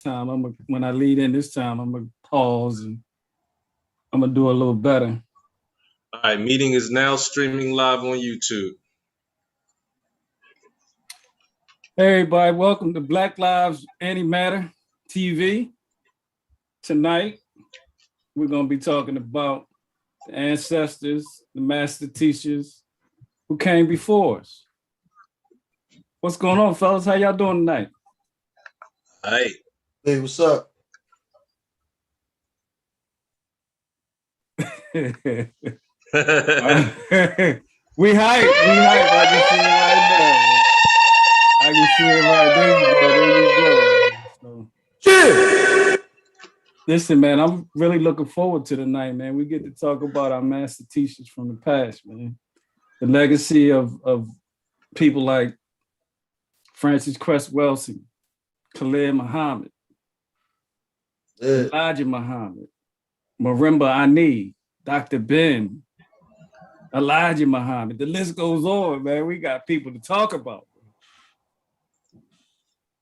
time. When I lead in this time, I'm gonna pause and I'm gonna do a little better. All right, meeting is now streaming live on YouTube. Hey, everybody, welcome to Black Lives Antimatter TV. Tonight, we're gonna be talking about the ancestors, the master teachers who came before us. What's going on, fellas? How y'all doing tonight? All right. Hey, what's up? We hype. I can see it right now. I can see it right there. You go. So, listen, man, I'm really looking forward to tonight, man. We get to talk about our master teachers from the past, man. The legacy of people like Francess Cress Welsing, Khalid Muhhamad, Elijah Muhammad, Marimba Ani, Dr. Ben, Elijah Muhammad. The list goes on, man. We got people to talk about.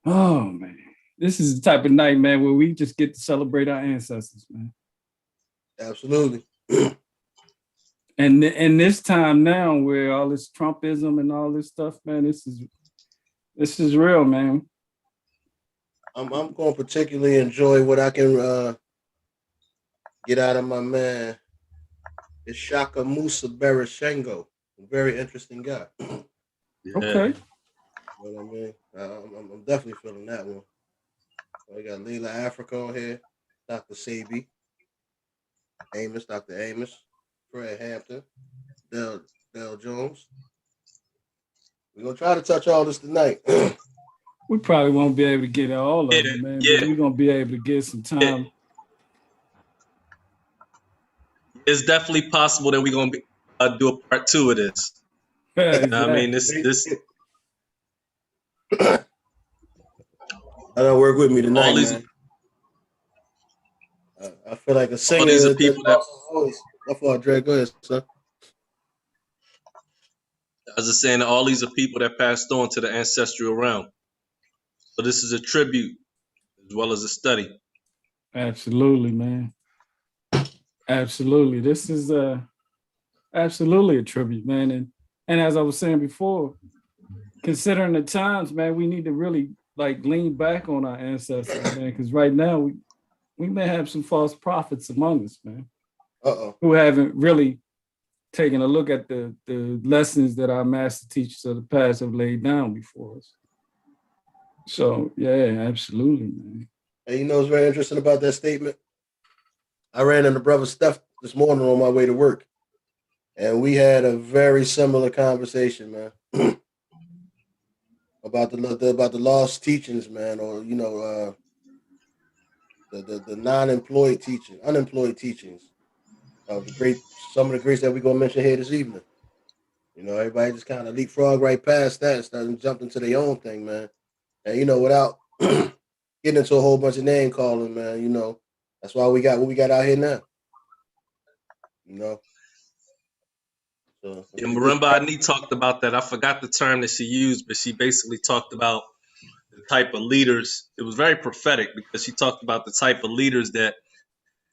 Oh, man. This is the type of night, man, where we just get to celebrate our ancestors, man. Absolutely. And this time now, where all this Trumpism and all this stuff, man, this is real, man. I'm going to particularly enjoy what I can get out of my man. It's Shaka Musa Barashengo. A very interesting guy. Yeah. Okay. You know what I mean? I'm definitely feeling that one. We got Leela Africa on here, Dr. Sabi, Dr. Amos, Fred Hampton, Dale Jones. We're going to try to touch all this tonight. We probably won't be able to get all of them, man. Yeah. But we're going to be able to get some time. It's definitely possible that we're going to do a part 2 of this. Yeah, exactly. I mean, this. I don't work with me tonight, man. I feel like a singer. All these are people that. Dre, go ahead, son. I was just saying that all these are people that passed on to the ancestral realm. So this is a tribute as well as a study. Absolutely, man. Absolutely. This is absolutely a tribute, man. And as I was saying before, considering the times, man, we need to really lean back on our ancestors, man, because right now we may have some false prophets among us, man. Who haven't really taken a look at the lessons that our master teachers of the past have laid down before us. So yeah, absolutely, man. And you know what's very interesting about that statement? I ran into Brother Steph this morning on my way to work, and we had a very similar conversation, man, about the lost teachings, man, or the unemployed teachings of some of the greats that we're gonna mention here this evening. You know, everybody just kind of leapfrog right past that and started jumping into their own thing, man. And without getting into a whole bunch of name calling, man, that's why we got what we got out here now. So, yeah, Marimba Ani talked about that. I forgot the term that she used, but she basically talked about the type of leaders. It was very prophetic because she talked about the type of leaders that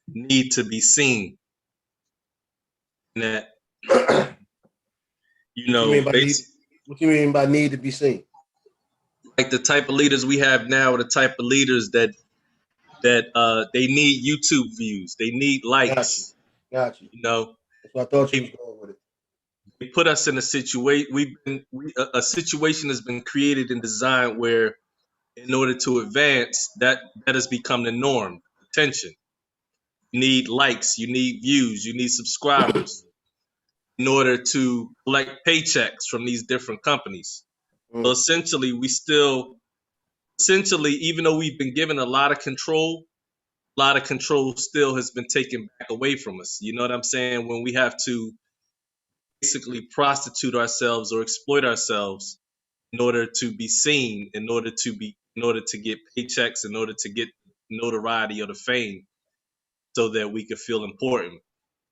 need to be seen. And that, what you mean by need to be seen? Like the type of leaders we have now are the type of leaders that they need YouTube views. They need likes. Got you. That's what I thought you was going with it. They put us in a situation. A situation has been created and designed where, in order to advance, that has become the norm. Attention. You need likes. You need views. You need subscribers in order to collect paychecks from these different companies. So essentially, even though we've been given a lot of control still has been taken back away from us. You know what I'm saying? When we have to basically prostitute ourselves or exploit ourselves in order to be seen, in order to get paychecks, in order to get notoriety or the fame, so that we could feel important.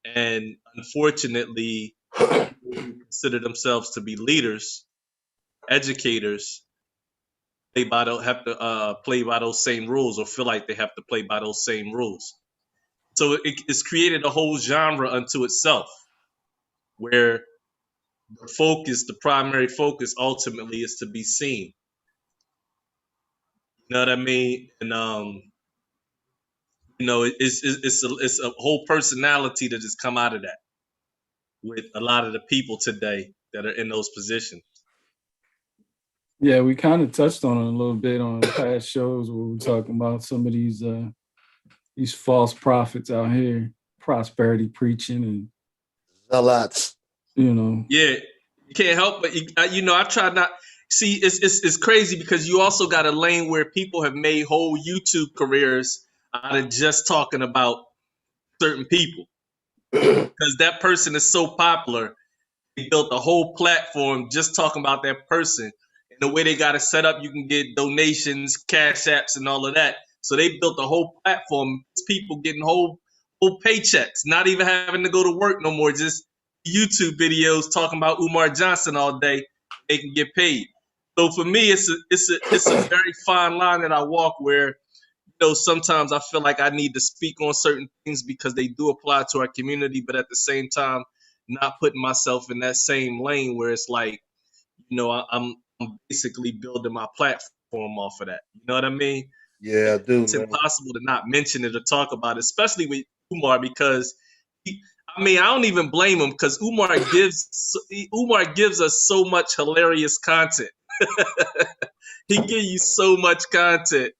And unfortunately, people who consider themselves to be leaders, educators, play by those same rules or feel like they have to play by those same rules. So it's created a whole genre unto itself, where the primary focus, ultimately is to be seen. You know what I mean? And it's a whole personality that has come out of that with a lot of the people today that are in those positions. Yeah, we kind of touched on it a little bit on past shows where we were talking about some of these false prophets out here, prosperity preaching, and Zealots. you know. Yeah, you can't help but I try not. See, it's crazy because you also got a lane where people have made whole YouTube careers out of just talking about certain people because that person is so popular. They built a whole platform just talking about that person. And the way they got it set up, you can get donations, cash apps, and all of that. So they built a whole platform. People getting whole paychecks, not even having to go to work no more. Just YouTube videos talking about Umar Johnson all day. They can get paid. So for me, it's a very fine line that I walk where, sometimes I feel like I need to speak on certain things because they do apply to our community, but at the same time, not putting myself in that same lane where it's like, I'm basically building my platform off of that. You know what I mean? Yeah, I do. It's man. impossible to not mention it or talk about it, especially with Umar, because I don't even blame him because Umar gives us so much hilarious content. He gives you so much content.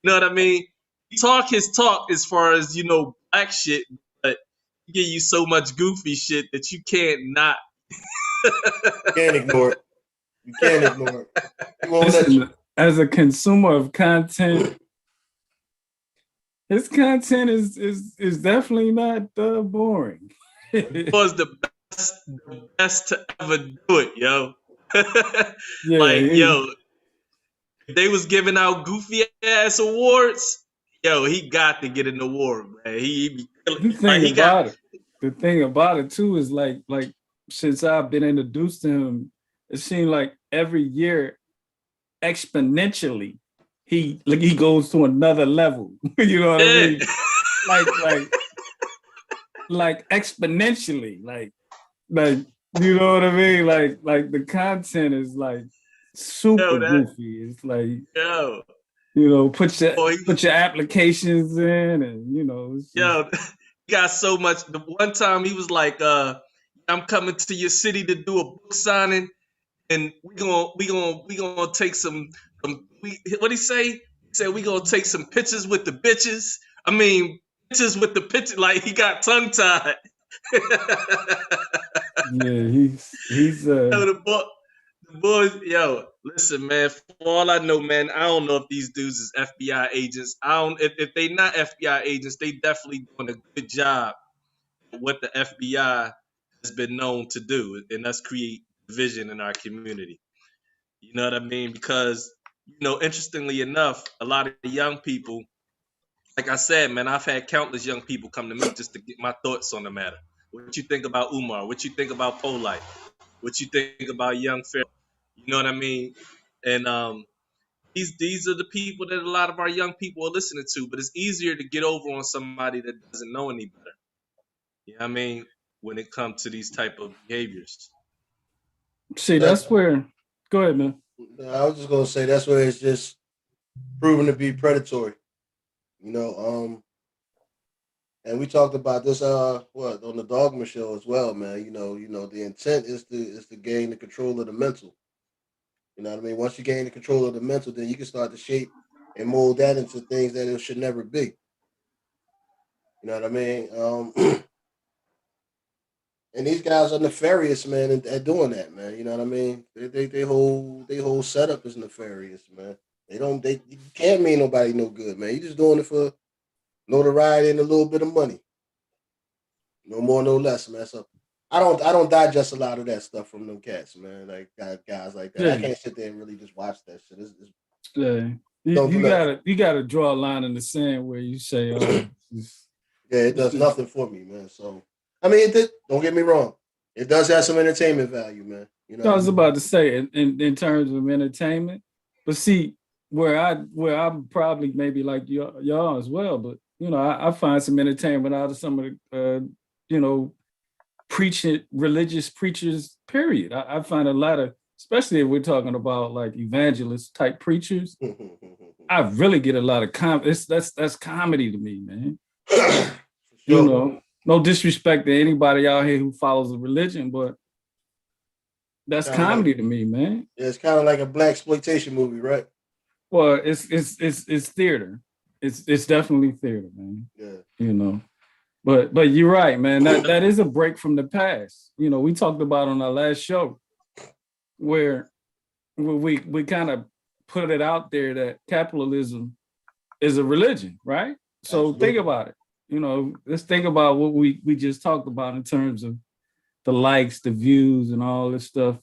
You know what I mean? He talk his talk as far as, black shit, but he give you so much goofy shit that you can't not. You can't ignore it. You can't ignore it. He won't let you. Listen, as a consumer of content, his content is definitely not boring. It was the best to ever do it, yo. Yeah, if they was giving out goofy ass awards, he got to get an award, man. He be the like thing he got. about it, the thing about it too is like since I've been introduced to him, it seemed like every year exponentially he goes to another level. You know what I mean? Like exponentially, like you know what I mean? Like the content is like super goofy. It's like put your applications in, and it's just, he got so much. The one time he was like, "I'm coming to your city to do a book signing, and we gonna take some what he say? He said we gonna take some pictures with the bitches. I mean, pictures with the picture. Like he got tongue tied. yeah, he's The boys, listen, man. For all I know, man, I don't know if these dudes is FBI agents. I don't. If they not FBI agents, they definitely doing a good job at what the FBI has been known to do, and that's create division in our community. You know what I mean? Because interestingly enough, a lot of the young people, like I said, man, I've had countless young people come to me just to get my thoughts on the matter. What you think about Umar? What you think about Polite? What you think about Young Fair? You know what I mean? And these are the people that a lot of our young people are listening to. But it's easier to get over on somebody that doesn't know any better. You know what I mean? When it comes to these type of behaviors. see, that's where. Go ahead, man. I was just gonna say that's where it's just proven to be predatory. And we talked about this on the Dogma show as well, man. The intent is to gain the control of the mental. You know what I mean? Once you gain the control of the mental, then you can start to shape and mold that into things that it should never be. You know what I mean? And these guys are nefarious, man, at doing that, man. You know what I mean? They whole setup is nefarious, man. You can't mean nobody no good, man. You just doing it for notoriety and a little bit of money. No more, no less, man. So I don't digest a lot of that stuff from them cats, man. Like guys like that. Yeah. I can't sit there and really just watch that shit. Yeah. Don't do nothing. You gotta draw a line in the sand where you say, yeah, it does nothing for me, man. So I mean, don't get me wrong. It does have some entertainment value, man. I was about to say in terms of entertainment, but see, where I'm probably maybe like y'all as well, but you know, I find some entertainment out of some of the you know, religious preachers, period. I find a lot of, especially if we're talking about like evangelist type preachers, I really get a lot of that's comedy to me, man. Sure. You know, no disrespect to anybody out here who follows a religion, but that's Kinda comedy like, to me, man. yeah, it's kind of like a black exploitation movie, right? Well, it's theater. It's definitely theater, man. Yeah. You know. But you're right, man. That is a break from the past. You know, we talked about on our last show where we kind of put it out there that capitalism is a religion, right? So Absolutely. think about it. You know, let's think about what we just talked about in terms of the likes, the views, and all this stuff,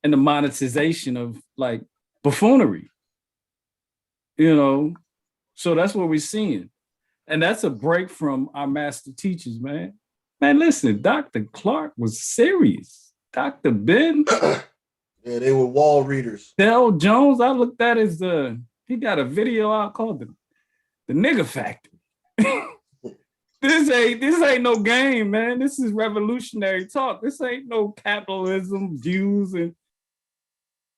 and the monetization of like buffoonery. You know, so that's what we're seeing. And that's a break from our master teachers, man. Man, listen, Dr. Clark was serious. Dr. Ben, Yeah, they were wall readers. Del Jones, I looked at his he got a video out called the Nigger Factory. This ain't no game, man. This is revolutionary talk. This ain't no capitalism views, and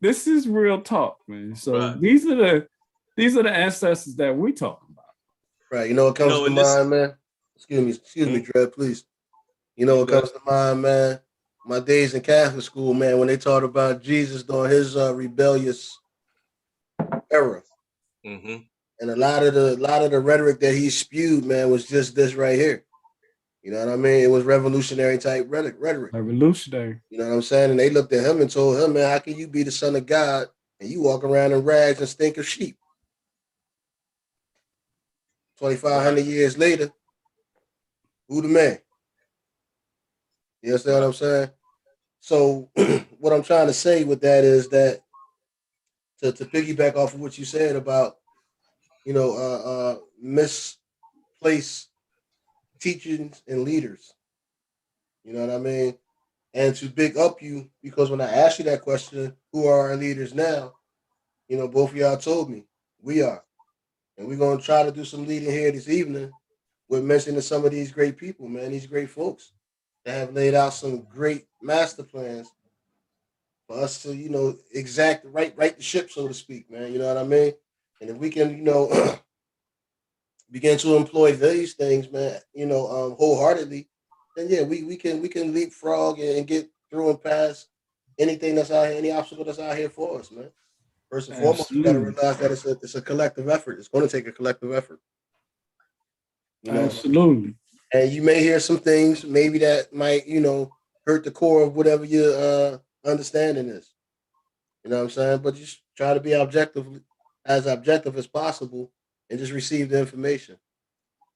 this is real talk, man. So Right. these are the ancestors that we talking about. Right. You know what comes to mind, man? Excuse me, Dred, please. You know what comes to mind, man? My days in Catholic school, man, when they taught about Jesus during his rebellious era. Mm-hmm. And a lot of the rhetoric that he spewed, man, was just this right here. You know what I mean? It was revolutionary type rhetoric. Revolutionary. You know what I'm saying? And they looked at him and told him, man, how can you be the son of God and you walk around in rags and stink of sheep? 2,500 years later, who the man? You understand what I'm saying? So what I'm trying to say with that is that to piggyback off of what you said about, you know, misplaced teachings and leaders. You know what I mean? And to big up you, because when I asked you that question, who are our leaders now? You know, both of y'all told me we are. And we're going to try to do some leading here this evening with mentioning some of these great people, man, these great folks that have laid out some great master plans for us to, you know, right the ship, so to speak, man. You know what I mean? And if we can, you know, begin to employ these things, man, you know, wholeheartedly, then yeah, we can leapfrog and get through and past anything that's out here, any obstacle that's out here for us, man. First and foremost, we got to Absolutely. realize that it's a collective effort. It's going to take a collective effort, you know. Absolutely. And you may hear some things maybe that might, you know, hurt the core of whatever your understanding is. You know what I'm saying? But just try to be objective as possible, and just receive the information.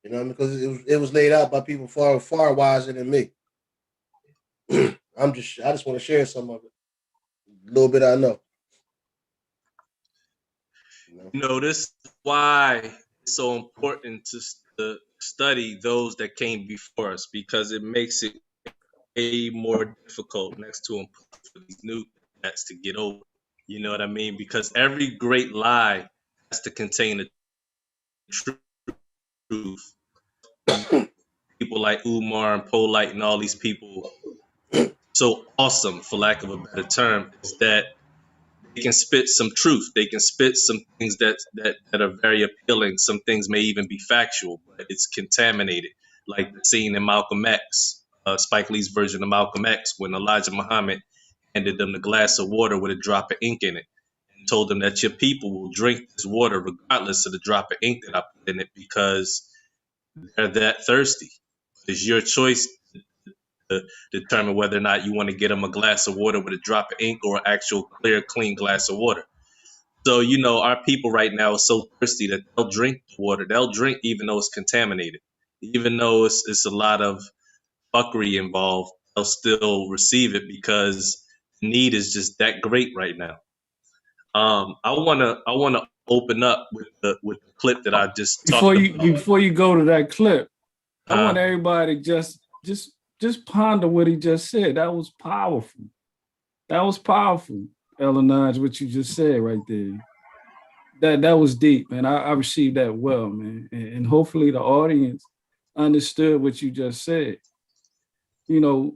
You know, because it was laid out by people far wiser than me. I just want to share some of it, a little bit I know. You know? This is why it's so important to study those that came before us, because it makes it way more difficult next to impossible for these new cats to get over. You know what I mean? Because every great lie has to contain a truth. People like Umar and Polite and all these people, so awesome, for lack of a better term, is that they can spit some truth. They can spit some things that are very appealing. Some things may even be factual, but it's contaminated, like the scene in Malcolm X, Spike Lee's version of Malcolm X, when Elijah Muhammad handed them the glass of water with a drop of ink in it and told them that your people will drink this water regardless of the drop of ink that I put in it, because they're that thirsty. It's your choice to determine whether or not you want to get them a glass of water with a drop of ink or an actual clear, clean glass of water. So, our people right now are so thirsty that they'll drink the water. They'll drink even though it's contaminated. Even though it's a lot of fuckery involved, they'll still receive it because the need is just that great right now. I wanna open up with the clip that I just talked about. Before you go to that clip, I want everybody to just ponder what he just said. That was powerful. That was powerful, Elanaj, what you just said right there. that was deep, man. I received that well, man. And hopefully the audience understood what you just said. You know,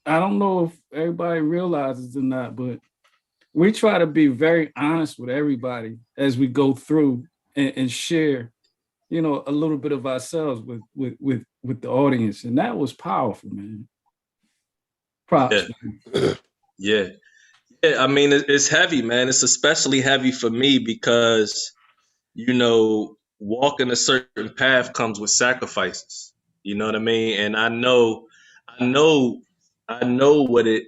I don't know if everybody realizes or not, but we try to be very honest with everybody as we go through and share, you know, a little bit of ourselves with the audience. And that was powerful, man. Yeah. Props, man. Yeah. Yeah, I mean, it's heavy, man. It's especially heavy for me because, you know, walking a certain path comes with sacrifices. You know what I mean? And I know, I know what it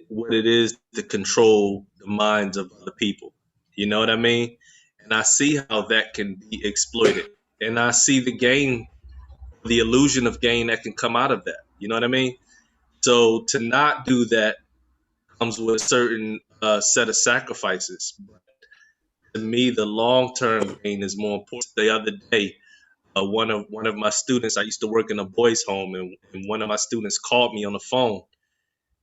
is to control the minds of other people. You know what I mean? And I see how that can be exploited. And I see the gain, the illusion of gain that can come out of that. You know what I mean? So to not do that comes with a certain set of sacrifices. To me, the long term gain is more important. The other day, one of my students, I used to work in a boys' home, and one of my students called me on the phone.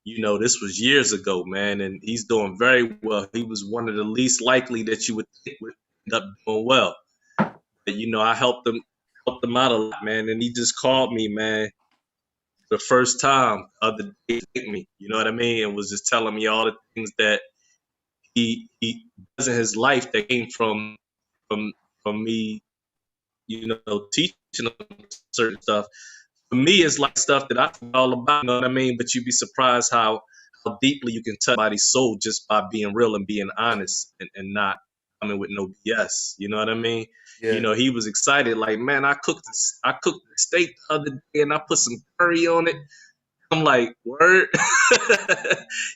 You know, this was years ago, man, and he's doing very well. He was one of the least likely that you would think would end up doing well. But you know, I helped him out a lot, man, and he just called me, man, the first time the other day, thanked me. You know what I mean? And was just telling me all the things that he does in his life that came from from me, you know, teaching them certain stuff. For me, it's like stuff that I feel all about, you know what I mean? But you'd be surprised how deeply you can touch somebody's soul just by being real and being honest and not coming with no BS. You know what I mean? Yeah. You know, he was excited, like, man, I cooked the steak the other day and I put some curry on it. I'm like, word,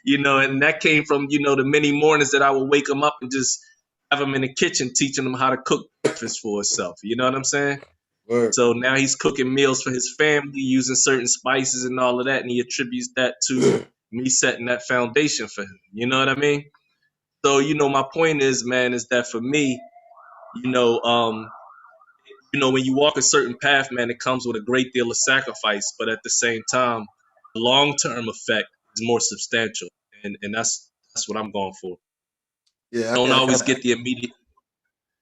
you know, and that came from, you know, the many mornings that I would wake him up and just have him in the kitchen teaching him how to cook breakfast for himself. You know what I'm saying? Word. So now he's cooking meals for his family using certain spices and all of that. And he attributes that to me setting that foundation for him. You know what I mean? So, you know, my point is, man, is that for me, you know, when you walk a certain path, man, it comes with a great deal of sacrifice. But at the same time, the long-term effect is more substantial. And that's what I'm going for. Yeah, Don't I always kinda, get the immediate,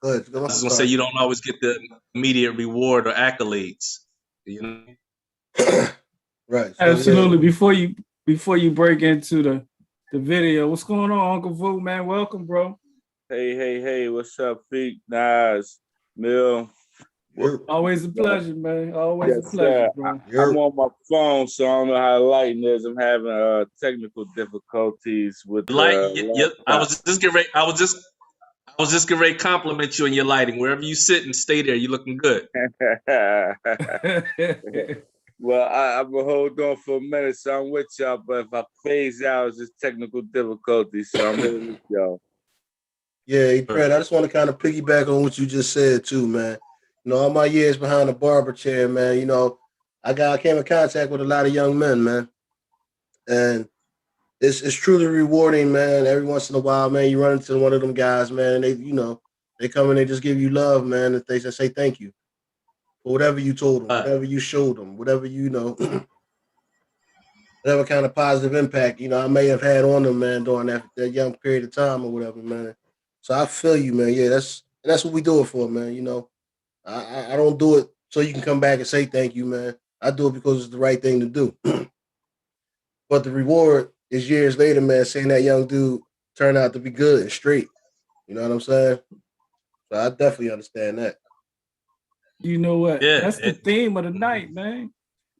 go ahead. I I'm was going to say, sorry. you don't always get the immediate reward or accolades. You know? Right. So yeah, Absolutely. Before you break into the video, what's going on, Uncle Vu, man? Welcome, bro. Hey, what's up, Pete, Nas, Mill? you're, Always a pleasure, man. Always a Yes, pleasure, sir. bro. I'm on my phone, so I don't know how lighting is. I'm having technical difficulties with the I laptop. was just getting ready, I was just getting ready to compliment you on your lighting. Wherever you sit and stay there, you're looking good. Well, I'm gonna hold on for a minute, so I'm with y'all. But if I phase out, it's just technical difficulties, so I'm here with y'all. yeah, Fred. I just want to kind of piggyback on what you just said too, man. You know, all my years behind the barber chair, man. You know, I came in contact with a lot of young men, man, and it's truly rewarding, man. Every once in a while, man, you run into one of them guys, man, and they come and they just give you love, man, and they just say thank you for whatever you told them, whatever you showed them, whatever whatever kind of positive impact I may have had on them, man, during that young period of time or whatever, man. So I feel you, man. Yeah, that's what we do it for, man. I don't do it so you can come back and say thank you, man. I do it because it's the right thing to do. But the reward is years later, man, seeing that young dude turn out to be good and straight. You know what I'm saying? So I definitely understand that. You know what? Yeah. That's the theme of the night, man.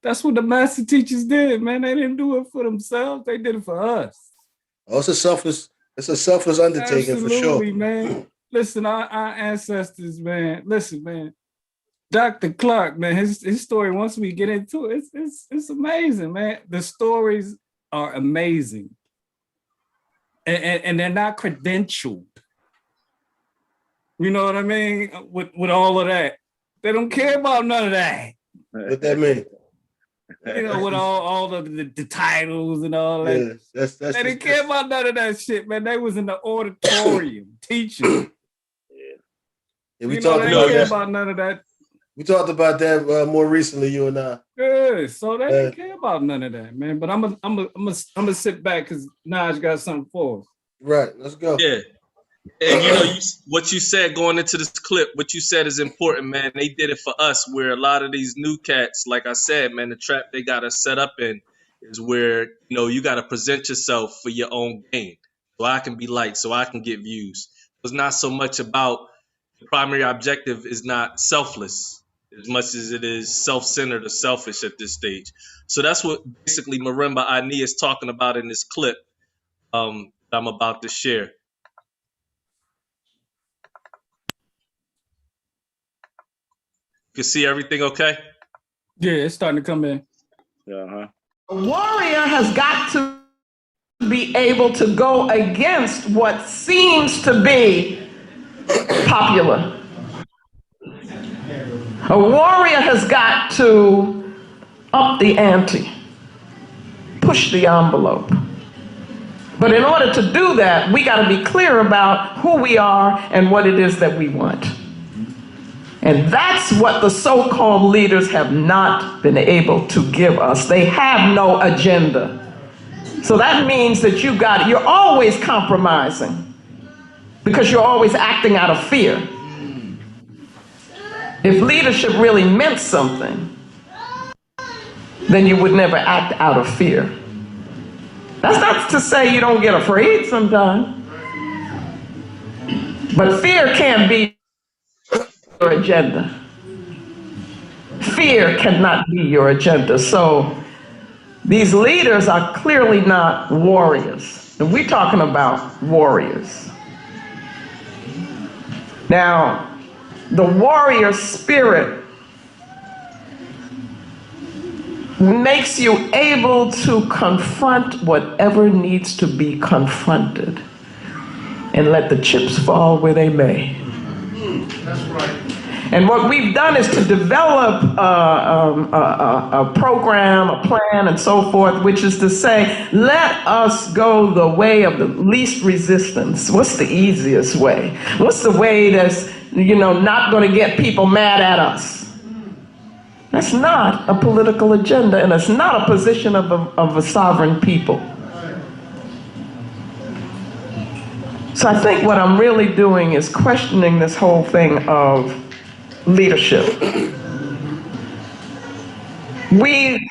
That's what the master teachers did, man. They didn't do it for themselves. They did it for us. Oh, it's a selfless undertaking for sure. Absolutely, man. Listen, our ancestors, man. Listen, man. Dr. Clark, man, his story, once we get into it, it's amazing, man. The stories are amazing. And they're not credentialed. You know what I mean? With all of that. They don't care about none of that. What that mean? You know, with all of the titles and all that. Yeah, that's They didn't care about none of that shit, man. They was in the auditorium teaching. Yeah, we You know, talked they about didn't care that. about none of that. We talked about that more recently, you and I. Good. So they didn't care about none of that, man. But I'm gonna sit back because Naj got something for us. Right. Let's go. Yeah. And you know, what you said going into this clip, what you said is important, man. They did it for us, where a lot of these new cats, like I said, man, the trap they got us set up in is where, you know, you got to present yourself for your own gain. So I can be liked, so I can get views. It's not so much about the primary objective is not selfless as much as it is self-centered or selfish at this stage. So that's what basically Marimba Ani is talking about in this clip that I'm about to share. You can see everything okay? Yeah, it's starting to come in. Uh-huh. A warrior has got to be able to go against what seems to be popular. A warrior has got to up the ante, push the envelope. But in order to do that, we got to be clear about who we are and what it is that we want. And that's what the so-called leaders have not been able to give us. They have no agenda. So that means that you're always compromising because you're always acting out of fear. If leadership really meant something, then you would never act out of fear. That's not to say you don't get afraid sometimes. But fear can't be your agenda. Fear cannot be your agenda. So these leaders are clearly not warriors. And we're talking about warriors. Now, the warrior spirit makes you able to confront whatever needs to be confronted and let the chips fall where they may. That's right. And what we've done is to develop a program, a plan, and so forth, which is to say, let us go the way of the least resistance. What's the easiest way? What's the way that's, not going to get people mad at us? That's not a political agenda, and it's not a position of a sovereign people. So I think what I'm really doing is questioning this whole thing of leadership. We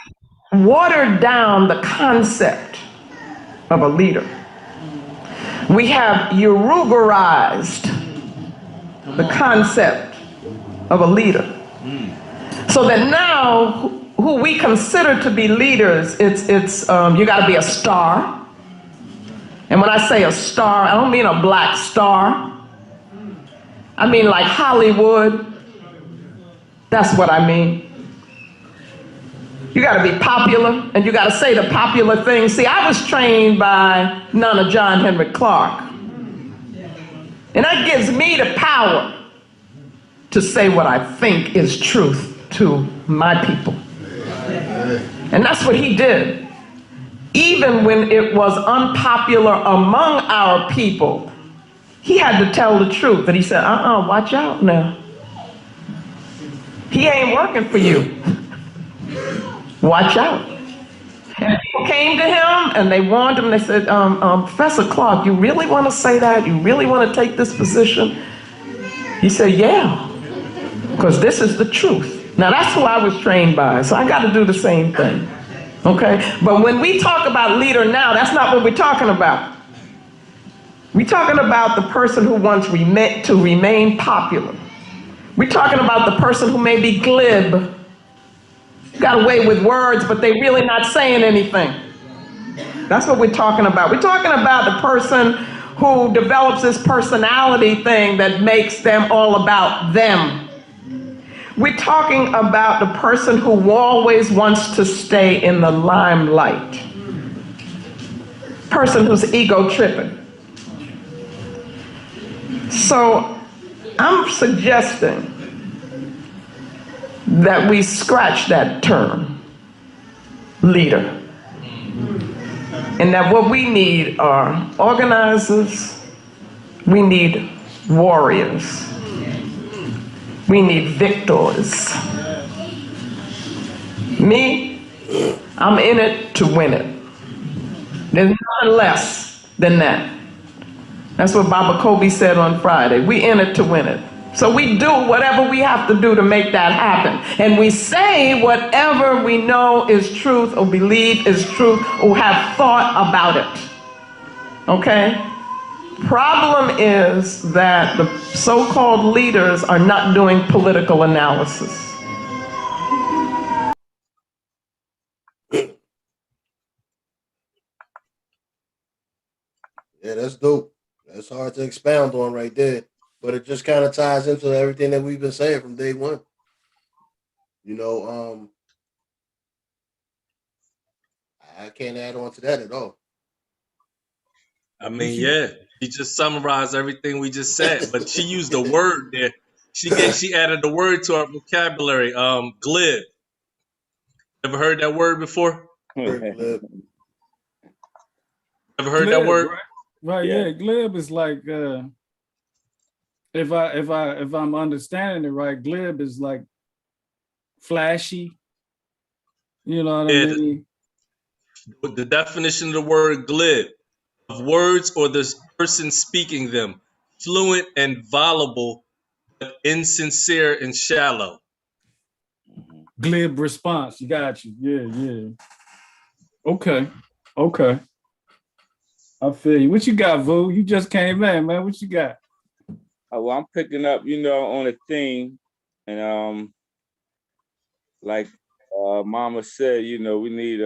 watered down the concept of a leader. We have Uruguayized the concept of a leader. So that now, who we consider to be leaders, it's you got to be a star. And when I say a star, I don't mean a black star. I mean like Hollywood. That's what I mean. You got to be popular, and you got to say the popular things. See, I was trained by none of John Henry Clark. And that gives me the power to say what I think is truth to my people. And that's what he did. Even when it was unpopular among our people, he had to tell the truth. And he said, watch out now. He ain't working for you. Watch out. And people came to him and they warned him. They said, Professor Clark, you really want to say that? You really want to take this position? He said, yeah, because this is the truth. Now that's who I was trained by, so I got to do the same thing. Okay? But when we talk about leader now, that's not what we're talking about. We're talking about the person who wants to remain popular. We're talking about the person who may be glib, got away with words, but they're really not saying anything. That's what we're talking about. We're talking about the person who develops this personality thing that makes them all about them. We're talking about the person who always wants to stay in the limelight. Person who's ego tripping. So I'm suggesting that we scratch that term, leader. And that what we need are organizers, we need warriors, we need victors. Me, I'm in it to win it. There's nothing less than that. That's what Baba Kobe said on Friday. We in it to win it. So we do whatever we have to do to make that happen. And we say whatever we know is truth or believe is truth or have thought about it. Okay? Problem is that the so-called leaders are not doing political analysis. Yeah, that's dope. That's hard to expound on right there. But it just kind of ties into everything that we've been saying from day one. You know, I can't add on to that at all. I mean, yeah, she just summarized everything we just said, but she used a word there. She added a word to our vocabulary. Glib. Ever heard that word before? Glib. Ever heard that Glib, word? right, Yeah. yeah. Glib is like if I'm understanding it right, glib is like flashy. You know what I Yeah, mean? the definition of the word glib, of words or the person speaking them, fluent and voluble, but insincere and shallow. Glib response. You got you. Yeah. Okay. I feel you. What you got, Vu? You just came in, man. What you got? Well, I'm picking up, on a theme, and like Mama said, we need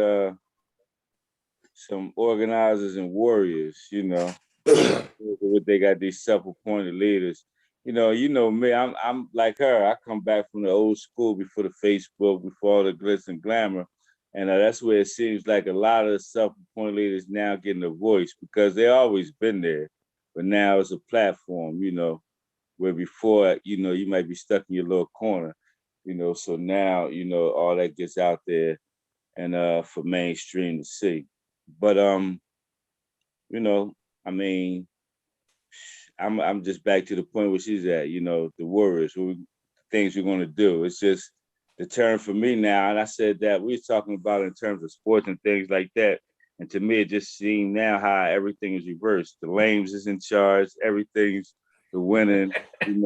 some organizers and warriors, they got these self-appointed leaders. Me, I'm like her. I come back from the old school before the Facebook, before all the glitz and glamour. And that's where it seems like a lot of the self-appointed leaders now getting a voice because they always been there. But now it's a platform, where before, you might be stuck in your little corner, so now, all that gets out there and for mainstream to see. But I mean, I'm just back to the point where she's at, the warriors, things we're gonna do. It's just the term for me now, and I said that we was talking about it in terms of sports and things like that. And to me, it just seemed now how everything is reversed. The lames is in charge, everything's the winning. I'm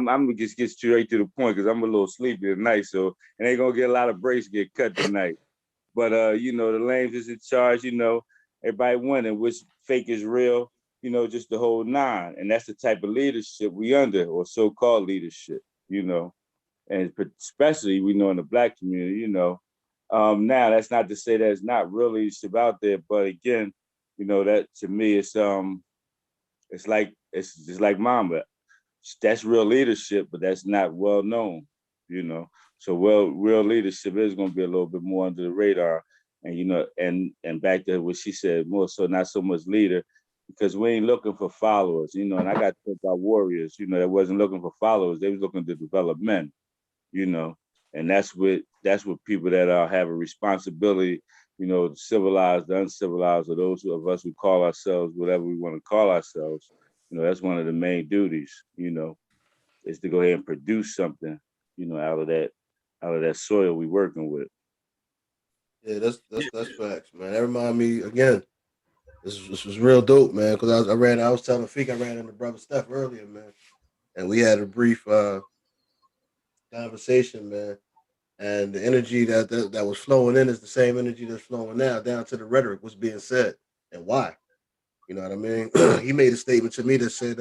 gonna just get straight to the point because I'm a little sleepy tonight, so and ain't gonna get a lot of breaks get cut tonight. But the lames is in charge, everybody winning, which fake is real, just the whole nine. And that's the type of leadership we under, or so-called leadership, and especially we know in the Black community, now that's not to say that it's not real leadership out there, but again, that to me it's just like Mamba. That's real leadership, but that's not well known, So real leadership is going to be a little bit more under the radar, and and back to what she said, more so not so much leader, because we ain't looking for followers, And I got to think about warriors, that wasn't looking for followers; they was looking to develop men, and that's what people that have a responsibility, the civilized, the uncivilized, or those of us who call ourselves whatever we want to call ourselves. That's one of the main duties, is to go ahead and produce something, out of that soil we working with. Yeah, that's facts, man. That remind me again. This was real dope, man. Because I was telling Feek, I ran into brother Steph earlier, man, and we had a brief conversation, man. And the energy that was flowing in is the same energy that's flowing now, down to the rhetoric, what's being said and why. You know what I mean? He made a statement to me that said,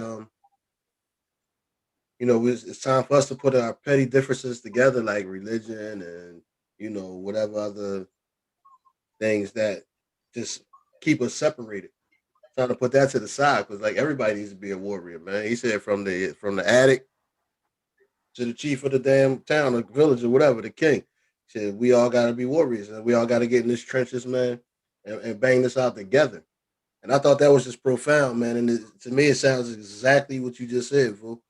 it's time for us to put our petty differences together, like religion and whatever other things that just keep us separated. Trying to put that to the side because like everybody needs to be a warrior, man. He said from the attic to the chief of the damn town or village or whatever, the king. He said we all got to be warriors and we all got to get in this trenches, man, and bang this out together. And I thought that was just profound, man. And to me, it sounds exactly what you just said, fool.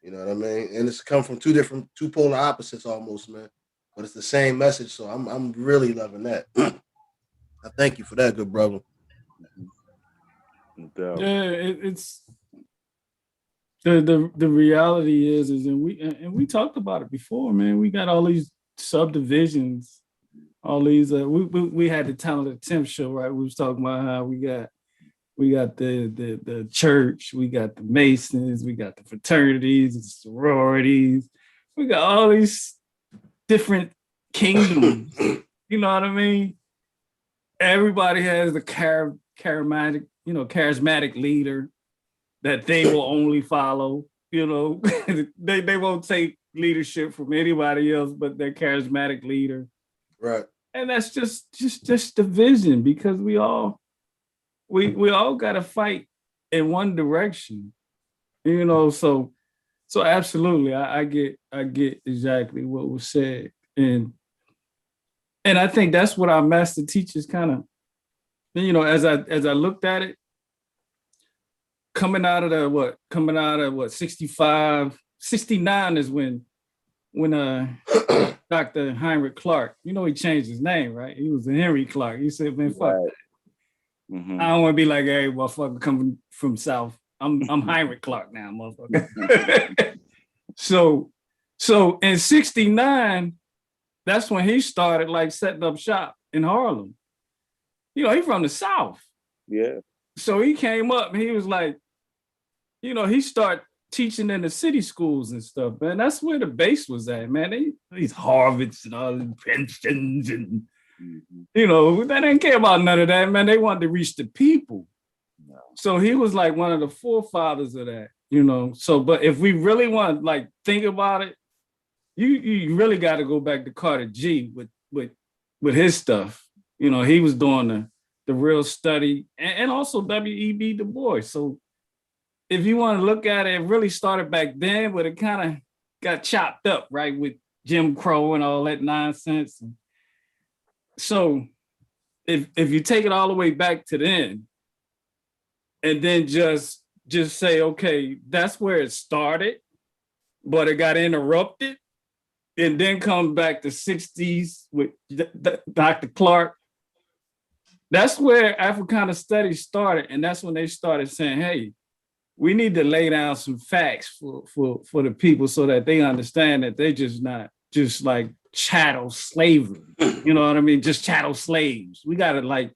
You know what I mean? And it's come from two polar opposites almost, man. But it's the same message, so I'm really loving that. I thank you for that, good brother. Yeah, it's the reality is and we talked about it before, man. We got all these subdivisions, all these we had the Talented Tim show, right? We was talking about how we got we got the church, we got the Masons, we got the fraternities, the sororities, we got all these different kingdoms. You know what I mean? Everybody has the charismatic leader that they will only follow. You know, they won't take leadership from anybody else but their charismatic leader. Right. And that's just division, because we all got to fight in one direction. You know, so absolutely, I get exactly what was said, and I think that's what our master teachers kind of, you know, as I looked at it, coming out of 65, 69 is when Dr. Heinrich Clark, you know, he changed his name, right? He was Henry Clark. He said, man, fuck that. Mm-hmm. I don't want to be like, hey, motherfucker coming from South. I'm Heinrich Clark now, motherfucker. So in 69, that's when he started like setting up shop in Harlem. You know, he from the South. Yeah. So he came up and he was like, you know, he started teaching in the city schools and stuff, man. That's where the base was at, man. These Harvards and all the Princetons and, you know, they didn't care about none of that, man. They wanted to reach the people. No. So he was like one of the forefathers of that, you know. So, but if we really want to like think about it, you really got to go back to Carter G with his stuff. You know, he was doing the real study, and also W.E.B. Du Bois. So if you want to look at it, it really started back then, but it kind of got chopped up, right, with Jim Crow and all that nonsense. So if you take it all the way back to then, and then just say, okay, that's where it started, but it got interrupted, and then come back to 60s with Dr. Clark. That's where Africana studies started, and that's when they started saying, hey, we need to lay down some facts for the people so that they understand that they're just not just like chattel slavery. You know what I mean? Just chattel slaves. We got to like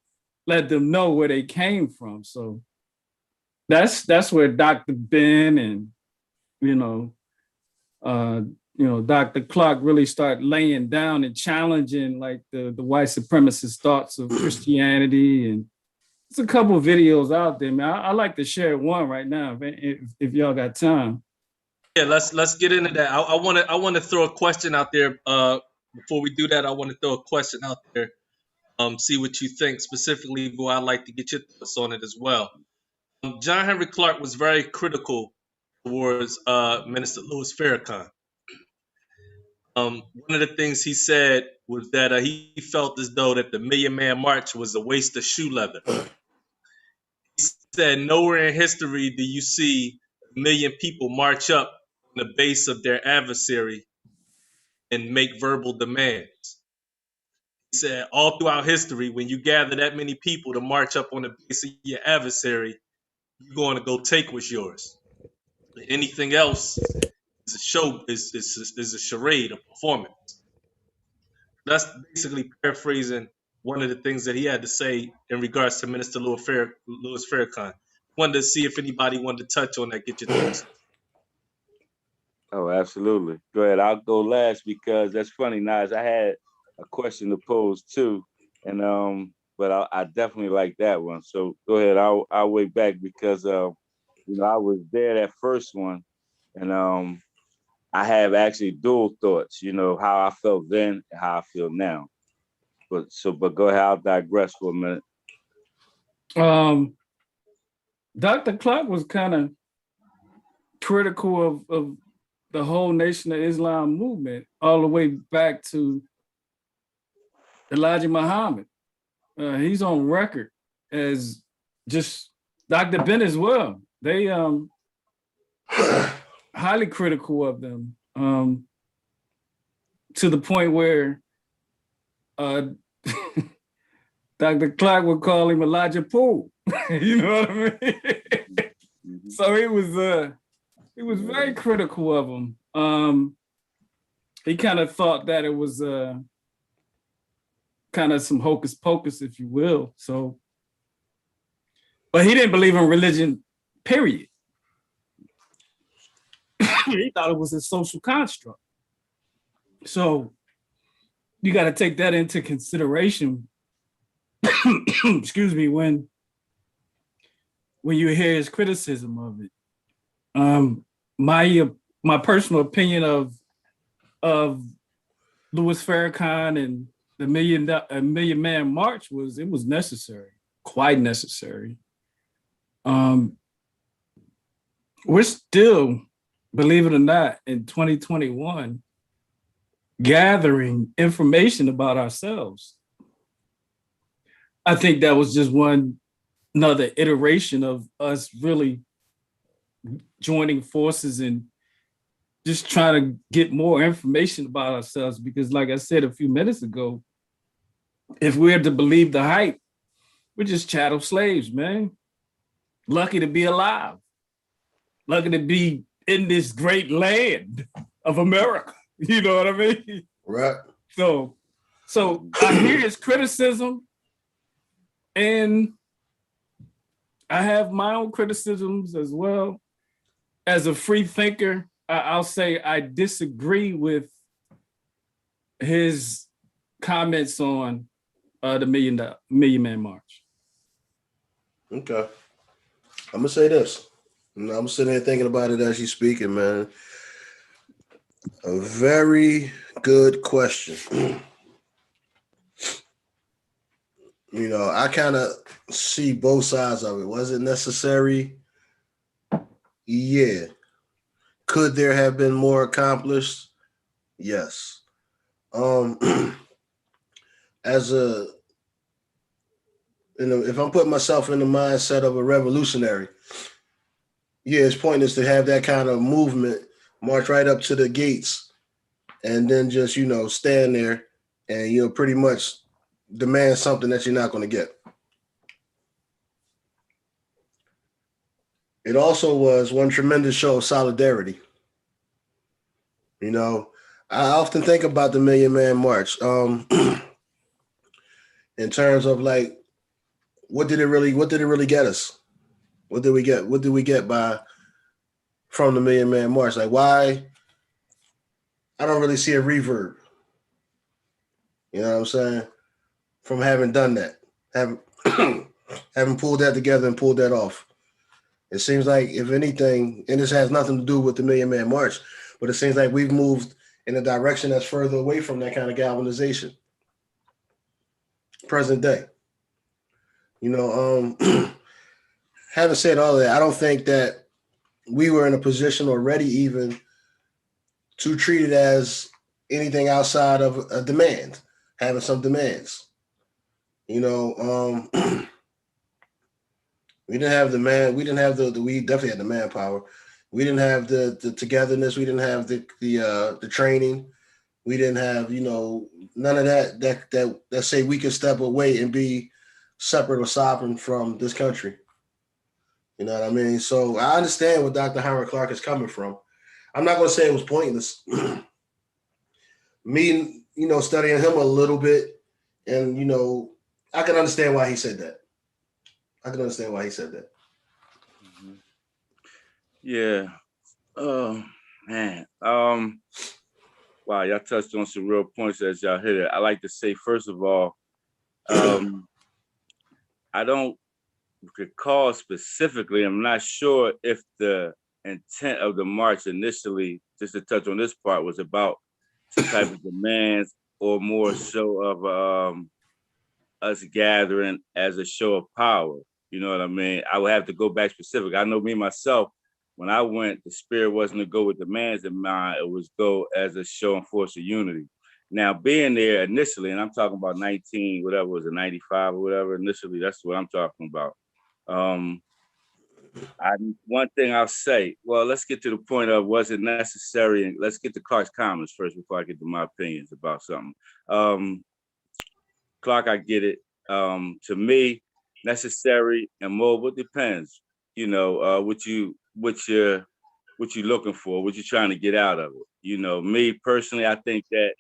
let them know where they came from. So that's where Dr. Ben and, Dr. Clark really start laying down and challenging like the white supremacist thoughts of Christianity. And there's a couple of videos out there, man. I like to share one right now if y'all got time. Yeah, let's get into that. I want to throw a question out there. Before we do that, I want to throw a question out there. See what you think specifically, boy. I'd like to get your thoughts on it as well. John Henry Clark was very critical towards Minister Louis Farrakhan. One of the things he said was that he felt as though that the Million Man March was a waste of shoe leather. He said nowhere in history do you see a million people march up on the base of their adversary and make verbal demands. He said all throughout history, when you gather that many people to march up on the base of your adversary, you're going to go take what's yours. Anything else is a show, is a charade, a performance. That's basically paraphrasing one of the things that he had to say in regards to Minister Louis Farrakhan. Wanted to see if anybody wanted to touch on that. Get your thoughts. Oh, absolutely. Go ahead. I'll go last because that's funny, Nas. I had a question to pose too, and but I definitely like that one. So go ahead. I'll wait back because I was there that first one, and I have actually dual thoughts. How I felt then and how I feel now. But go ahead. I'll digress for a minute. Dr. Clark was kind of critical of the whole Nation of Islam movement all the way back to Elijah Muhammad. He's on record as just Dr. Ben as well. They highly critical of them to the point where Dr. Clark would call him Elijah Poole. You know what I mean? Mm-hmm. So he was very critical of him. He kind of thought that it was kind of some hocus pocus, if you will. So But he didn't believe in religion, period. He thought it was a social construct. So you got to take that into consideration. Excuse me, when you hear his criticism of it. My personal opinion of Louis Farrakhan and the Million Man March was it was necessary, quite necessary. We're still, believe it or not, in 2021, gathering information about ourselves. I think that was just another iteration of us really joining forces and just trying to get more information about ourselves. Because like I said a few minutes ago, if we're to believe the hype, we're just chattel slaves, man. Lucky to be alive. Lucky to be in this great land of America. You know what I mean? Right. So I hear his criticism, and I have my own criticisms as well. As a free thinker, I'll say I disagree with his comments on the Million Man March. Okay. I'm gonna say this. I'm sitting here thinking about it as you're speaking, man. A very good question. You know, I kind of see both sides of it. Was it necessary? Yeah. Could there have been more accomplished? Yes. As a, if I'm putting myself in the mindset of a revolutionary, yeah, it's pointless to have that kind of movement march right up to the gates and then just, stand there and, pretty much demand something that you're not going to get. It also was one tremendous show of solidarity. I often think about the Million Man March in terms of like, what did it really get us? What did we get? What did we get from the Million Man March? Like, why? I don't really see a reverb. You know what I'm saying? From having done that, having pulled that together and pulled that off. It seems like, if anything, and this has nothing to do with the Million Man March, but it seems like we've moved in a direction that's further away from that kind of galvanization. Present day. Having said all that, I don't think that we were in a position already even to treat it as anything outside of a demand, having some demands. We didn't have the man. We didn't have we definitely had the manpower. We didn't have the togetherness. We didn't have the training. We didn't have, none of that say we could step away and be separate or sovereign from this country. You know what I mean? So I understand where Dr. Howard Clark is coming from. I'm not going to say it was pointless. Me, studying him a little bit, and, I can understand why he said that. Mm-hmm. Yeah. Oh, man. Wow, y'all touched on some real points as y'all hit it. I like to say, first of all, I don't recall specifically, I'm not sure if the intent of the march initially, just to touch on this part, was about some type of demands or more so of us gathering as a show of power. You know what I mean? I would have to go back specific. I know me myself, when I went, the spirit wasn't to go with demands in mind, it was go as a show and force of unity. Now, being there initially, and I'm talking about 19, whatever was it, 95 or whatever, initially, that's what I'm talking about. One thing I'll say, well, let's get to the point of, was it necessary? And let's get to Clark's comments first before I get to my opinions about something. Clark, I get it. To me, necessary and mobile depends. What you're looking for, what you're trying to get out of it. Me personally, I think that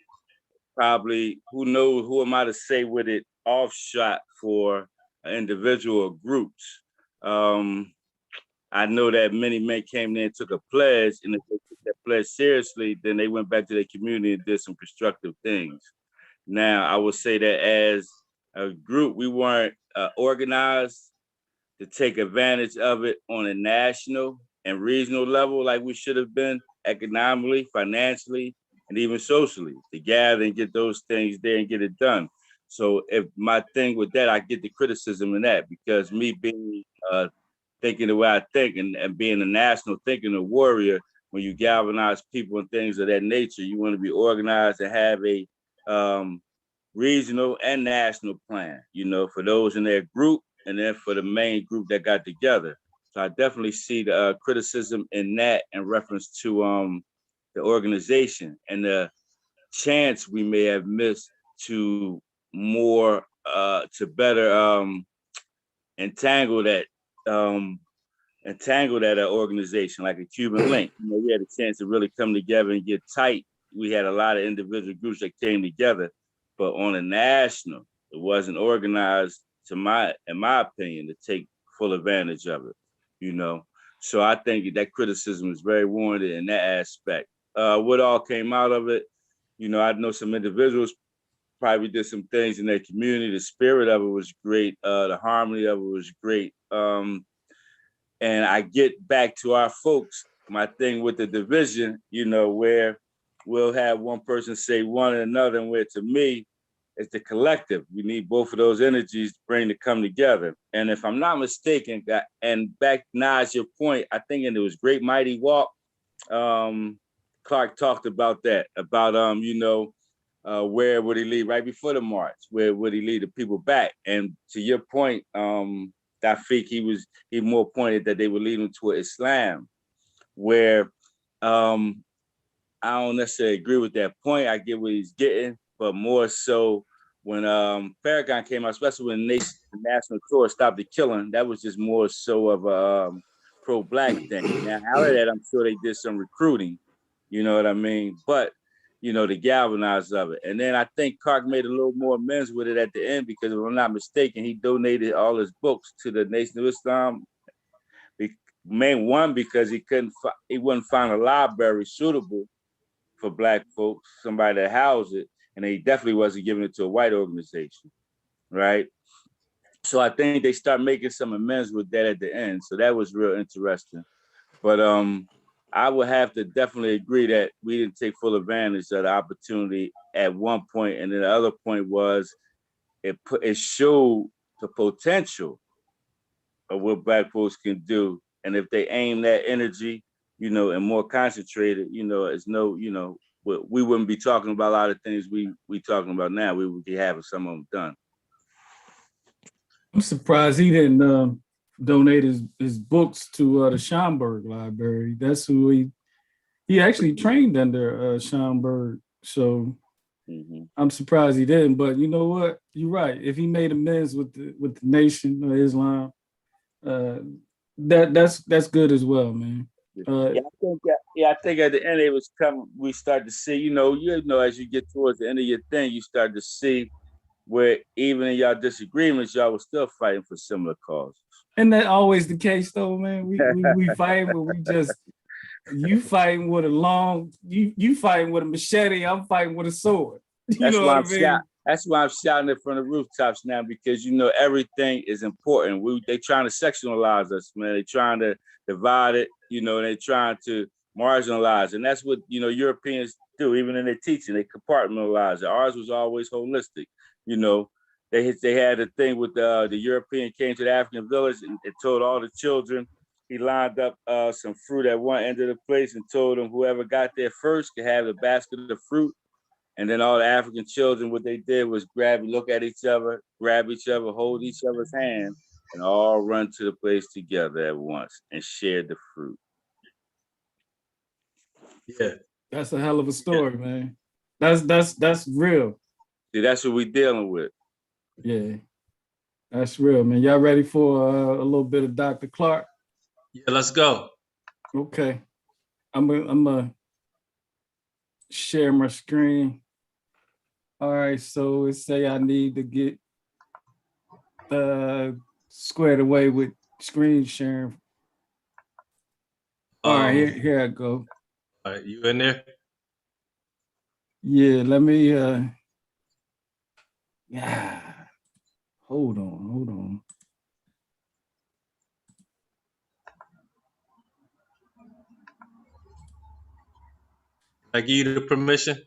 probably, who am I to say with it offshot for an individual or groups? I know that many men came there and took a pledge, and if they took that pledge seriously, then they went back to their community and did some constructive things. Now, I would say that as a group, we weren't organized to take advantage of it on a national and regional level like we should have been economically, financially, and even socially to gather and get those things there and get it done. So if my thing with that, I get the criticism in that because me being thinking the way I think and being a national thinking, a warrior, when you galvanize people and things of that nature, you want to be organized and have a regional and national plan, you know, for those in their group and then for the main group that got together. So I definitely see the criticism in that in reference to the organization and the chance we may have missed to more to better entangle that organization like a Cuban link. You know, we had a chance to really come together and get tight. We had a lot of individual groups that came together, but on a national, it wasn't organized in my opinion, to take full advantage of it, you know. So I think that criticism is very warranted in that aspect. What all came out of it, you know, I know some individuals probably did some things in their community. The spirit of it was great. The harmony of it was great. And I get back to our folks, my thing with the division, you know, where we'll have one person say one and another, and where to me, it's the collective. We need both of those energies to bring to come together. And if I'm not mistaken, and back now your point, I think it was Great Mighty Walk. Clark talked about that, about you know, where would he lead right before the march? Where would he lead the people back? And to your point, Dafiq, he more pointed that they were leading toward Islam, where I don't necessarily agree with that point. I get what he's getting, but more so when Farrakhan came out, especially when the national tour stopped the killing, that was just more so of a pro-black thing. Now, out of that, I'm sure they did some recruiting, you know what I mean? But, you know, the galvanized of it. And then I think Clark made a little more amends with it at the end because if I'm not mistaken, he donated all his books to the Nation of Islam. Main one, because he wouldn't find a library suitable for black folks, somebody to house it, and he definitely wasn't giving it to a white organization, right? So I think they start making some amends with that at the end. So that was real interesting. But I would have to definitely agree that we didn't take full advantage of the opportunity at one point, and then the other point was it showed the potential of what black folks can do, and if they aim that energy, you know, and more concentrated, you know, it's no, you know, we wouldn't be talking about a lot of things we talking about now. We would be having some of them done. I'm surprised he didn't donate his books to the Schomburg Library. That's who he actually trained under Schomburg. So I'm surprised he didn't. But you know what? You're right. If he made amends with the Nation of Islam, that's good as well, man. I think at the end it was coming. We start to see, you know, as you get towards the end of your thing, you start to see where even in y'all disagreements, y'all was still fighting for similar causes. And that always the case, though, man. We fighting, but we just you fighting with a you fighting with a machete. I'm fighting with a sword. You know what I mean? That's why I'm shouting it from the rooftops now, because you know everything is important. They trying to sectionalize us, man. They trying to divide it, you know, they trying to marginalize. And that's what, you know, Europeans do, even in their teaching, they compartmentalize it. Ours was always holistic. You know, they had a thing with the European came to the African village and told all the children, he lined up some fruit at one end of the place and told them whoever got there first could have a basket of fruit. And then all the African children, what they did was look at each other, grab each other, hold each other's hand, and all run to the place together at once and share the fruit. Yeah. That's a hell of a story, man. That's real. See, that's what we're dealing with. Yeah, that's real, man. Y'all ready for a little bit of Dr. Clark? Yeah, let's go. Okay. I'm gonna share my screen. All right, so it say I need to get squared away with screen sharing. All right, here I go. All right, you in there? Yeah, let me yeah. Hold on. I give you the permission.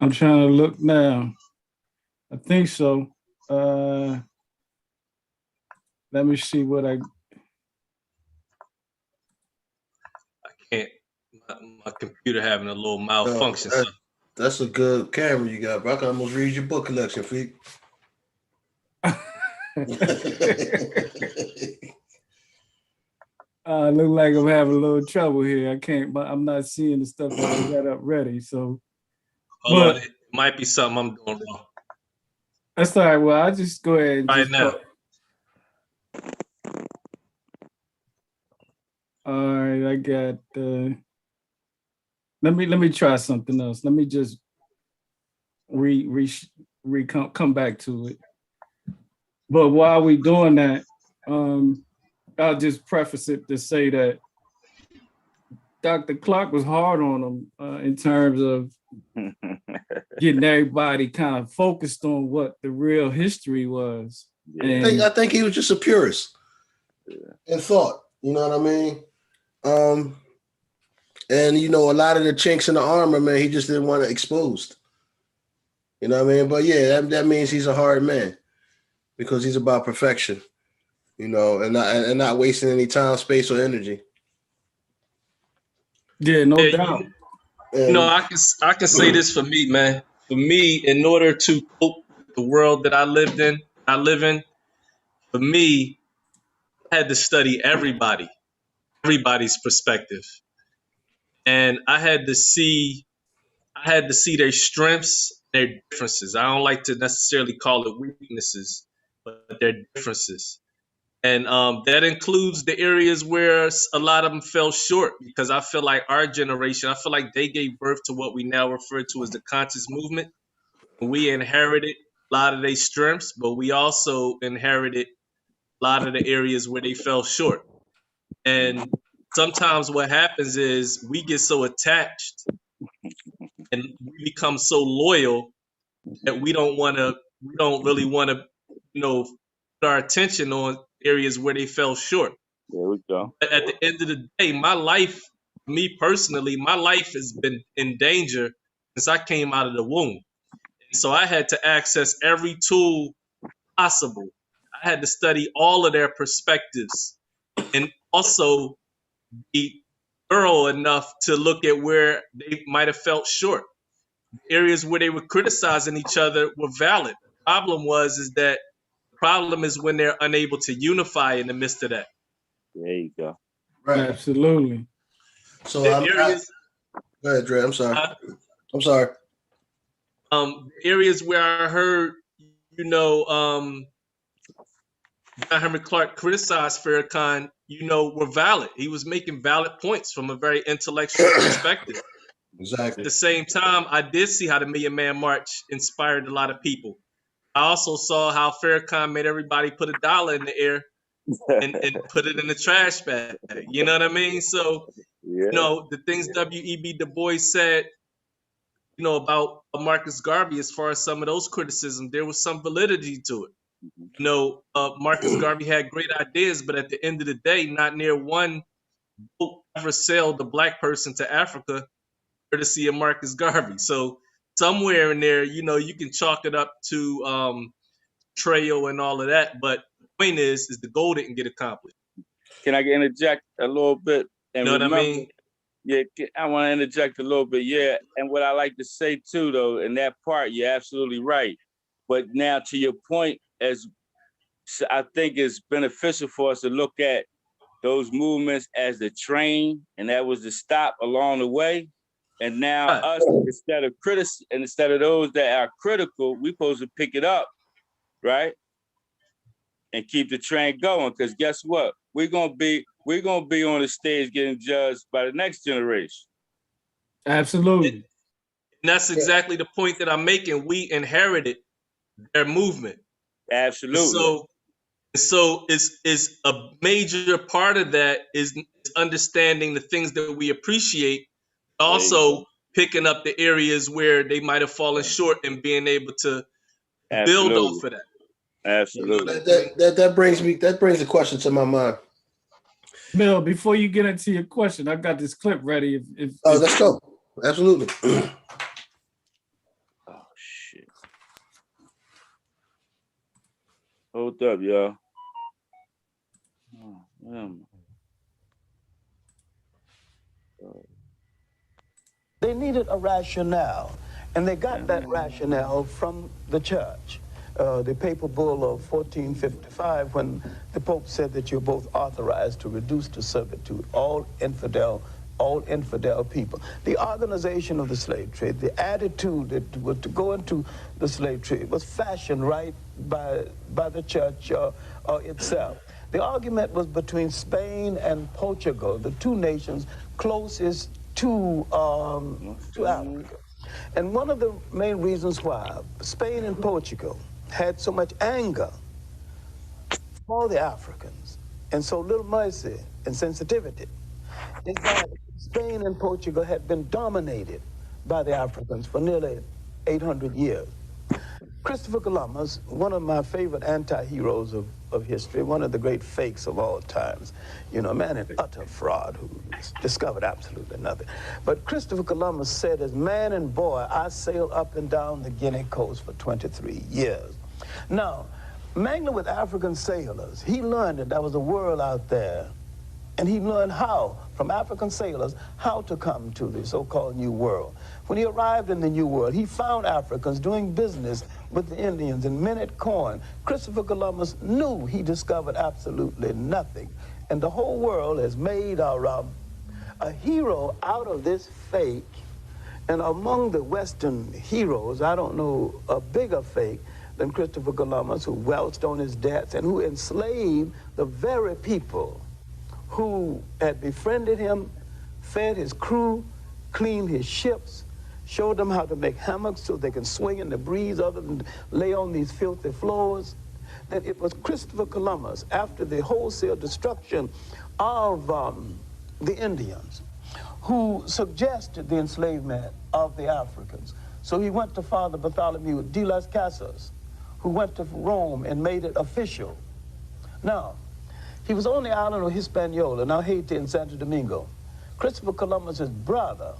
I'm trying to look now. I think so. Let me see what I Can't. My computer having a little malfunction. No, that's a good camera you got, bro. I can almost read your book collection, Feet. look like I'm having a little trouble here. I can't, but I'm not seeing the stuff that I got up ready. So, Hold on, but it might be something I'm doing wrong. that's all right. Well, I'll just go ahead and Right just now. All right, I got let me try something else. Let me just come back to it. But while we doing that, I'll just preface it to say that Dr. Clark was hard on him in terms of getting everybody kind of focused on what the real history was. I think he was just a purist in thought. You know what I mean? And you know, a lot of the chinks in the armor, man, he just didn't want it exposed. You know what I mean? But yeah, that means he's a hard man because he's about perfection. You know, and not wasting any time, space, or energy. Yeah, no doubt. You know, I can say this for me, man. For me, in order to cope with the world that I live in, for me, I had to study everybody's perspective. And I had to see their strengths, their differences. I don't like to necessarily call it weaknesses, but their differences. And that includes the areas where a lot of them fell short, because I feel like our generation, I feel like they gave birth to what we now refer to as the conscious movement. We inherited a lot of their strengths, but we also inherited a lot of the areas where they fell short. And sometimes what happens is we get so attached and we become so loyal that we don't really want to, put our attention on areas where they fell short. There we go. But at the end of the day, me personally, my life has been in danger since I came out of the womb. And so I had to access every tool possible. I had to study all of their perspectives and also be thorough enough to look at where they might have felt short. Areas where they were criticizing each other were valid. The problem is when they're unable to unify in the midst of that. There you go. Right. Absolutely. So go ahead, Dre. I'm sorry. I'm sorry. Areas where I heard, John Henrik Clarke criticized Farrakhan, were valid. He was making valid points from a very intellectual perspective. Exactly. At the same time, I did see how the Million Man March inspired a lot of people. I also saw how Farrakhan made everybody put $1 in the air and put it in the trash bag. You know what I mean? So, the things W.E.B. Du Bois said, about Marcus Garvey, as far as some of those criticisms, there was some validity to it. Marcus Garvey had great ideas, but at the end of the day, not near one boat ever sailed a black person to Africa courtesy of Marcus Garvey. So somewhere in there, you can chalk it up to trail and all of that. But the point is the goal didn't get accomplished. Can I interject a little bit? And you know what I mean? Yeah, I want to interject a little bit. Yeah, and what I like to say too, though, in that part, you're absolutely right. But now, to your point, as I think it's beneficial for us to look at those movements as the train, and that was the stop along the way. And now us, instead of those that are critical, we're supposed to pick it up, right? And keep the train going. Because guess what? We're gonna be on the stage getting judged by the next generation. Absolutely. And that's exactly the point that I'm making. We inherited their movement. Absolutely. So So it's a major part of that is understanding the things that we appreciate, also picking up the areas where they might have fallen short and being able to build Absolutely. off of that. Absolutely. That brings a question to my mind. Bill, before you get into your question, I got this clip ready. Oh, let's go. Absolutely. Oh shit. Hold up, y'all. Oh, man. They needed a rationale, and they got that rationale from the church. The papal bull of 1455, when the Pope said that you're both authorized to reduce to servitude all infidel people. The organization of the slave trade, the attitude that was to go into the slave trade was fashioned right by the church itself. The argument was between Spain and Portugal, the two nations closest to Africa. And one of the main reasons why Spain and Portugal had so much anger for the Africans and so little mercy and sensitivity is that Spain and Portugal had been dominated by the Africans for nearly 800 years. Christopher Columbus, one of my favorite anti-heroes of history, one of the great fakes of all times, you know, a man in utter fraud who discovered absolutely nothing. But Christopher Columbus said, as man and boy, I sailed up and down the Guinea coast for 23 years. Now, mangling with African sailors, he learned that there was a world out there, and he learned how, from African sailors, how to come to the so-called New World. When he arrived in the New World, he found Africans doing business with the Indians and minted corn. Christopher Columbus knew he discovered absolutely nothing. And the whole world has made a hero out of this fake. And among the Western heroes, I don't know a bigger fake than Christopher Columbus, who welched on his debts and who enslaved the very people who had befriended him, fed his crew, cleaned his ships, showed them how to make hammocks so they can swing in the breeze other than lay on these filthy floors. That it was Christopher Columbus, after the wholesale destruction of the Indians, who suggested the enslavement of the Africans. So he went to Father Bartholomew de las Casas, who went to Rome and made it official. Now, he was on the island of Hispaniola, now Haiti and Santo Domingo. Christopher Columbus's brother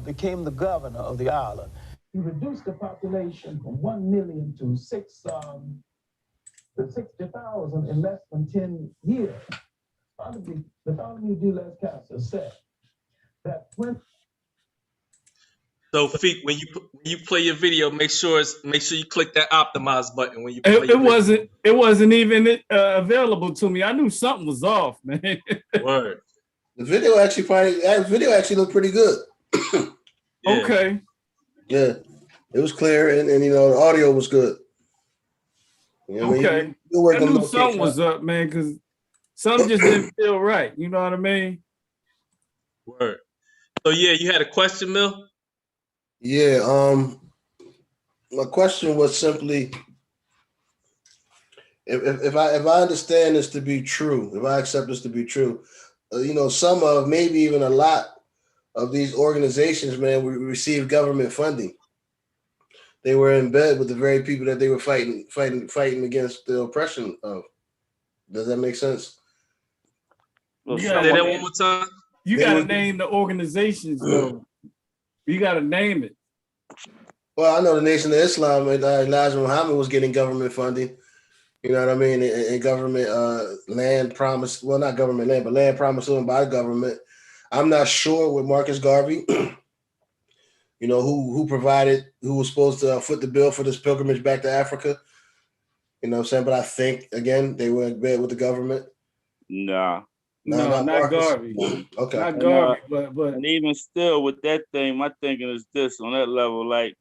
became the governor of the island. He reduced the population from 1 million to 60,000 in less than 10 years. Bartholomew de las Casas said that when... So, Feek, when you play your video, make sure you click that optimize button when you play your video. It wasn't even available to me. I knew something was off, man. Word. The video actually looked pretty good. Yeah. Okay. Yeah, it was clear, and you know the audio was good. You know, okay. I knew something was up, man, because something just didn't feel right. You know what I mean? Word. So yeah, you had a question, Mill? Yeah. My question was simply, if I understand this to be true, if I accept this to be true, you know, some of, maybe even a lot of these organizations, man, we receive government funding. They were in bed with the very people that they were fighting against the oppression of. Does that make sense? Well, say that one more time. You got to name the organizations, though. You got to name it. Well, I know the Nation of Islam, Elijah Muhammad was getting government funding. You know what I mean? And government land promised, well, not government land, but land promised to them by the government. I'm not sure with Marcus Garvey, you know, who was supposed to foot the bill for this pilgrimage back to Africa. You know what I'm saying? But I think, again, they were in bed with the government. Nah. No, not Garvey. Okay. Not Garvey, but and even still with that thing, my thinking is this on that level, like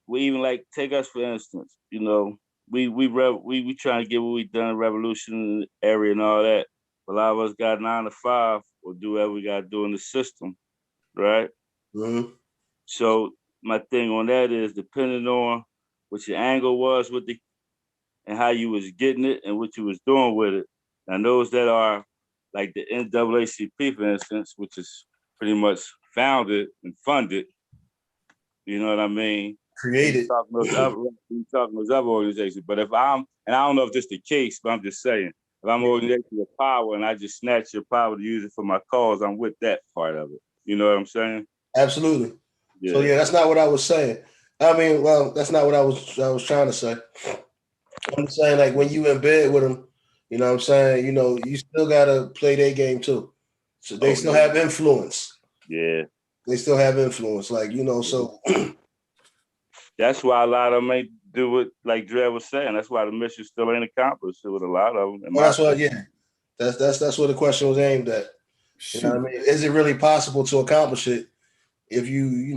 we even like take us for instance, you know, we trying to get what we done, revolution area and all that. A lot of us got 9 to 5 or do whatever we got to do in the system, right? Mm-hmm. So my thing on that is depending on what your angle was with the and how you was getting it and what you was doing with it. And those that are like the NAACP, for instance, which is pretty much founded and funded, you know what I mean? Created. You talking those other organizations. But if I'm, and I don't know if this is the case, but I'm just saying, if I'm an organization of power and I just snatch your power to use it for my cause, I'm with that part of it. You know what I'm saying? Absolutely. Yeah. So yeah, that's not what I was saying. I mean, well, that's not what I was trying to say. I'm saying, like, when you in bed with them, you know what I'm saying, you know, you still gotta play their game too. So they still have influence. Yeah. They still have influence, like, you know, so that's why a lot of them ain't do what, like Dre was saying. That's why the mission still ain't accomplished with a lot of them. well, that's what, yeah. That's what the question was aimed at. You know what I mean? Is it really possible to accomplish it if you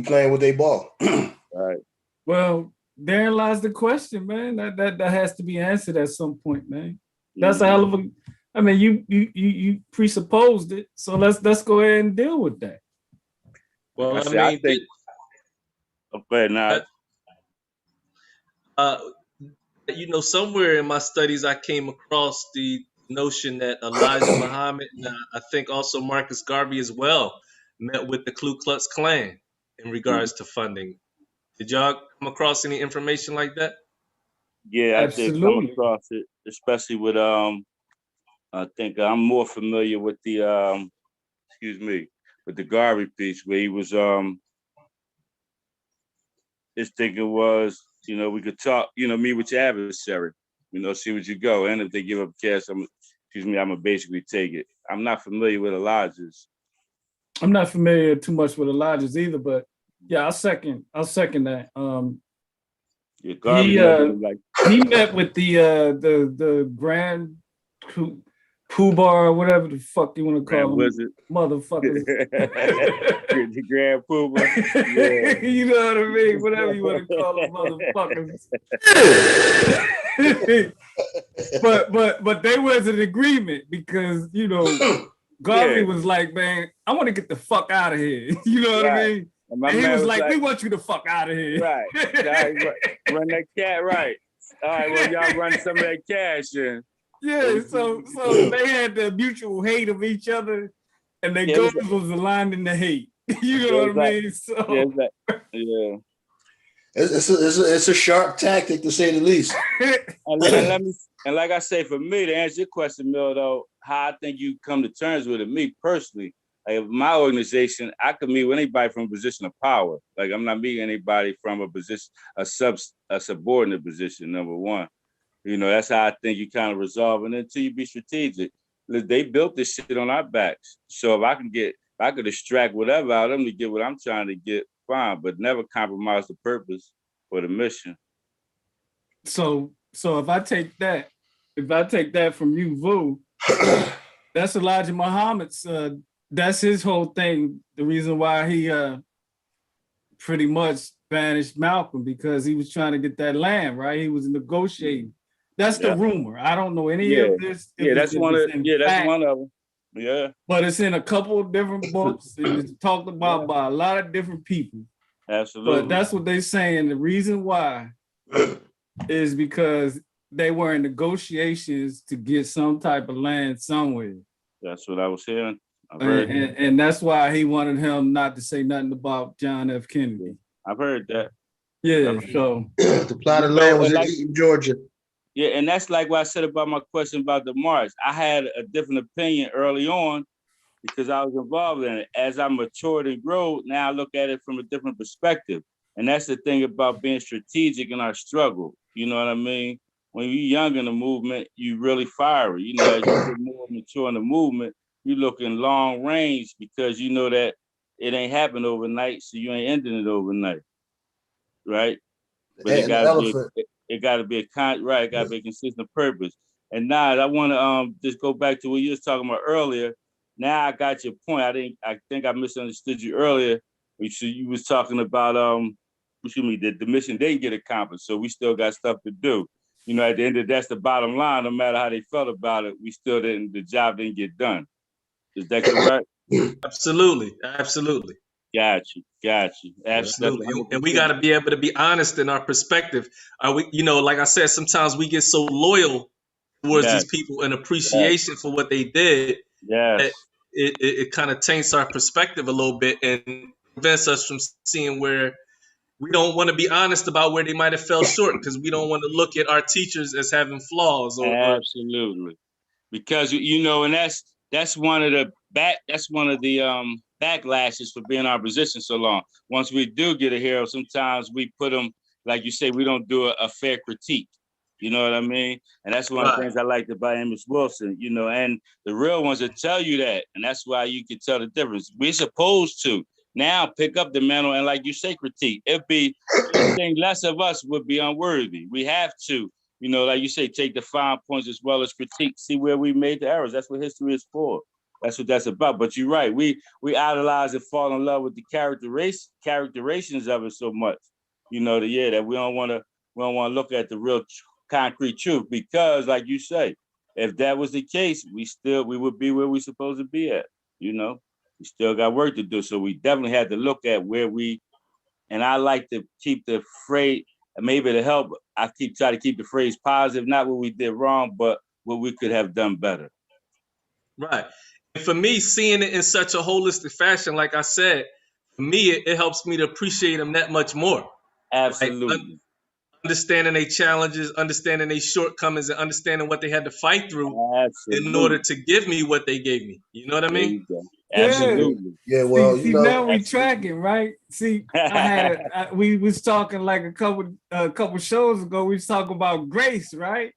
playing with their ball? Right. Well, therein lies the question, man. That has to be answered at some point, man. That's a hell of a. I mean, you presupposed it, so let's go ahead and deal with that. Well, I think. Okay, now. You know, somewhere in my studies, I came across the notion that Elijah Muhammad, and I think also Marcus Garvey as well, met with the Ku Klux Klan in regards to funding. Did y'all come across any information like that? Yeah, I did come across it, especially with I think I'm more familiar with the with the Garvey piece where he was his thinking was, you know, we could talk, you know, meet with your adversary, you know, see what you go. And if they give up cash, I'm gonna basically take it. I'm not familiar with Elijah's. I'm not familiar too much with Elijah's either, but yeah, I'll second that. He met with the Grand Poobah or whatever the fuck you want to call him, motherfuckers. The Grand Poobah. Yeah. You know what I mean? Whatever you want to call them, motherfuckers. but they was in agreement because, you know, Garvey was like, man, I want to get the fuck out of here. You know what I mean? And he was like, we want you the fuck out of here. Right. Run that cat right. All right, well, y'all run some of that cash in. Yeah, so they had the mutual hate of each other, and their goals was aligned in the hate. You know what I mean? So it's a sharp tactic to say the least. and like I say, for me, to answer your question, Mill, though, how I think you come to terms with it, me personally, like my organization, I could meet with anybody from a position of power. Like I'm not meeting anybody from a position, a subordinate position. Number one. You know, that's how I think you kind of resolve it until you be strategic. They built this shit on our backs. So if I could extract whatever out of them to get what I'm trying to get, fine, but never compromise the purpose or the mission. So if I take that from you, Vu, that's Elijah Muhammad's, that's his whole thing. The reason why he pretty much banished Malcolm, because he was trying to get that land, right? He was negotiating. That's the rumor. I don't know any of this. That's one of them. Yeah. But it's in a couple of different books. It's talked about by a lot of different people. Absolutely. But that's what they're saying. The reason why is because they were in negotiations to get some type of land somewhere. That's what I was hearing. And that's why he wanted him not to say nothing about John F. Kennedy. I've heard that. Yeah, so the plot of land was in Georgia. Yeah, and that's like what I said about my question about the march. I had a different opinion early on because I was involved in it. As I matured and grew, now I look at it from a different perspective. And that's the thing about being strategic in our struggle. You know what I mean? When you're young in the movement, you really fiery. You know, as you get more mature in the movement, you look in long range because you know that it ain't happened overnight, so you ain't ending it overnight. Right? But it got to be a consistent purpose. And now I want to just go back to what you was talking about earlier. Now I got your point. I think I misunderstood you earlier. You was talking about the mission didn't get accomplished, so we still got stuff to do. You know, at the end of that's the bottom line. No matter how they felt about it, the job didn't get done. Is that correct? Absolutely. Got you. Absolutely. Absolutely. And we got to be able to be honest in our perspective. Are we, like I said, sometimes we get so loyal towards Yes. these people and appreciation for what they did that Yes. it kind of taints our perspective a little bit and prevents us from seeing where we don't want to be honest about where they might have fell short because we don't want to look at our teachers as having flaws or Absolutely. Because and that's one of the backlashes for being in our position so long. Once we do get a hero, sometimes we put them, like you say, we don't do a fair critique. You know what I mean? And that's one of the things I liked about Amos Wilson, and the real ones that tell you that. And that's why you can tell the difference. We're supposed to now pick up the mantle and, like you say, critique. It'd be anything less of us would be unworthy. We have to, like you say, take the fine points as well as critique, see where we made the errors. That's what history is for. That's what that's about. But you're right. We idolize and fall in love with the characterizations of it so much, that we don't want to look at the real concrete truth, because like you say, if that was the case, we would be where we're supposed to be at. We still got work to do. So we definitely had to look at where and I like to keep the phrase, maybe to help, try to keep the phrase positive, not what we did wrong, but what we could have done better. Right. And for me, seeing it in such a holistic fashion, like I said, for me, it helps me to appreciate them that much more. Absolutely. Like, understanding their challenges, understanding their shortcomings, and understanding what they had to fight through in order to give me what they gave me. You know what I mean? Absolutely. Yeah. Well, see, now we tracking, right? See, we was talking like a couple shows ago. We was talking about grace, right?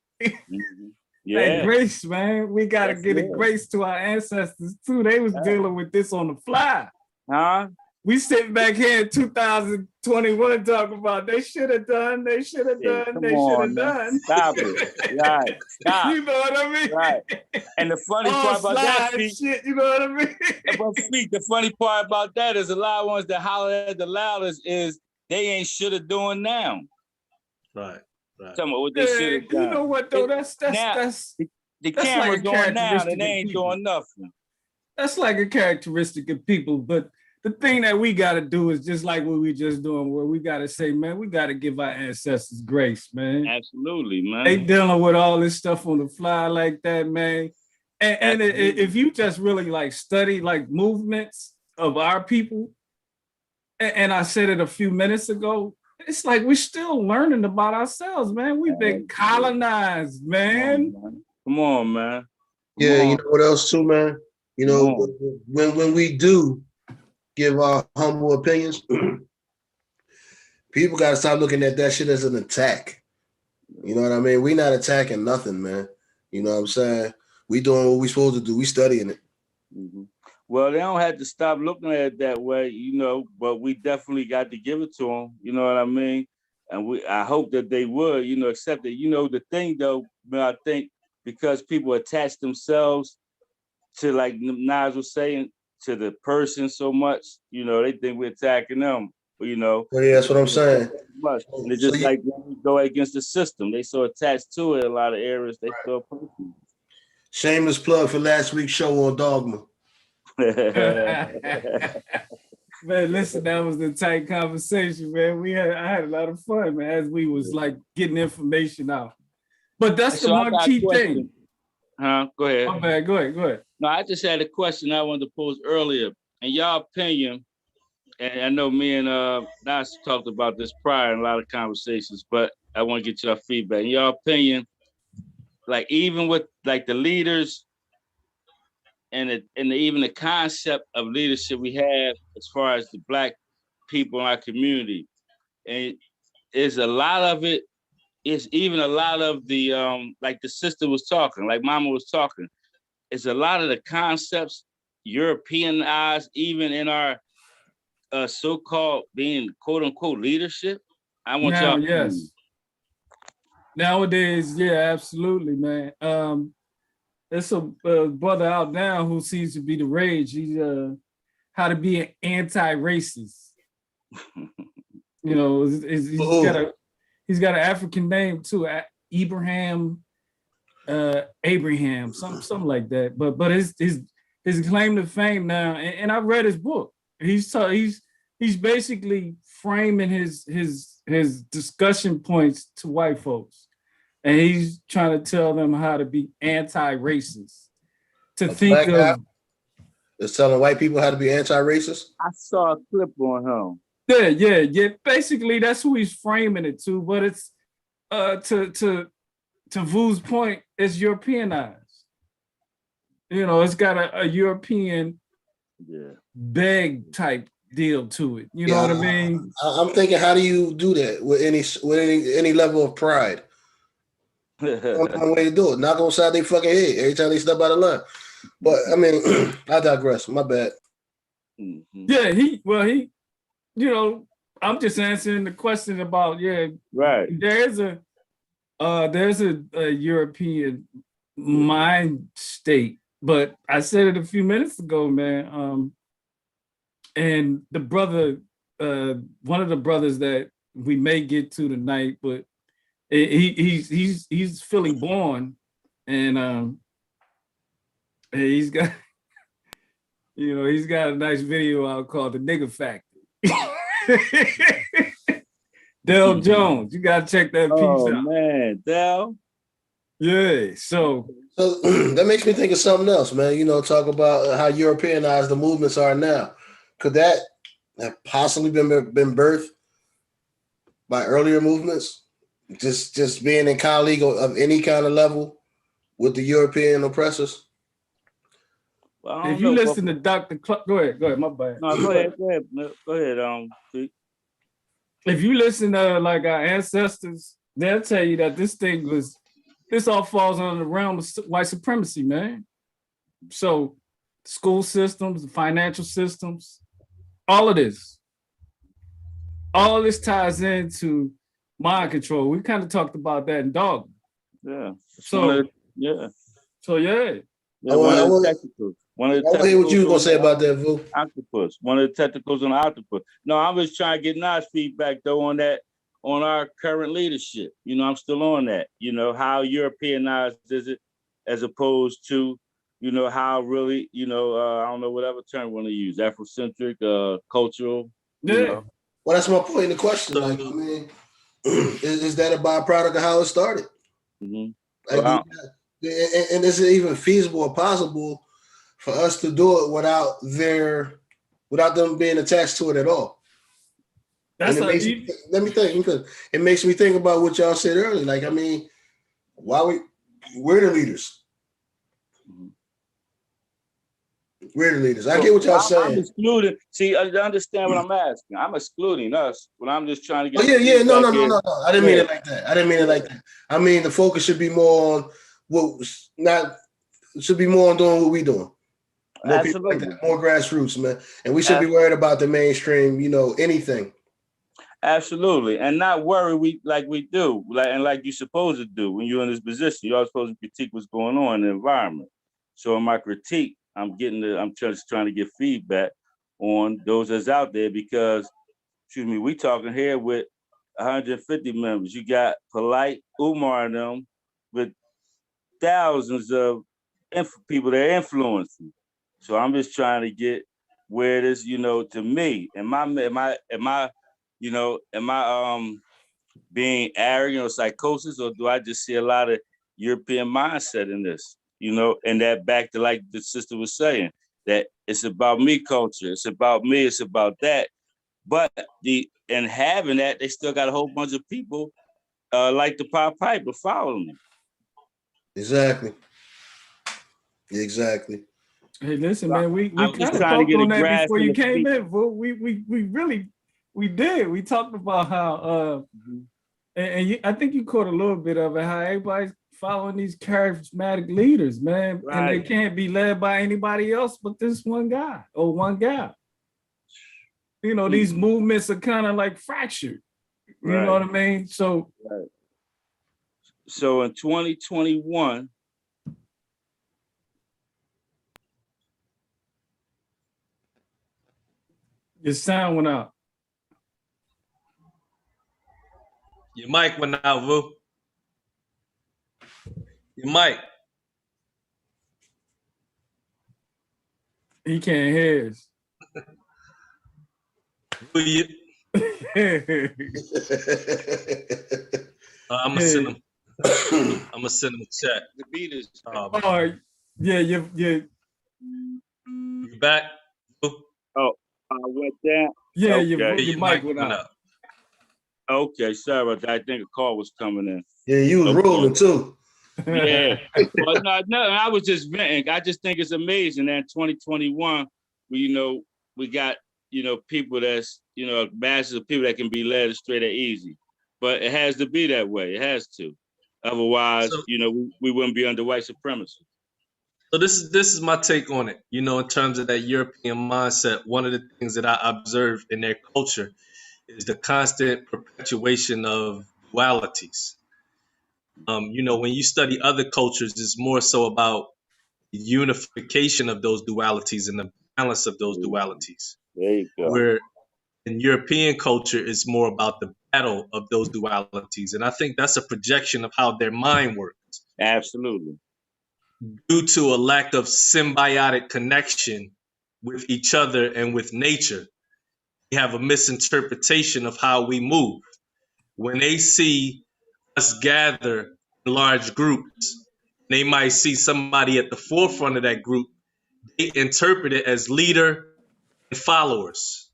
Yeah. Like grace, man. We gotta get a grace to our ancestors too. They was dealing with this on the fly. Huh? We sitting back here in 2021 talking about they should have done. Stop it. Right. Stop. You know what I mean? Right. And the funny part about that, shit, you know what I mean? But the funny part about that is a lot of ones that holler at the loudest is they ain't should have doing now. Right. Tell me what they should have done. You know what though? That's the camera's like going down and they ain't doing nothing. That's like a characteristic of people, but the thing that we got to do is just like what we just doing, where we got to say, man, we got to give our ancestors grace, man. Absolutely, man. They dealing with all this stuff on the fly like that, man. And if you just really like study like movements of our people, and I said it a few minutes ago, it's like we're still learning about ourselves, man. We've been colonized, man. Come on, man. Yeah, you know what else too, man? When we do give our humble opinions, people got to stop looking at that shit as an attack. You know what I mean? We not attacking nothing, man. You know what I'm saying? We doing what we supposed to do. We studying it. Mm-hmm. Well, they don't have to stop looking at it that way, but we definitely got to give it to them. You know what I mean? And I hope that they would, accept it. The thing though, I think because people attach themselves to, like Nas was saying, to the person so much, they think we're attacking them. Well, yeah, that's what I'm saying. And it's just like when we go against the system, they so attached to it, a lot of areas they feel personal. Shameless plug for last week's show on Dogma. Man, listen, that was a tight conversation, man. I had a lot of fun, man, as we was like getting information out. But that's the one key thing. Huh? Go ahead. My bad. Go ahead. No, I just had a question I wanted to pose earlier. In y'all opinion, and I know me and Nas talked about this prior in a lot of conversations, but I want to get your feedback. In your opinion, like even with like the leaders and even the concept of leadership we have as far as the Black people in our community, and is a lot of it, is even a lot of the like the sister was talking, like Mama was talking, is a lot of the concepts Europeanized even in our so-called being quote unquote leadership. I want y'all. Yes. Nowadays, yeah, absolutely, man. There's a brother out now who seems to be the rage. He's how to be an anti-racist. He's got an African name too, Abraham, something like that. But his claim to fame now, and I read his book. He's he's basically framing his discussion points to white folks, and he's trying to tell them how to be anti-racist. To A think black guy of is telling white people how to be anti-racist. I saw a clip on him. yeah. Basically, that's who he's framing it to. But it's to Vu's point, it's Europeanized. You know, it's got a European beg type deal to it. You know what I mean? I'm thinking, how do you do that with any level of pride? One way to do it. Knock on side they fucking head every time they step out of line. But I mean, I digress. My bad. Yeah, he, you know, I'm just answering the question about right. There's a European mind state, but I said it a few minutes ago, man. And the brother, one of the brothers that we may get to tonight, but he's Philly born, and he's got, you know, he's got a nice video out called "The Nigga Factory." Dale Jones, you gotta check that piece out. Oh man, Dale. Yeah, so that makes me think of something else, man. You know, talk about how Europeanized the movements are now. Could that have possibly been birthed by earlier movements? Just being in colleague of any kind of level with the European oppressors? Well, if you listen to Dr. Go ahead, my bad. No, go ahead. If you listen to like our ancestors, they'll tell you that this all falls under the realm of white supremacy, man. So school systems, financial systems, all of this ties into mind control. We kind of talked about that in Dogma. Yeah. So One of the I want to hear what you were gonna say about that, Vu. Octopus. One of the technicals on the octopus. No, I was trying to get Nas feedback though on that, on our current leadership. You know, I'm still on that. You know, how Europeanized is it, as opposed to, you know, how really, you know, I don't know whatever term we want to use, Afrocentric, cultural. Yeah. You know? Well, that's my point in the question. Like, I mean, is that a byproduct of how it started? Mm-hmm. Like, and is it even feasible or possible for us to do it without them being attached to it at all? Let me think, because it makes me think about what y'all said earlier. Like, I mean, we're the leaders. We're the leaders. I get what y'all saying. I'm excluding. See, I understand what I'm asking. I'm excluding us, but I'm just trying to get. No. I didn't mean it like that. I mean, the focus should be more on doing what we doing. More people like that, more grassroots, man. And we should be worried about the mainstream, you know, anything. Absolutely. And not worry we do, like you're supposed to do when you're in this position. You're supposed to critique what's going on in the environment. So in my critique, I'm just trying to get feedback on those that's out there because, we talking here with 150 members. You got Polite, Umar and them with thousands of people they're influencing. So I'm just trying to get where it is, you know, to me, am I being arrogant or psychosis, or do I just see a lot of European mindset in this? You know, and that back to like the sister was saying, that it's about me culture, it's about me, it's about that. But having that, they still got a whole bunch of people like the Pied Piper following them. Exactly. Hey, listen, man, we kind of talked on that before you came in. We did. We talked about how, I think you caught a little bit of it, how everybody's following these charismatic leaders, man, right. And they can't be led by anybody else but this one guy or one gal. You know, these movements are kind of like fractured. You know what I mean? So in 2021, your sound went out. Your mic went out, Vu. Your mic. He can't hear us. Will you? I'm gonna send him. I'm gonna send him a chat. The beat is. Oh, yeah, you back? Oh, I went down. yeah, Okay. your mic went out. Okay, sorry about that. I think a call was coming in. Yeah, you was rolling too. Yeah. Well, no, I was just venting. I just think it's amazing that in 2021, we got, people that's, masses of people that can be led straight and easy. But it has to be that way. It has to. Otherwise, we wouldn't be under white supremacy. So this is my take on it. In terms of that European mindset, one of the things that I observe in their culture is the constant perpetuation of dualities. When you study other cultures, it's more so about the unification of those dualities and the balance of those dualities. There you go. Where in European culture, it's more about the battle of those dualities. And I think that's a projection of how their mind works. Absolutely. Due to a lack of symbiotic connection with each other and with nature, we have a misinterpretation of how we move. When they see us gather in large groups, they might see somebody at the forefront of that group. They interpret it as leader and followers.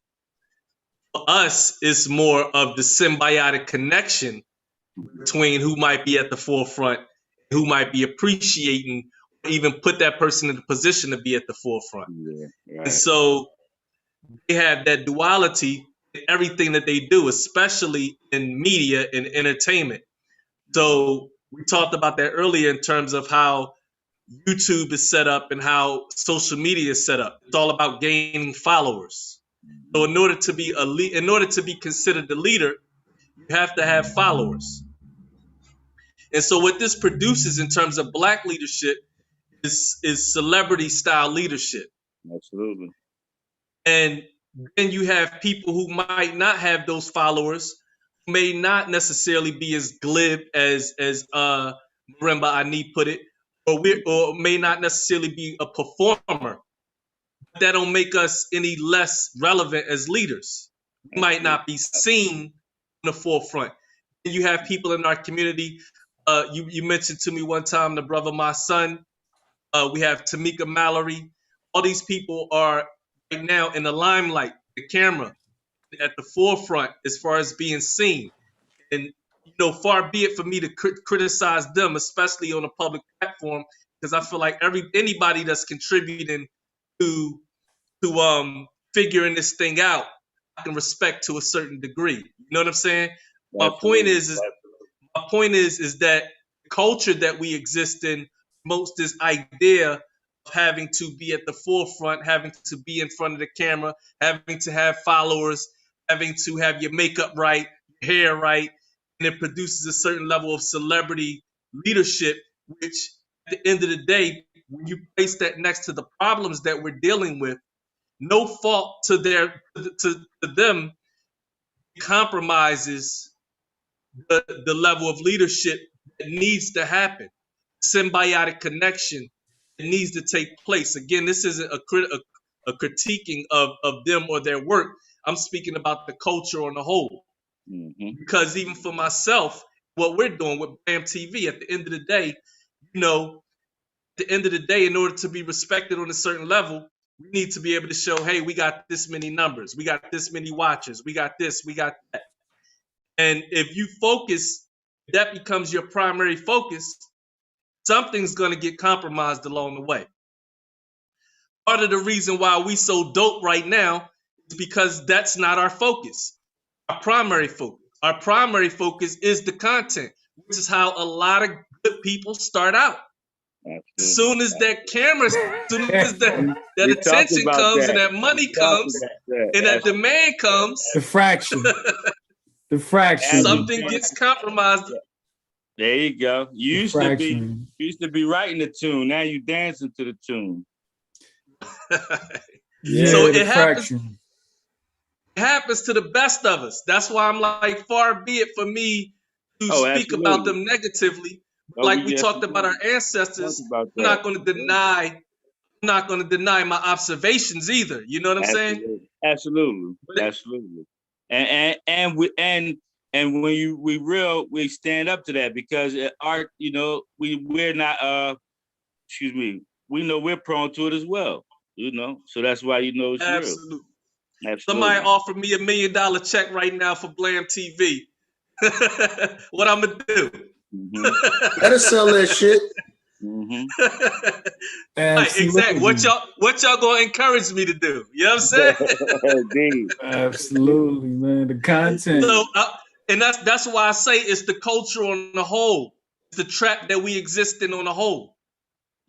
For us, it's more of the symbiotic connection between who might be at the forefront, who might be appreciating, or even put that person in the position to be at the forefront. Yeah, right. And so they have that duality in everything that they do, especially in media and entertainment. So we talked about that earlier in terms of how YouTube is set up and how social media is set up. It's all about gaining followers. So in order to be considered the leader, you have to have followers. And so what this produces in terms of Black leadership is celebrity style leadership. Absolutely. And then you have people who might not have those followers, who may not necessarily be as glib as Marimba Ani put it, or may not necessarily be a performer. That don't make us any less relevant as leaders. We might not be seen in the forefront. And you have people in our community. You mentioned to me one time the brother, my son. We have Tamika Mallory. All these people are right now in the limelight, the camera, at the forefront as far as being seen. And far be it for me to criticize them, especially on a public platform, because I feel like anybody that's contributing to figuring this thing out, I can respect to a certain degree. You know what I'm saying? My point is that the culture that we exist in promotes this idea of having to be at the forefront, having to be in front of the camera, having to have followers, having to have your makeup right, your hair right, and it produces a certain level of celebrity leadership, which at the end of the day, when you place that next to the problems that we're dealing with, no fault to them compromises the level of leadership that needs to happen, symbiotic connection that needs to take place. Again, this isn't a critiquing of them or their work. I'm speaking about the culture on the whole. Mm-hmm. Because even for myself, what we're doing with B.L.A.M TV, at the end of the day, in order to be respected on a certain level, we need to be able to show, hey, we got this many numbers, we got this many watchers, we got this, we got that. And if you focus, that becomes your primary focus, something's going to get compromised along the way. Part of the reason why we so dope right now is because that's not our focus. Our primary focus is the content, which is how a lot of good people start out. As soon as that camera, as soon as that attention comes and that money comes and that demand comes, the fraction, something gets compromised. There you go. You used to be writing the tune. Now you dancing to the tune. Yeah, so it happens to the best of us. That's why I'm like, far be it for me to speak about them negatively. Like we talked about our ancestors, I'm not going to not going to deny my observations either. You know what I'm saying? Absolutely. And we stand up to that, because art, we're not we know we're prone to it as well, so that's why it's Absolutely. real. Absolutely. Somebody offered me $1 million check right now for B.L.A.M TV. What I'm gonna do? Better sell that shit. Right, exactly. What y'all gonna encourage me to do? You know what I'm saying? Absolutely, man. The content. So, and that's why I say it's the culture on the whole. It's the trap that we exist in on the whole.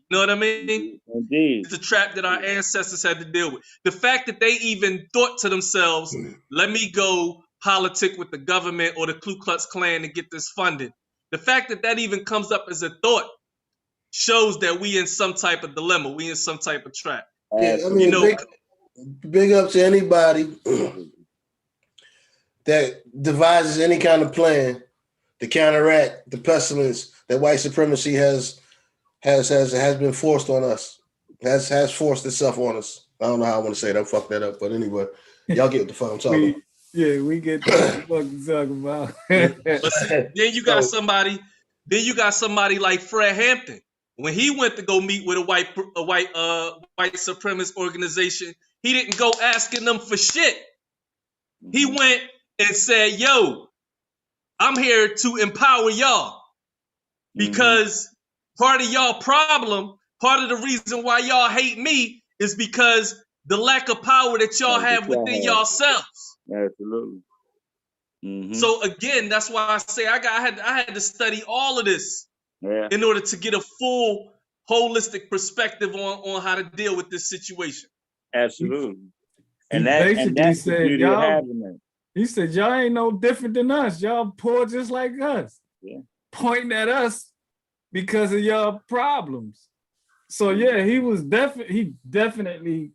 You know what I mean? Indeed. It's a trap that our ancestors had to deal with. The fact that they even thought to themselves, let me go politic with the government or the Ku Klux Klan to get this funded. The fact that that even comes up as a thought shows that we in some type of dilemma. We in some type of trap. Yeah, I mean, big up to anybody that devises any kind of plan to counteract the pestilence that white supremacy has been forced on us, has forced itself on us. I don't know how I want to say that. I fucked that up, but anyway, y'all get what the fuck I'm talking about. Yeah, we get what you're talking about. But then you got somebody like Fred Hampton. When he went to go meet with a white supremacist organization, he didn't go asking them for shit. He went and said, "Yo, I'm here to empower y'all because part of y'all problem, part of the reason why y'all hate me is because the lack of power that y'all have within yourselves." Absolutely. So again, that's why I say I had to study all of this in order to get a full holistic perspective on how to deal with this situation. Absolutely. And that's said, y'all, he said, y'all ain't no different than us. Y'all poor just like us. Yeah. Pointing at us because of y'all problems. So yeah, he definitely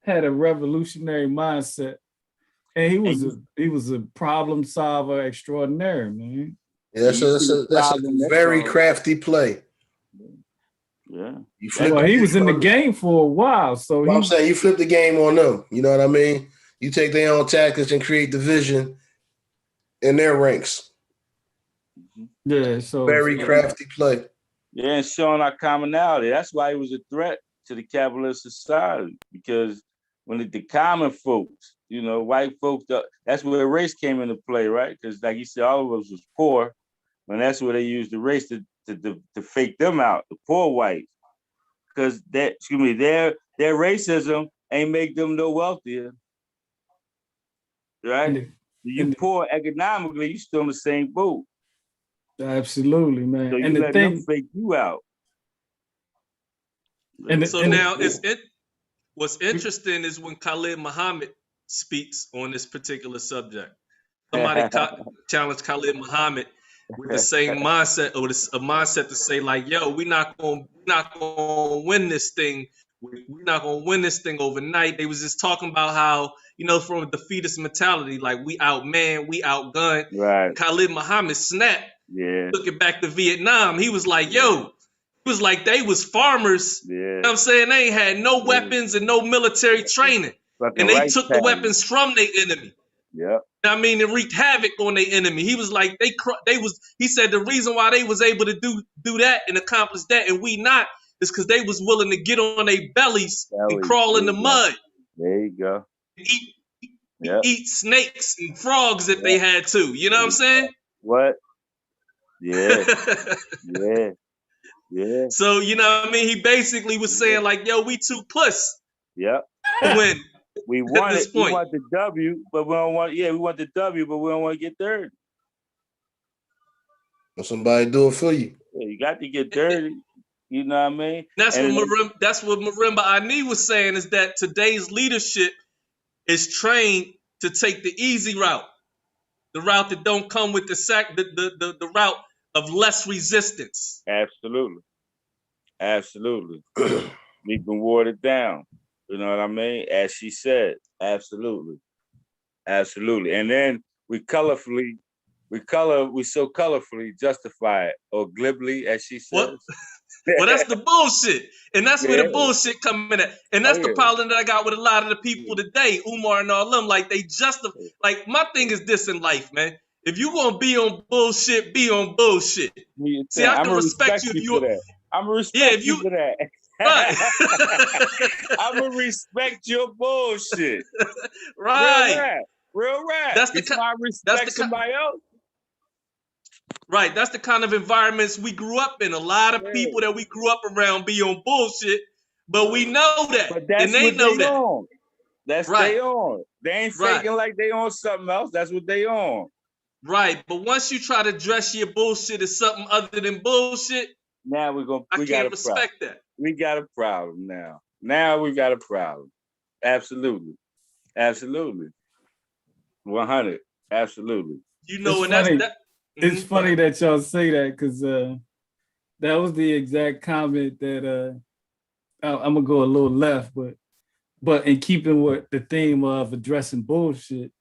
had a revolutionary mindset. And he was a problem solver extraordinaire, man. Yeah, so that's a very crafty play. Yeah. Well, he was in the game for a while, so I'm saying you flip the game on them. You know what I mean? You take their own tactics and create division in their ranks. Yeah, so very crafty play. Yeah, and showing our commonality. That's why he was a threat to the capitalist society, because when the common folks, white folks, that's where race came into play, right? Because like you said, all of us was poor, and that's where they used the race to fake them out, the poor whites. Because their racism ain't make them no wealthier, right? You poor economically, you still in the same boat. Absolutely, man. So you let them fake you out. What's interesting is when Khalid Muhammad speaks on this particular subject. Somebody challenged Khalid Muhammad with the same mindset, or a mindset to say like, "Yo, we're not gonna win this thing. We're not gonna win this thing overnight." They was just talking about how, from a defeatist mentality, like we outman, we outgunned. Right. Khalid Muhammad snapped. Yeah. Looking back to Vietnam, he was like, "Yo." He was like, they was farmers. Yeah. You know what I'm saying? They ain't had no weapons and no military training. And they took the weapons from their enemy. Yeah. I mean, and wreaked havoc on their enemy. He was like, he said the reason why they was able to do that and accomplish that and we not is because they was willing to get on their bellies and crawl in the mud. There you go. Eat snakes and frogs if they had to. You know what I'm saying? What? Yeah. Yeah. Yeah. So, you know what I mean? He basically was saying like, yo, we too puss. Yep. To win. We want it. We want the W, but we don't want. Yeah, we want the W, but we don't want to get dirty. Let somebody do it for you. Yeah, you got to get dirty. You know what I mean? That's what Marimba Ani was saying, is that today's leadership is trained to take the easy route, the route that don't come with the route of less resistance. Absolutely. Absolutely. We've been watered down. You know what I mean? As she said, absolutely. Absolutely. And then we so colorfully justify it, or glibly, as she says. Well, that's the bullshit. And that's where Yeah. the bullshit come in at. And that's the problem that I got with a lot of the people today, Umar and all them. Like, they justify. Like, my thing is this in life, man. If you gonna be on bullshit, be on bullshit. See, I can respect you if you. For that. I'm gonna respect you for that. Right. I'm gonna respect your bullshit. Right. Real rap. That's the I respect somebody else. Right. That's the kind of environments we grew up in. A lot of people that we grew up around be on bullshit, but we know that. But that's and they what know they that. on. That's right. they on. They ain't faking like they on something else. That's what they on. Right. But once you try to dress your bullshit as something other than bullshit, now we can't respect that. We got a problem now. Now we got a problem. Absolutely. 100. Absolutely. You know, it's funny. It's funny that y'all say that, because that was the exact comment that I'm gonna go a little left, but in keeping with the theme of addressing bullshit,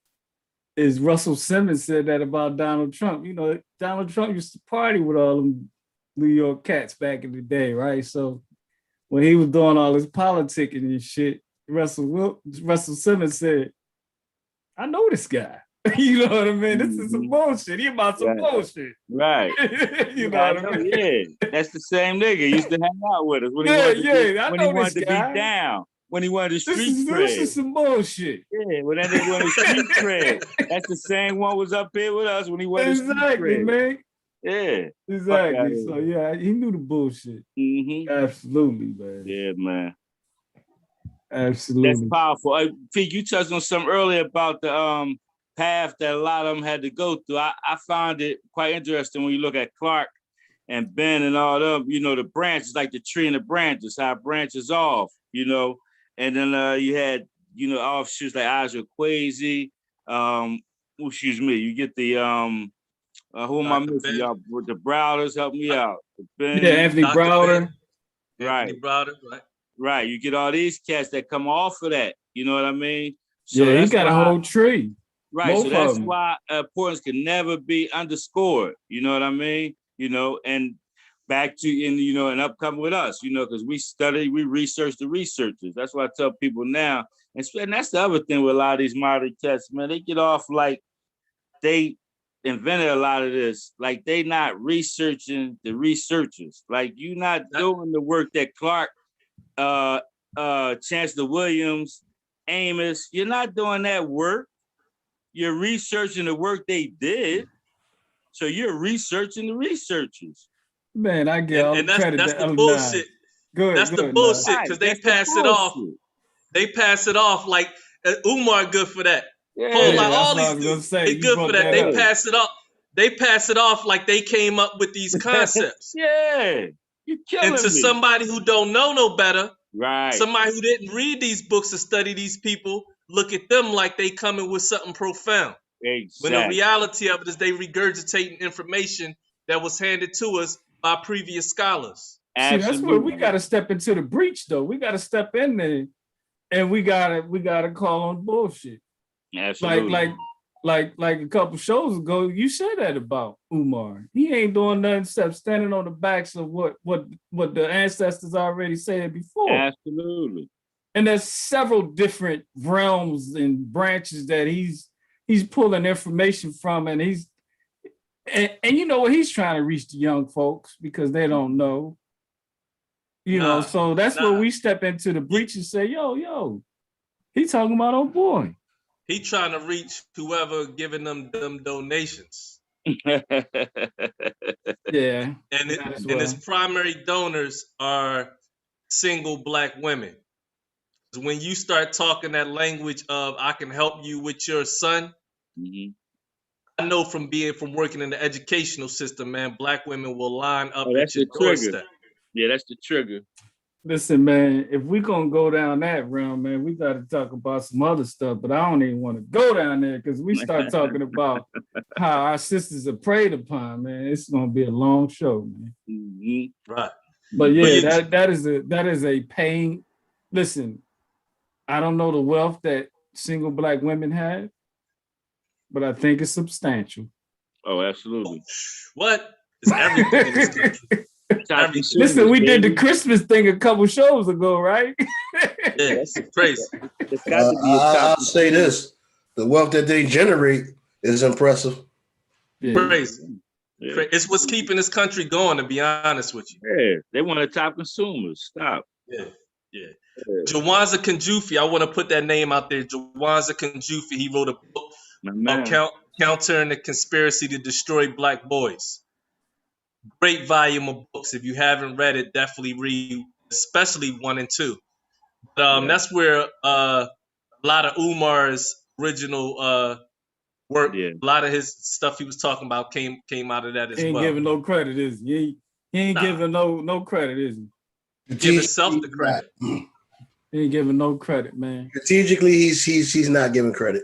is Russell Simmons said that about Donald Trump. You know, Donald Trump used to party with all them New York cats back in the day, right? So when he was doing all his politicking and shit, Russell Simmons said, "I know this guy." You know what I mean? This is some bullshit. He about some bullshit. Right. You know what I mean? Yeah. That's the same nigga. He used to hang out with us when he wanted to be down. When he wanted the street cred. This is some bullshit. Yeah, when that nigga wanted street cred. That's the same one was up here with us when he wanted street cred. Exactly, man. Yeah. Exactly. So yeah, he knew the bullshit. Absolutely, man. Yeah, man. Absolutely. That's powerful. Fig, you touched on something earlier about the path that a lot of them had to go through. I found it quite interesting when you look at Clark and Ben and all them, you know, the branches, like the tree and the branches, how it branches off, you know. And then you had, you know, offshoots like Aja Kwesi. Excuse me, you get the who am I missing? Y'all, the Browders help me out. Ben, Anthony Browder. Right. Anthony Browder, right. Right. You get all these cats that come off of that. You know what I mean? So yeah, he got a whole tree. Right. So that's why importance can never be underscored. You know what I mean? You know, and back to and upcoming with us, you know, because we research the researchers. That's why I tell people now, and that's the other thing with a lot of these modern cats, man. They get off like they invented a lot of this, like they not researching the researchers. Like you not doing the work that Clark, Chancellor Williams, Amos, you're not doing that work. You're researching the work they did. So you're researching the researchers. Man, I get all the credit. That's the bullshit. That's the bullshit, because they pass it off. They pass it off like Umar good for that. Yeah, all these dudes, they good for that. They pass it off. They pass it off like they came up with these concepts. Yeah. You're killing me. And to somebody who don't know no better, right? Somebody who didn't read these books or study these people, look at them like they coming with something profound. Exactly. When the reality of it is they regurgitating information that was handed to us by previous scholars. See, that's where we got to step into the breach, though. We got to step in there, and we gotta call on bullshit. Absolutely. Like a couple shows ago, you said that about Umar. He ain't doing nothing except standing on the backs of what the ancestors already said before. Absolutely. And there's several different realms and branches that he's pulling information from, and and you know what, he's trying to reach the young folks because they don't know. You know, so that's where we step into the breach and say, yo, he talking about old boy. He trying to reach whoever giving them donations. Yeah. And his primary donors are single Black women. When you start talking that language of I can help you with your son, I know from working in the educational system, man, Black women will line up at your doorstep. Yeah, that's the trigger. Listen, man, if we gonna go down that realm, man, we got to talk about some other stuff, but I don't even want to go down there because we start talking about how our sisters are preyed upon, man. It's gonna be a long show, man. Right. But yeah, that is a pain. Listen, I don't know the wealth that single Black women have, but I think it's substantial. Oh, absolutely. What? It's everything in this country. top Everything. consumers, Listen, we did the baby. Christmas thing a couple shows ago, right? Yeah, it's crazy. It's got to be a top. I'll say this: the wealth that they generate is impressive. Yeah. Crazy. Yeah. It's what's keeping this country going, to be honest with you. Yeah, they want to top consumers. Stop. Yeah. Jawanza Kanjufi, I want to put that name out there. Jawanza Kanjufi, he wrote a book My about man. countering the conspiracy to destroy black boys. Great volume of books. If you haven't read it, definitely read, especially 1 and 2. But that's where a lot of Umar's original work, a lot of his stuff he was talking about came out of that as He ain't well. giving no credit, is he? He ain't giving no credit, is he? Give himself the credit. He ain't giving no credit, man. Strategically, he's not giving credit.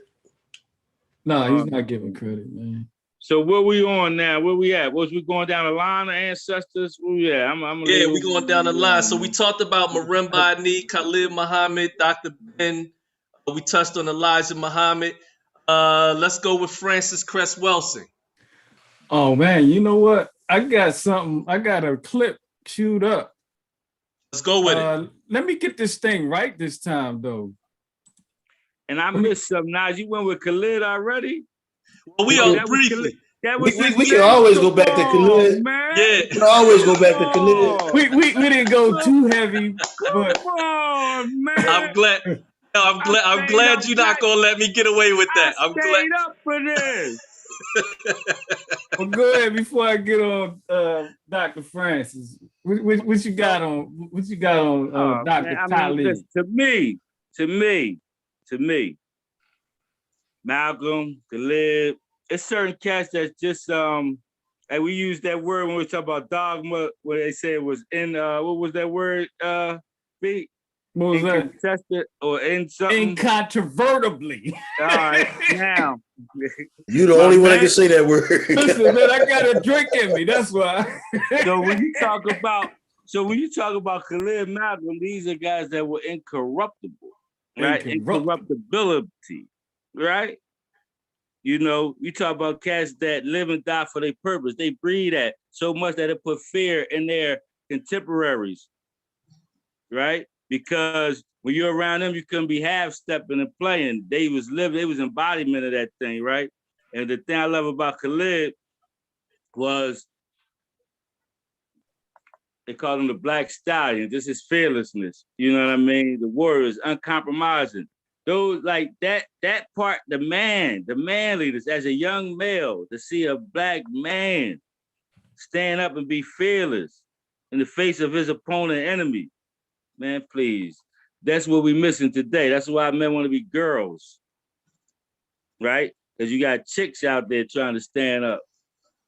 No, he's not giving credit, man. So where we on now? Where we at? Was we going down the line of ancestors? Where we at? Yeah, we going down the line. So we talked about Marimba Ani, Khalid Muhhamad, Dr. Ben. We touched on Elijah Muhammad. Let's go with Francess Cress Welsing. Oh man, you know what? I got something. I got a clip queued up. Let's go with it. Let me get this thing right this time, though. And I missed something. Now you went with Khalid already. Well, we are briefly. We can always go back to Khalid. Man. Yeah, we can always go back to Khalid. We didn't go too heavy, but come on, man. I'm glad you're not gonna let me get away with that. I'm glad. Up for this. Well, go ahead before I get on Dr. Francis. What you got on? What you got on Dr. Khalid? To me, Malcolm, Khalid, it's certain cats that's just and we use that word when we talk about dogma, where they say it was in what was that word? B? What was that? Contested or in something? Incontrovertibly. All right, now. You the only one that can say that word. Listen, man, I got a drink in me. That's why. So when you talk about Khalid, Malcolm, these are guys that were incorruptible, right? Incorruptibility, right? You know, you talk about cats that live and die for their purpose. They breed that so much that it put fear in their contemporaries, right? Because when you're around them, you couldn't be half-stepping and playing. They was embodiment of that thing, right? And the thing I love about Khalid was they called him the Black Stallion. This is fearlessness. You know what I mean? The warriors, uncompromising. Those like that part, the manliness as a young male, to see a black man stand up and be fearless in the face of his opponent enemy. Man, please. That's what we're missing today. That's why men want to be girls, right? Because you got chicks out there trying to stand up,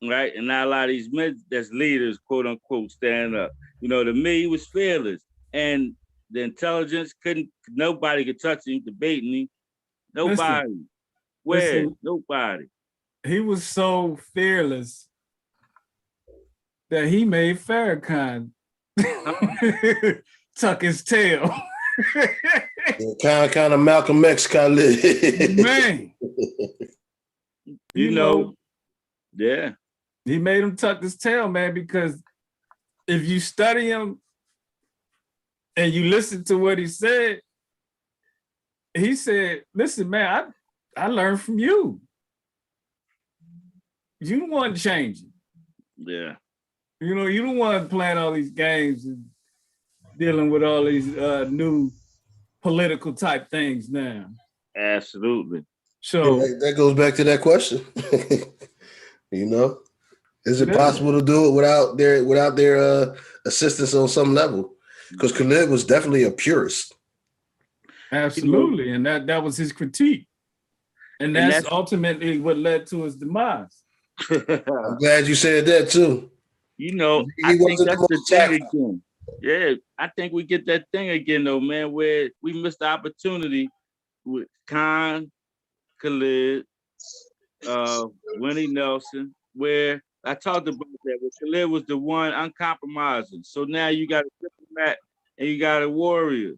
right? And not a lot of these men that's leaders, quote unquote, stand up. You know, to me, he was fearless. And the intelligence nobody could touch him, debating him. Nobody. Nobody. He was so fearless that he made Farrakhan tuck his tail. kind of Malcolm X kind of Man. You know, yeah. He made him tuck his tail, man, because if you study him and you listen to what he said, listen, man, I learned from you. You don't want changing. Yeah. You know, you don't want playing all these games and dealing with all these new political type things now. Absolutely. So that goes back to that question. You know, is it possible to do it without their assistance on some level? Because Khalid was definitely a purist. Absolutely, and that was his critique, and that's ultimately what led to his demise. I'm glad you said that too. You know, I think that's the thing again. Yeah, I think we get that thing again, though, man, where we missed the opportunity with Khan, Khalid, Winnie Nelson, where I talked about that, where Khalid was the one uncompromising. So now you got a diplomat and you got a warrior.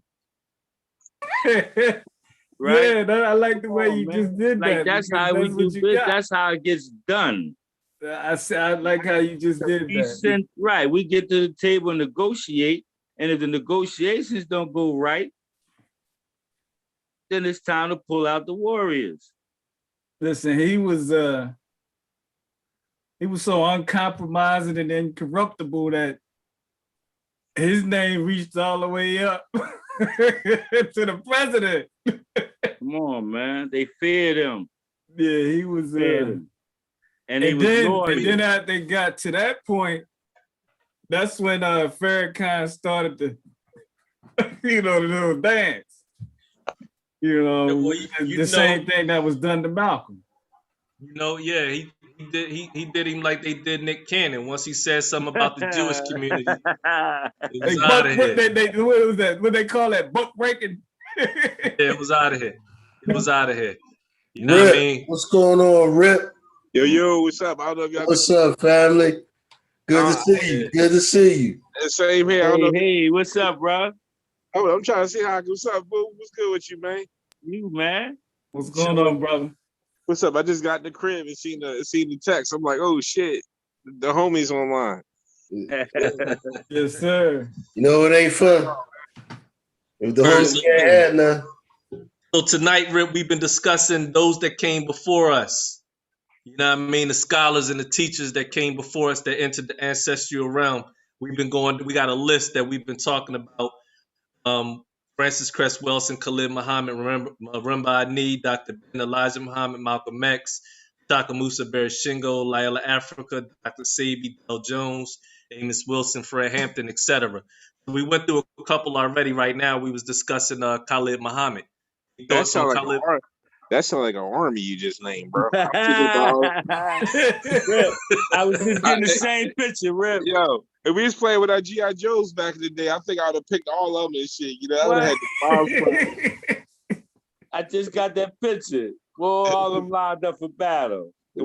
Right? Yeah, I like the way you just did like that. That's how we do business. That's how it gets done. I like how you just did that. We get to the table and negotiate, and if the negotiations don't go right, then it's time to pull out the warriors. Listen, he was so uncompromising and incorruptible that his name reached all the way up to the president. Come on, man. They feared him. Yeah, he was. And he was loyal. And then after they got to that point, that's when Farrakhan started to, the little dance. The same thing that was done to Malcolm. Yeah, he did him like they did Nick Cannon. Once he said something about the Jewish community, it was out of here. What was that? What they call that? Book breaking? Yeah, it was out of here. It was out of here. You know what I mean? What's going on, Rip? Yo, what's up? I don't know if y'all. What's up, family? Good to see you. Good to see you. Same here. Hey, what's up, bro? Oh, I'm trying to see what's up, boo. What's good with you, man? You, man. What's going on, brother? What's up? I just got in the crib and seen the text. I'm like, oh shit, the homie's online. Yes, sir. You know it ain't fun. If the homies can't have none. So tonight, Rip, we've been discussing those that came before us. You know what I mean? The scholars and the teachers that came before us that entered the ancestral realm. We got a list that we've been talking about. Francess Cress Welsing, Khalid Muhhamad, Marimba Ani, Dr. Ben Elijah Muhammad, Malcolm X, Dr. Musa Bereshingo, Layla Africa, Dr. Sabi Del Jones, Amos Wilson, Fred Hampton, etc. We went through a couple already. Right now, we was discussing Khalid Muhammad. That sounds like an army you just named, bro. Rip, I was just getting the same picture, Rip. Yo, if we was playing with our G.I. Joes back in the day, I think I would have picked all of them and shit. I would have had the bomb. I just got that picture. Well, all of them lined up for battle. The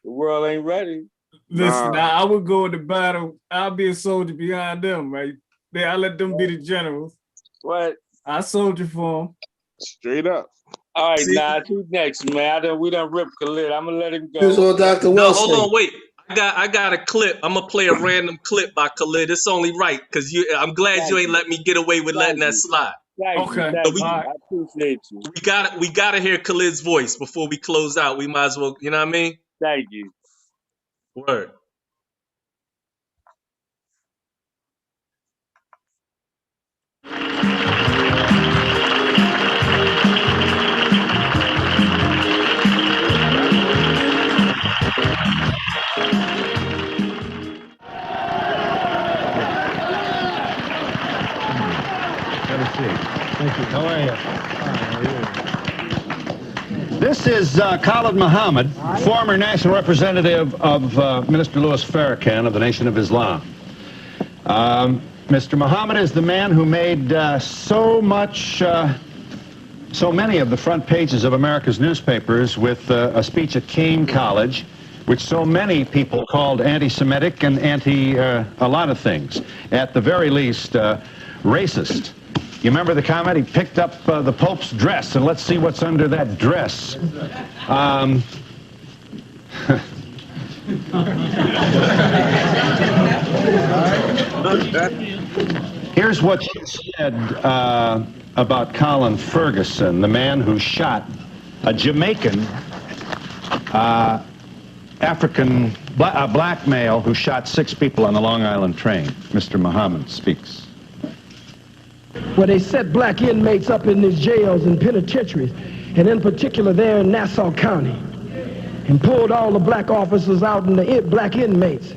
world ain't ready. Listen, I would go into battle. I'll be a soldier behind them, right? I let them be the generals. What? I soldier for them. Straight up. All right, who's next, man? We done ripped Khalid. I'm gonna let him go. Here's on Dr. Welsing. No, hold on, wait. I got a clip. I'm gonna play a random clip by Khalid. It's only right because I'm glad you ain't let me get away with letting that slide. Okay. I appreciate you. We gotta hear Khalid's voice before we close out. We might as well, you know what I mean? Thank you. Word. Thank you. How are you? This is Khalid Muhhamad, former national representative of Minister Louis Farrakhan of the Nation of Islam. Mr. Muhammad is the man who made so many of the front pages of America's newspapers with a speech at Kane College, which so many people called anti-Semitic and a lot of things. At the very least, racist. You remember the comment? He picked up the Pope's dress, and let's see what's under that dress. Here's what she said about Colin Ferguson, the man who shot a Jamaican black male who shot 6 people on the Long Island train. Mr. Muhammad speaks. Where they set black inmates up in these jails and penitentiaries, and in particular there in Nassau County, and pulled all the black officers out and the black inmates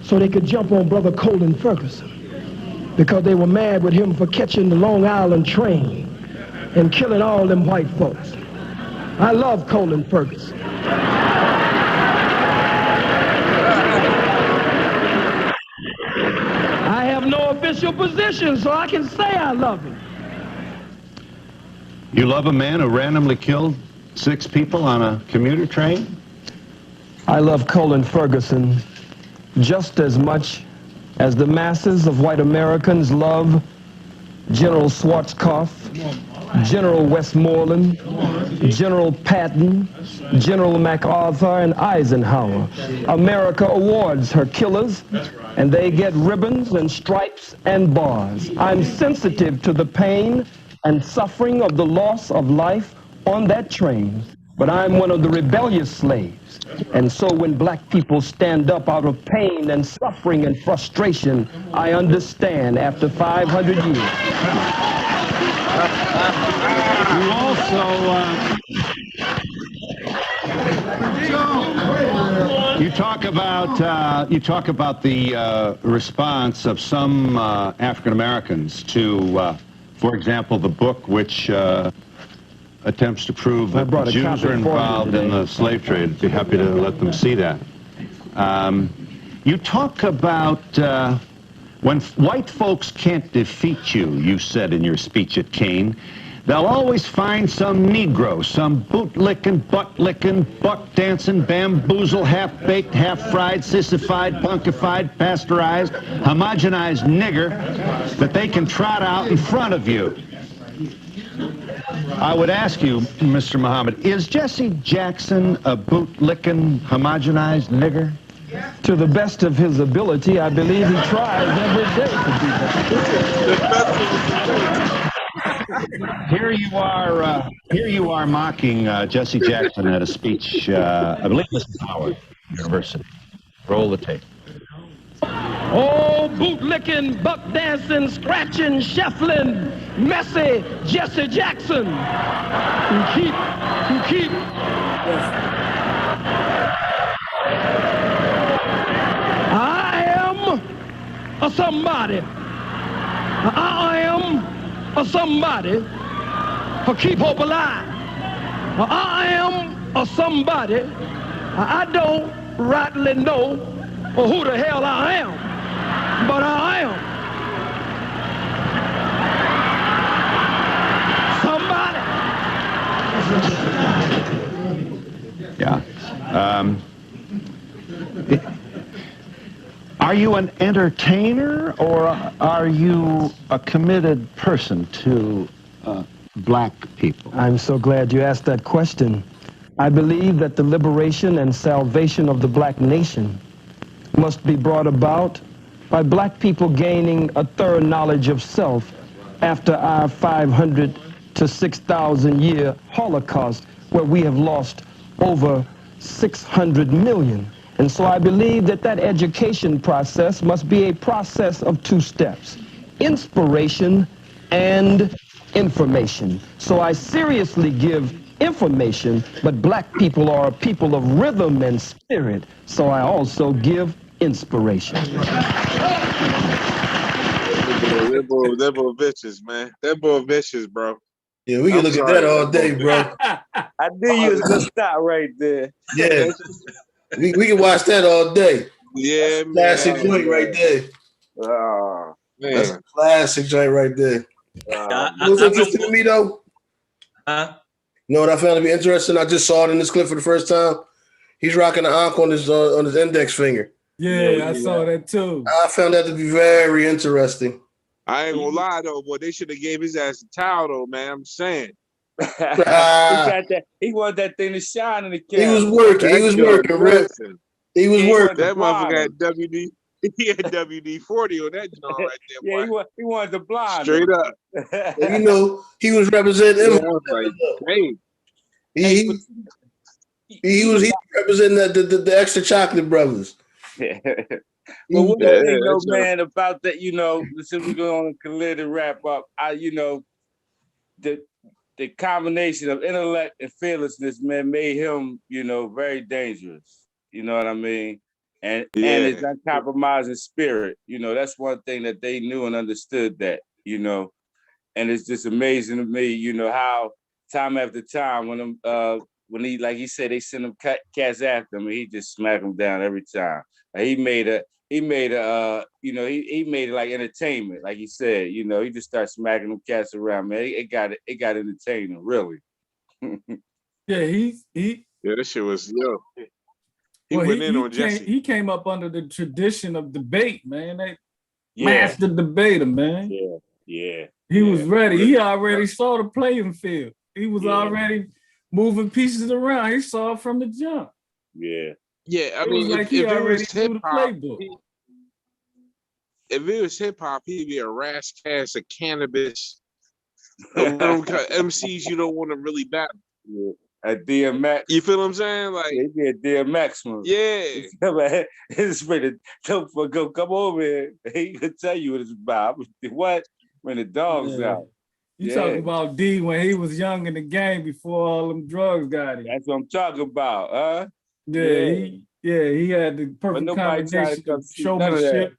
so they could jump on Brother Colin Ferguson because they were mad with him for catching the Long Island train and killing all them white folks. I love Colin Ferguson. I have no official position, so I can say I love him. You love a man who randomly killed 6 people on a commuter train? I love Colin Ferguson just as much as the masses of white Americans love General Schwarzkopf General Westmoreland, General Patton, General MacArthur, and Eisenhower. America awards her killers, and they get ribbons and stripes and bars. I'm sensitive to the pain and suffering of the loss of life on that train, but I'm one of the rebellious slaves. And so when black people stand up out of pain and suffering and frustration, I understand after 500 years. You also you talk about the response of some African Americans to, for example, the book which attempts to prove that Jews are involved in the slave trade. I'd be happy to let them see that. You talk about when white folks can't defeat you, you said in your speech at Kane, they'll always find some Negro, some boot-licking, butt-licking, buck-dancing, bamboozle, half-baked, half-fried, sissified, punkified, pasteurized, homogenized nigger that they can trot out in front of you. I would ask you, Mr. Muhammad, is Jesse Jackson a boot-licking, homogenized nigger? To the best of his ability, I believe he tries every day to do that. Here you are mocking Jesse Jackson at a speech, I believe this is Howard University. Roll the tape. Oh, boot-licking, buck-dancing, scratching, shuffling, messy Jesse Jackson. Who keep. I am a somebody. I am a somebody who keep hope alive. I am a somebody. I don't rightly know who the hell I am, but I am somebody. Yeah. Are you an entertainer, or are you a committed person to black people? I'm so glad you asked that question. I believe that the liberation and salvation of the black nation must be brought about by black people gaining a thorough knowledge of self after our 500 to 6,000 year Holocaust, where we have lost over 600 million. And so I believe that that education process must be a process of two steps: inspiration and information. So I seriously give information, but black people are a people of rhythm and spirit, so I also give inspiration. That boy vicious, man. That boy vicious, bro. Yeah, we can look at that all day, bro. I knew you was gonna stop right there. Yeah, we can watch that all day. Yeah, man. Classic joint right there. Oh, Man. That's a classic joint right there. What's interesting to me though? Huh? You know what I found to be interesting? I just saw it in this clip for the first time. He's rocking the ankh on his index finger. Yeah, I saw that too. I found that to be very interesting. I ain't gonna lie though, boy. They should have gave his ass a towel though, man. I'm saying. he got that. He wanted that thing to shine in the camera. He was working. He was working, Rip. He was working. That motherfucker had WD. He had WD-40 on that joint right there. Yeah, boy. he wanted the blind. Straight up. And you know, he was representing him. Hey. He was representing the extra chocolate brothers. Well, one thing though, man, about that, you know, since we're going to Khalid and wrap up, you know, the combination of intellect and fearlessness, man, made him, you know, very dangerous. You know what I mean? And his uncompromising spirit, you know, that's one thing that they knew and understood that, you know. And it's just amazing to me, you know, how time after time when he, like he said, they send him cats after him, and he just smack them down every time. Like he made it like entertainment, like he said, you know, he just started smacking them cats around, man. It got entertaining, really. Yeah, that shit was He went in on Jesse. He came up under the tradition of debate, man. Master debater, man. Yeah. Yeah. He was ready. He already saw the playing field. He was already moving pieces around. He saw it from the jump. Yeah, I It mean, was like if he it already was knew hip the hop, playbook. if it was hip hop, he'd be a rash cast of cannabis. One of them MCs you don't want to really battle. Yeah. At DMX. You feel what I'm saying? Like, he be at DMX, man. Yeah. It's ready. Don't go come over here. He could tell you what it's about. What? When the dog's out. You talking about D when he was young in the game before all them drugs got him. That's what I'm talking about, huh? He had the perfect combination of showmanship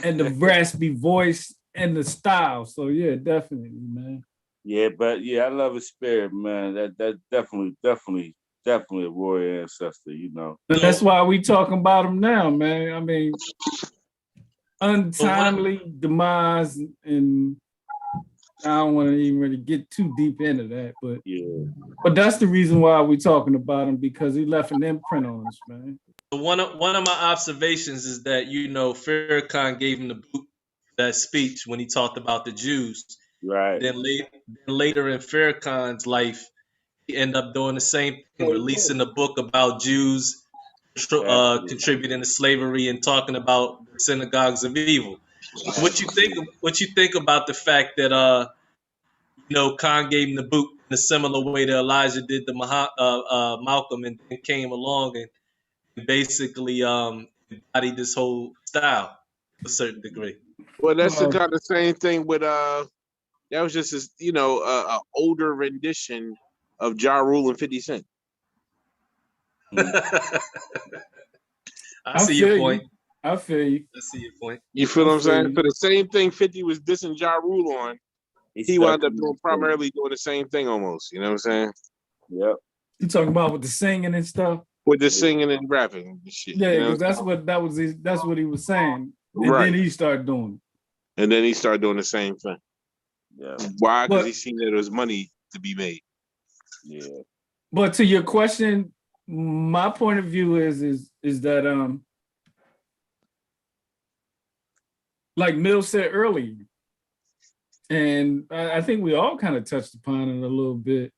and the raspy voice and the style. So yeah, definitely, man. Yeah, but I love his spirit, man. That definitely a warrior ancestor, you know. And that's why we talking about him now, man. I mean, untimely demise, and I don't want to even really get too deep into that, but that's the reason why we talking about him, because he left an imprint on us, man. One of my observations is that Farrakhan gave him the boot that speech when he talked about the Jews. Right. Then later in Farrakhan's life, he ended up doing the same thing, releasing a book about Jews contributing to slavery and talking about the synagogues of evil. What you think about the fact that Khan gave him the boot in a similar way that Elijah did to Malcolm, and then came along and basically embodied this whole style to a certain degree? Well, that's the kind of same thing with that was just this, a older rendition of Ja Rule and 50 Cent. I see your point. I feel you. I see your point. You feel what I'm saying? For the same thing 50 was dissing Ja Rule on, he wound up primarily doing the same thing almost. You know what I'm saying? Yep. You talking about with the singing and stuff? With the singing and rapping and shit. Yeah, because that's what he was saying. And right. Then he started doing it. And then he started doing the same thing. Yeah. Why? Because he seen that there was money to be made. Yeah. But to your question, my point of view is that like Mill said earlier, and I think we all kind of touched upon it a little bit.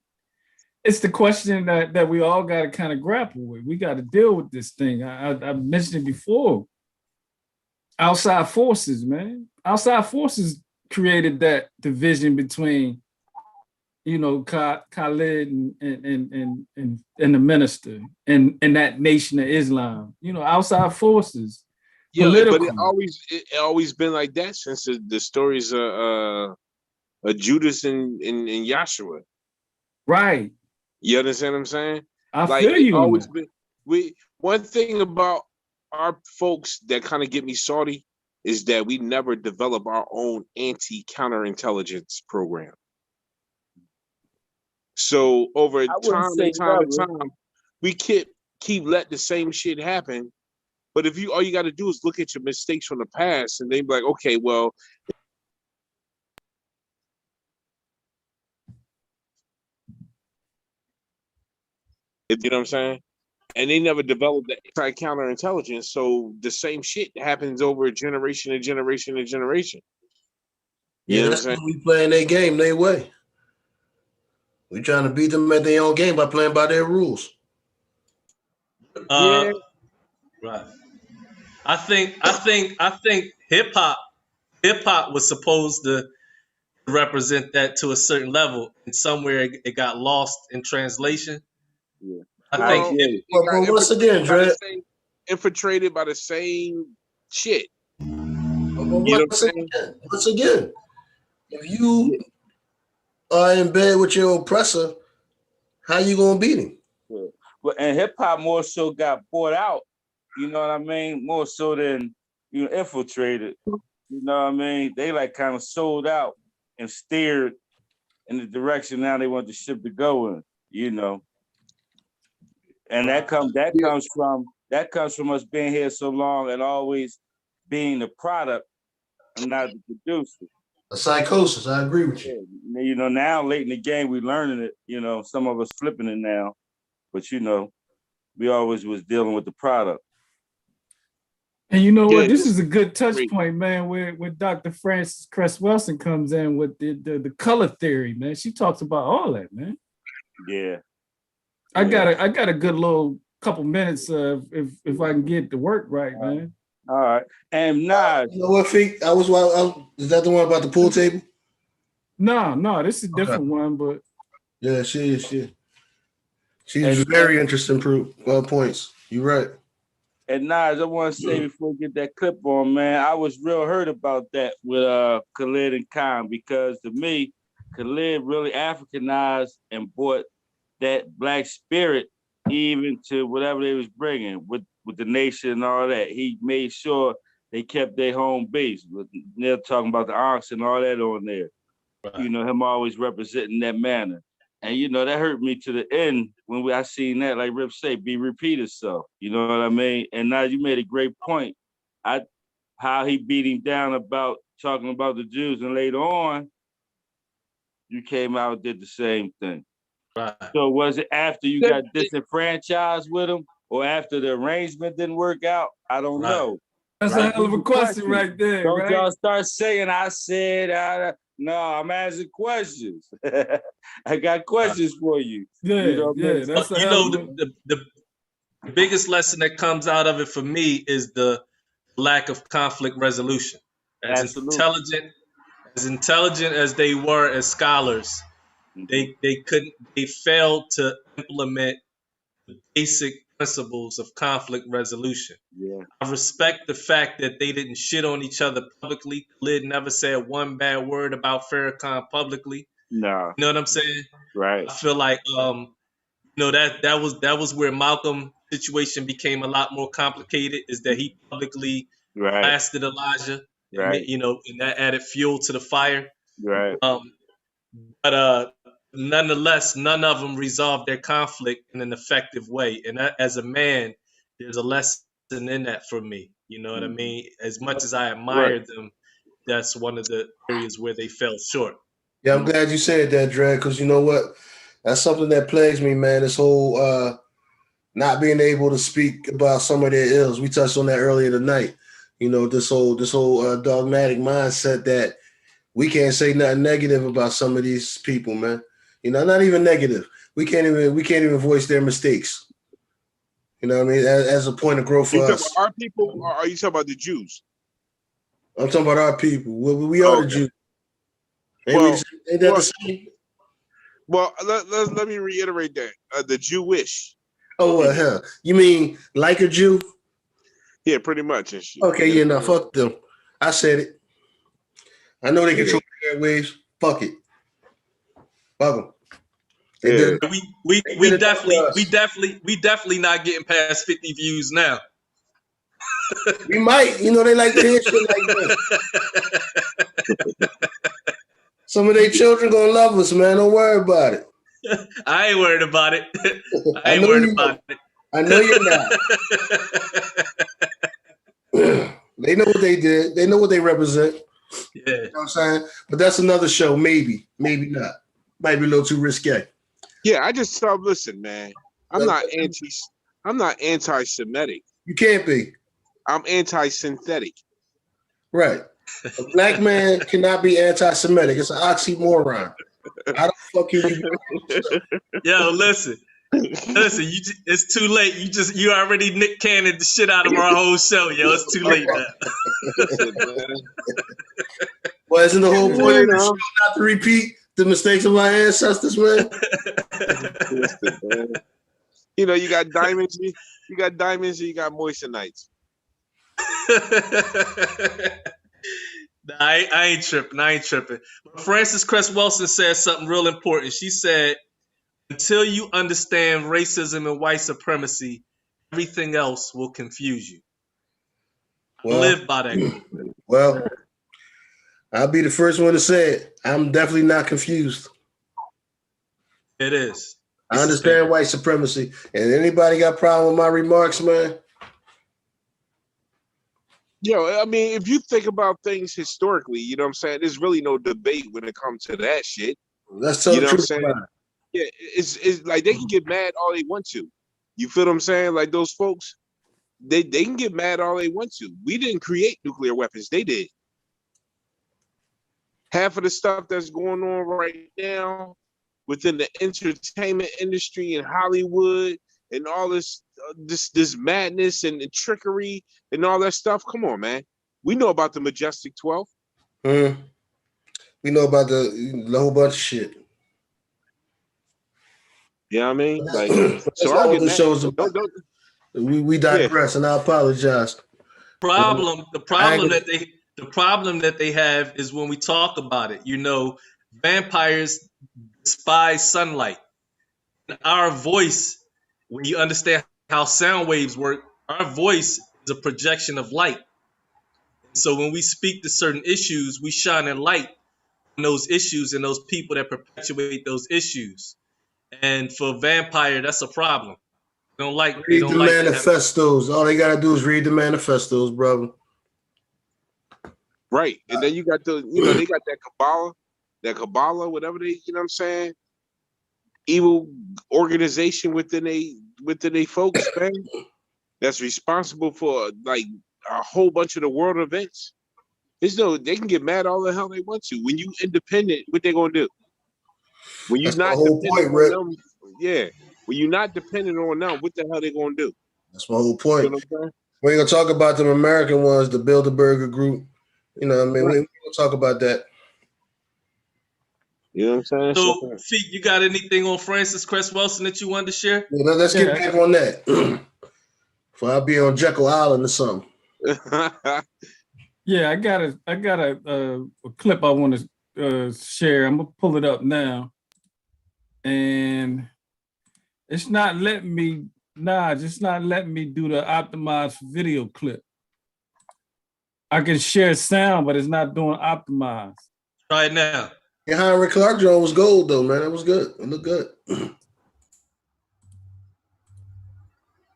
It's the question that we all got to kind of grapple with. We got to deal with this thing. I mentioned it before. Outside forces, man. Outside forces created that division between, Khalid and the minister and that nation of Islam. Outside forces. Yeah, political. but it always been like that since the stories of Judas and Yahshua. Right. You understand what I'm saying? I feel you. Always been. One thing about our folks that kind of get me salty is that we never develop our own anti-counterintelligence program. So over time and time, we keep letting the same shit happen. But if all you got to do is look at your mistakes from the past, and they be like, okay, well. You know what I'm saying? And they never developed the anti-counterintelligence, so the same shit happens over generation and generation and generation. You know that's what we playing their game their way. We trying to beat them at their own game by playing by their rules. Right. I think hip hop was supposed to represent that to a certain level, and somewhere it got lost in translation. Yeah. I think but once again, Dre, infiltrated by the same shit. Once again, if you are in bed with your oppressor, how you gonna beat him? Yeah. Well, and hip hop more so got bought out. You know what I mean? More so than infiltrated. You know what I mean? They like kind of sold out and steered in the direction now they want the ship to go in. And that comes from us being here so long and always being the product and not the producer. A psychosis. I agree with you. Now late in the game we learning it. Some of us flipping it now, but we always was dealing with the product. And you know Yeah, what? This this is a good touch great. point, man, where Dr. Francess Cress Welsing comes in with the color theory, man. She talks about all that, man. Yeah. I got a good little couple minutes if I can get the work right, man. All right. And Nas. You know what, Feek? Is that the one about the pool table? No, this is a different one, but yeah, she is. She's very interesting points. You're right. And Nas, I want to say before we get that clip on, man, I was real hurt about that with Khalid and Khan, because to me, Khalid really Africanized and brought that black spirit even to whatever they was bringing with the nation and all that. He made sure they kept their home base. They're talking about the ox and all that on there. Right. You know, him always representing that manner. And, you know, that hurt me to the end when I seen that, like Rip say, be repeat itself. You know what I mean? And now you made a great point. How he beat him down about talking about the Jews, and later on, you came out and did the same thing. Right. So was it after you got disenfranchised with him, or after the arrangement didn't work out? I don't know. That's a hell of a question right there. Don't right? y'all start saying I said, no, I'm asking questions. I got questions for you. Yeah, you know, that's the biggest lesson that comes out of it for me is the lack of conflict resolution. As intelligent as they were as scholars, they failed to implement the basic principles of conflict resolution. Yeah. I respect the fact that they didn't shit on each other publicly. Khalid never said one bad word about Farrakhan publicly. No. You know what I'm saying? Right. I feel like that was where Malcolm's situation became a lot more complicated, is that he publicly blasted Elijah. Right. And that added fuel to the fire. Right. But nonetheless, none of them resolved their conflict in an effective way. And as a man, there's a lesson in that for me. You know what I mean? As much as I admired them, that's one of the areas where they fell short. Yeah, I'm glad you said that, Dredd, because you know what? That's something that plagues me, man. This whole not being able to speak about some of their ills. We touched on that earlier tonight. You know, this whole dogmatic mindset that we can't say nothing negative about some of these people, man. You know, not even negative. We can't even voice their mistakes. You know what I mean? As a point of growth for us. Our people, or are you talking about the Jews? I'm talking about our people. We are the Jews. Ain't that the same? Well, let me reiterate that. The Jewish. Oh, well, hell. You mean like a Jew? Yeah, pretty much. Okay, yeah, no, fuck them. I said it. I know they control the airwaves. Fuck it. Fuck them. Yeah. We definitely not getting past 50 views now. We might, you know, they like to hear shit like that. Some of their children gonna love us, man. Don't worry about it. I ain't worried about it. I know you're not. They know what they did. They know what they represent. Yeah. You know what I'm saying? But that's another show. Maybe not. Might be a little too risque. Yeah, I just listen, man. I'm not anti-Semitic. You can't be. I'm anti-synthetic. Right. A black man cannot be anti-Semitic. It's an oxymoron. How the fuck can you? Yo, listen. It's too late. You already Nick Cannon the shit out of our whole show, yo. It's too late now. Well, isn't the whole point of the show not to repeat the mistakes of my ancestors, man? You know, you got diamonds, you got moistenites. I ain't tripping. But Francess Cress Welsing said something real important. She said, until you understand racism and white supremacy, everything else will confuse you. Well, live by that. Well, I'll be the first one to say it. I'm definitely not confused. It is. I understand white supremacy. And anybody got a problem with my remarks, man? Yo, I mean, if you think about things historically, you know what I'm saying? There's really no debate when it comes to that shit. Let's tell the truth. Yeah, it's like they can get mad all they want to. You feel what I'm saying? Like those folks, they can get mad all they want to. We didn't create nuclear weapons. They did. Half of the stuff that's going on right now within the entertainment industry in Hollywood and all this madness and the trickery and all that stuff. Come on, man. We know about the Majestic 12. We know about the whole bunch of shit. You know what I mean? Like, that's so not what the show's about. We digress, and I apologize. The problem that they have is when we talk about it. You know, vampires despise sunlight. And our voice, when you understand how sound waves work, our voice is a projection of light. So when we speak to certain issues, we shine a light on those issues and those people that perpetuate those issues. And for vampire, that's a problem. They don't like manifestos. All they gotta do is read the manifestos, brother. Right. And then you got they got that Kabbalah, whatever they, you know what I'm saying? Evil organization within they folks, man. That's responsible for like a whole bunch of the world events. They can get mad all the hell they want to. When you independent, what they gonna do? When you're not dependent on them, when you're not dependent on them, what the hell they gonna do? That's my whole point. You know we ain't gonna talk about them American ones, the Bilderberger group. You know what I mean? Right. We ain't gonna talk about that. You know what I'm saying? So, Feet, you got anything on Francess Cress Welsing that you wanted to share? Yeah, let's get back on that. For I'll be on Jekyll Island or something. Yeah, I got a clip I want to share. I'm gonna pull it up now, and it's not letting me. It's not letting me do the optimized video clip. I can share sound, but it's not doing optimized. Try it now. Yeah, Henry Clark Jones was gold though, man. It was good. It looked good.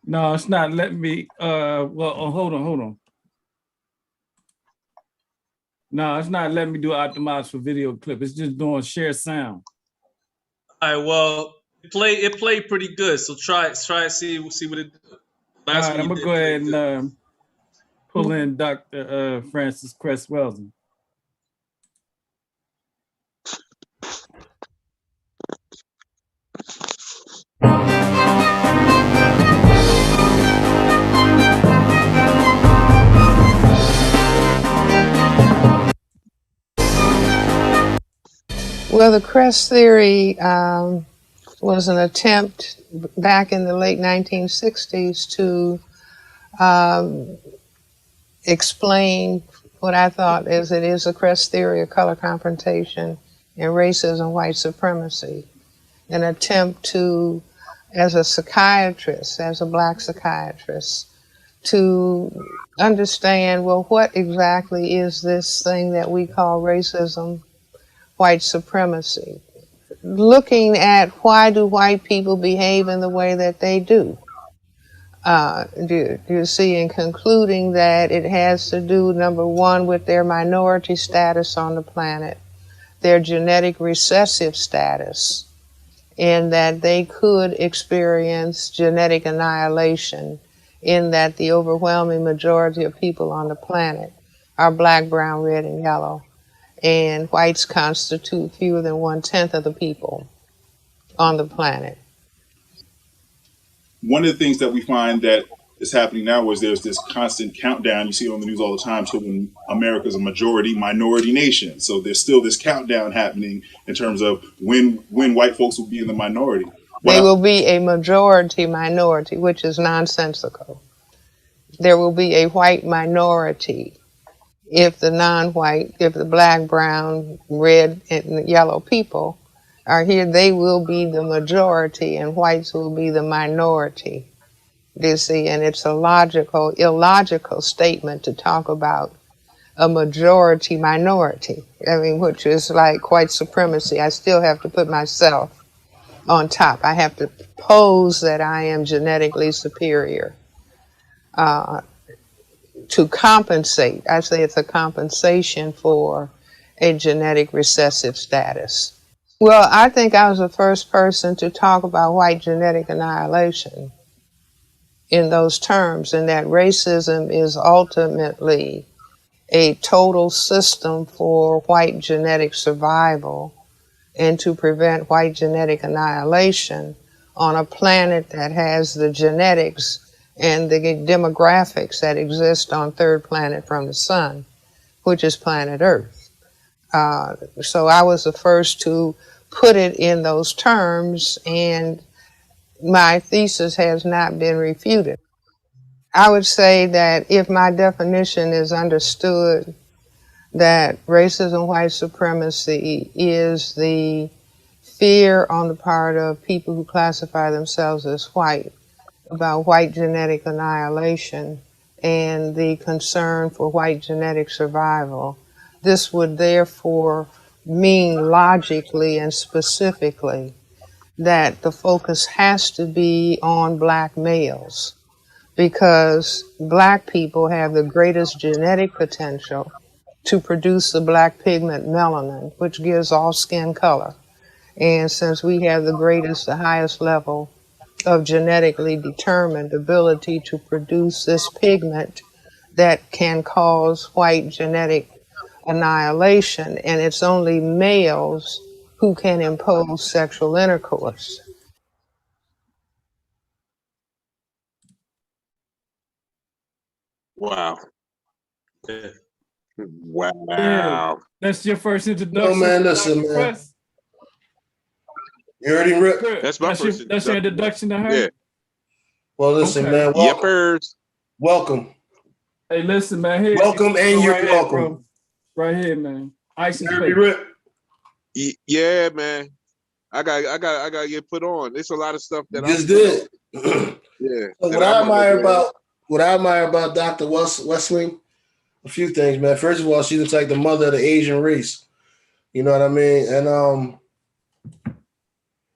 No, it's not letting me. Hold on. No, it's not letting me do optimize for video clip. It's just doing share sound. All right. Well, it played pretty good. So try it. See what it does. All right, I'm gonna go ahead and pull in Dr. Francess Cress Welsing. Well, the Cress theory was an attempt back in the late 1960s to explain what I thought it is the Cress theory of color confrontation and racism, white supremacy. An attempt to, as a psychiatrist, as a black psychiatrist, to understand, well, what exactly is this thing that we call racism, white supremacy? Looking at why do white people behave in the way that they do. You see, in concluding that it has to do, number one, with their minority status on the planet, their genetic recessive status, in that they could experience genetic annihilation, in that the overwhelming majority of people on the planet are black, brown, red, and yellow, and whites constitute fewer than 1/10 of the people on the planet. One of the things that we find that is happening now is there's this constant countdown. You see it on the news all the time to when America's a minority nation. So there's still this countdown happening in terms of when white folks will be in the minority. They will be a majority minority, which is nonsensical. There will be a white minority. If the non-white, if the black, brown, red, and yellow people are here, they will be the majority and whites will be the minority. You see, and it's a illogical statement to talk about a majority minority. I mean, which is like white supremacy. I still have to put myself on top. I have to pose that I am genetically superior. To compensate, I say it's a compensation for a genetic recessive status. Well, I think I was the first person to talk about white genetic annihilation in those terms, and that racism is ultimately a total system for white genetic survival and to prevent white genetic annihilation on a planet that has the genetics and the demographics that exist on third planet from the sun, which is planet Earth. So I was the first to put it in those terms, and my thesis has not been refuted. I would say that if my definition is understood, that racism, white supremacy is the fear on the part of people who classify themselves as white about white genetic annihilation and the concern for white genetic survival. This would therefore mean logically and specifically that the focus has to be on black males, because black people have the greatest genetic potential to produce the black pigment melanin, which gives all skin color. And since we have the greatest, the highest level of genetically determined ability to produce this pigment that can cause white genetic annihilation, and it's only males who can impose sexual intercourse. Wow. Yeah. Wow. That's your first No, introduction. man, listen, man. Cress? You already Rip? Good. That's my first That's your introduction to her? Yeah. Well, listen, Okay. man. Welcome. Yepers. Welcome. Hey, listen, man. Here, Welcome, and go you're right here, welcome. bro. Right here, man. Ice and You already space. Rip? Yeah, man. I got to get put on. There's a lot of stuff that You just did. Yeah. So what I admire about Dr. Welsing, a few things, man. First of all, she looks like the mother of the Asian race. You know what I mean? And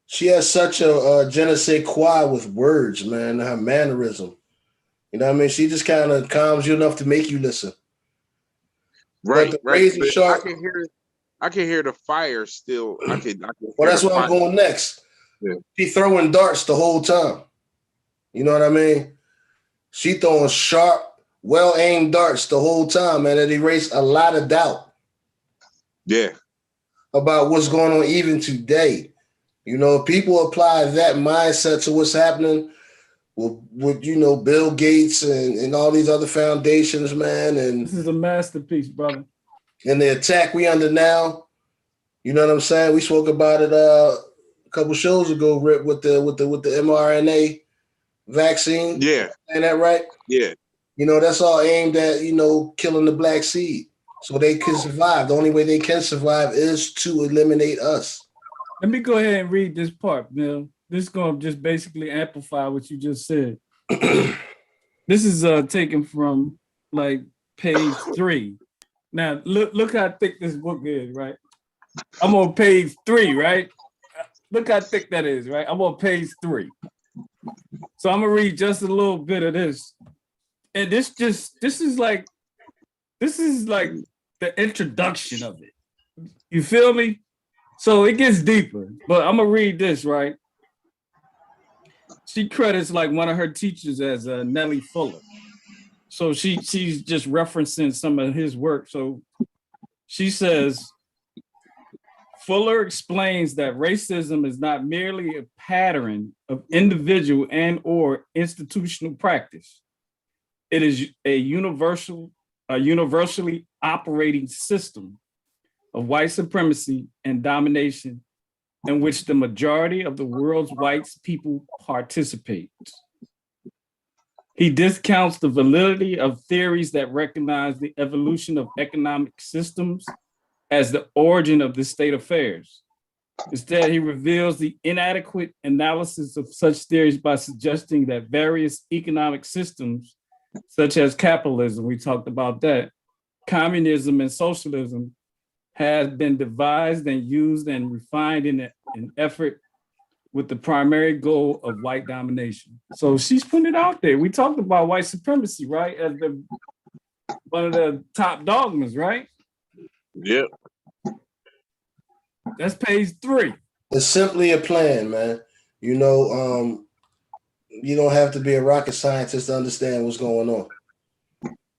she has such a je ne sais quoi with words, man. Her mannerism. You know what I mean? She just kind of calms you enough to make you listen. Right, but the right. razor But sharp. I can hear the fire still. I can Well, that's where I'm going next. Yeah. She throwing darts the whole time. You know what I mean? She throwing sharp, well-aimed darts the whole time, man. It erased a lot of doubt. Yeah. About what's going on even today. You know, if people apply that mindset to what's happening with you know, Bill Gates and all these other foundations, man. And this is a masterpiece, brother. And the attack we under now, you know what I'm saying? We spoke about it a couple shows ago, Rip, with the mRNA vaccine. Yeah. Ain't that right? Yeah. You know, that's all aimed at, you know, killing the black seed so they can survive. The only way they can survive is to eliminate us. Let me go ahead and read this part, Bill. This is going to just basically amplify what you just said. This is taken from like page 3. Now, look how thick this book is, right? I'm on page 3, right? Look how thick that is, right? I'm on page 3. So I'm gonna read just a little bit of this. And this is like the introduction of it. You feel me? So it gets deeper, but I'm gonna read this, right? She credits like one of her teachers as Nellie Fuller. So she's just referencing some of his work. So she says, Fuller explains that racism is not merely a pattern of individual and or institutional practice. It is a universally operating system of white supremacy and domination in which the majority of the world's white people participate. He discounts the validity of theories that recognize the evolution of economic systems as the origin of this state of affairs. Instead, he reveals the inadequate analysis of such theories by suggesting that various economic systems, such as capitalism, we talked about that, communism and socialism, have been devised and used and refined in an effort with the primary goal of white domination. So she's putting it out there. We talked about white supremacy, right? As one of the top dogmas, right? Yep. That's page 3. It's simply a plan, man. You know, you don't have to be a rocket scientist to understand what's going on.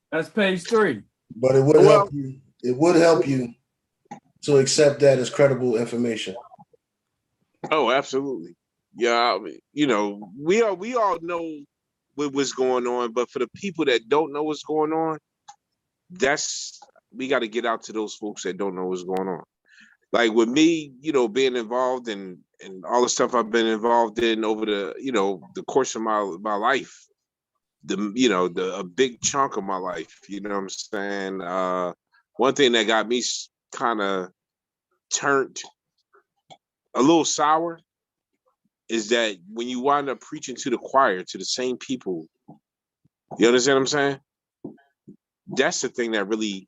That's page 3. But it would help you. It would help you to accept that as credible information. Oh, absolutely. Yeah, I mean, you know, we all know what's going on, but for the people that don't know what's going on, we got to get out to those folks that don't know what's going on. Like with me, you know, being involved in all the stuff I've been involved in over the, you know, the course of my life, a big chunk of my life, you know what I'm saying? One thing that got me kind of turned a little sour is that when you wind up preaching to the choir, to the same people, you understand what I'm saying? That's the thing that really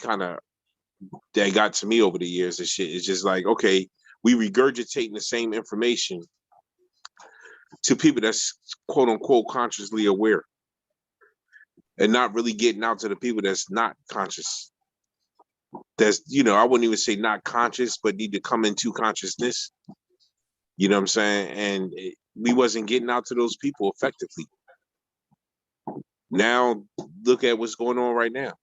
that got to me over the years and shit. It's just like, okay, we regurgitating the same information to people that's quote unquote consciously aware and not really getting out to the people that's not conscious. That's, you know, I wouldn't even say not conscious, but need to come into consciousness. You know what I'm saying? And we wasn't getting out to those people effectively. Now, look at what's going on right now.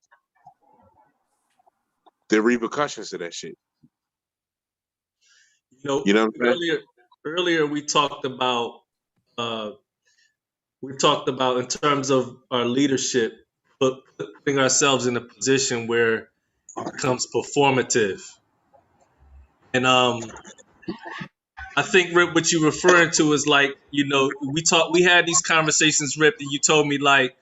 The repercussions of that shit. You know what I'm saying? Earlier we talked about in terms of our leadership, putting ourselves in a position where it becomes performative. And I think, Rip, what you're referring to is like, you know, we had these conversations, Rip, and you told me like,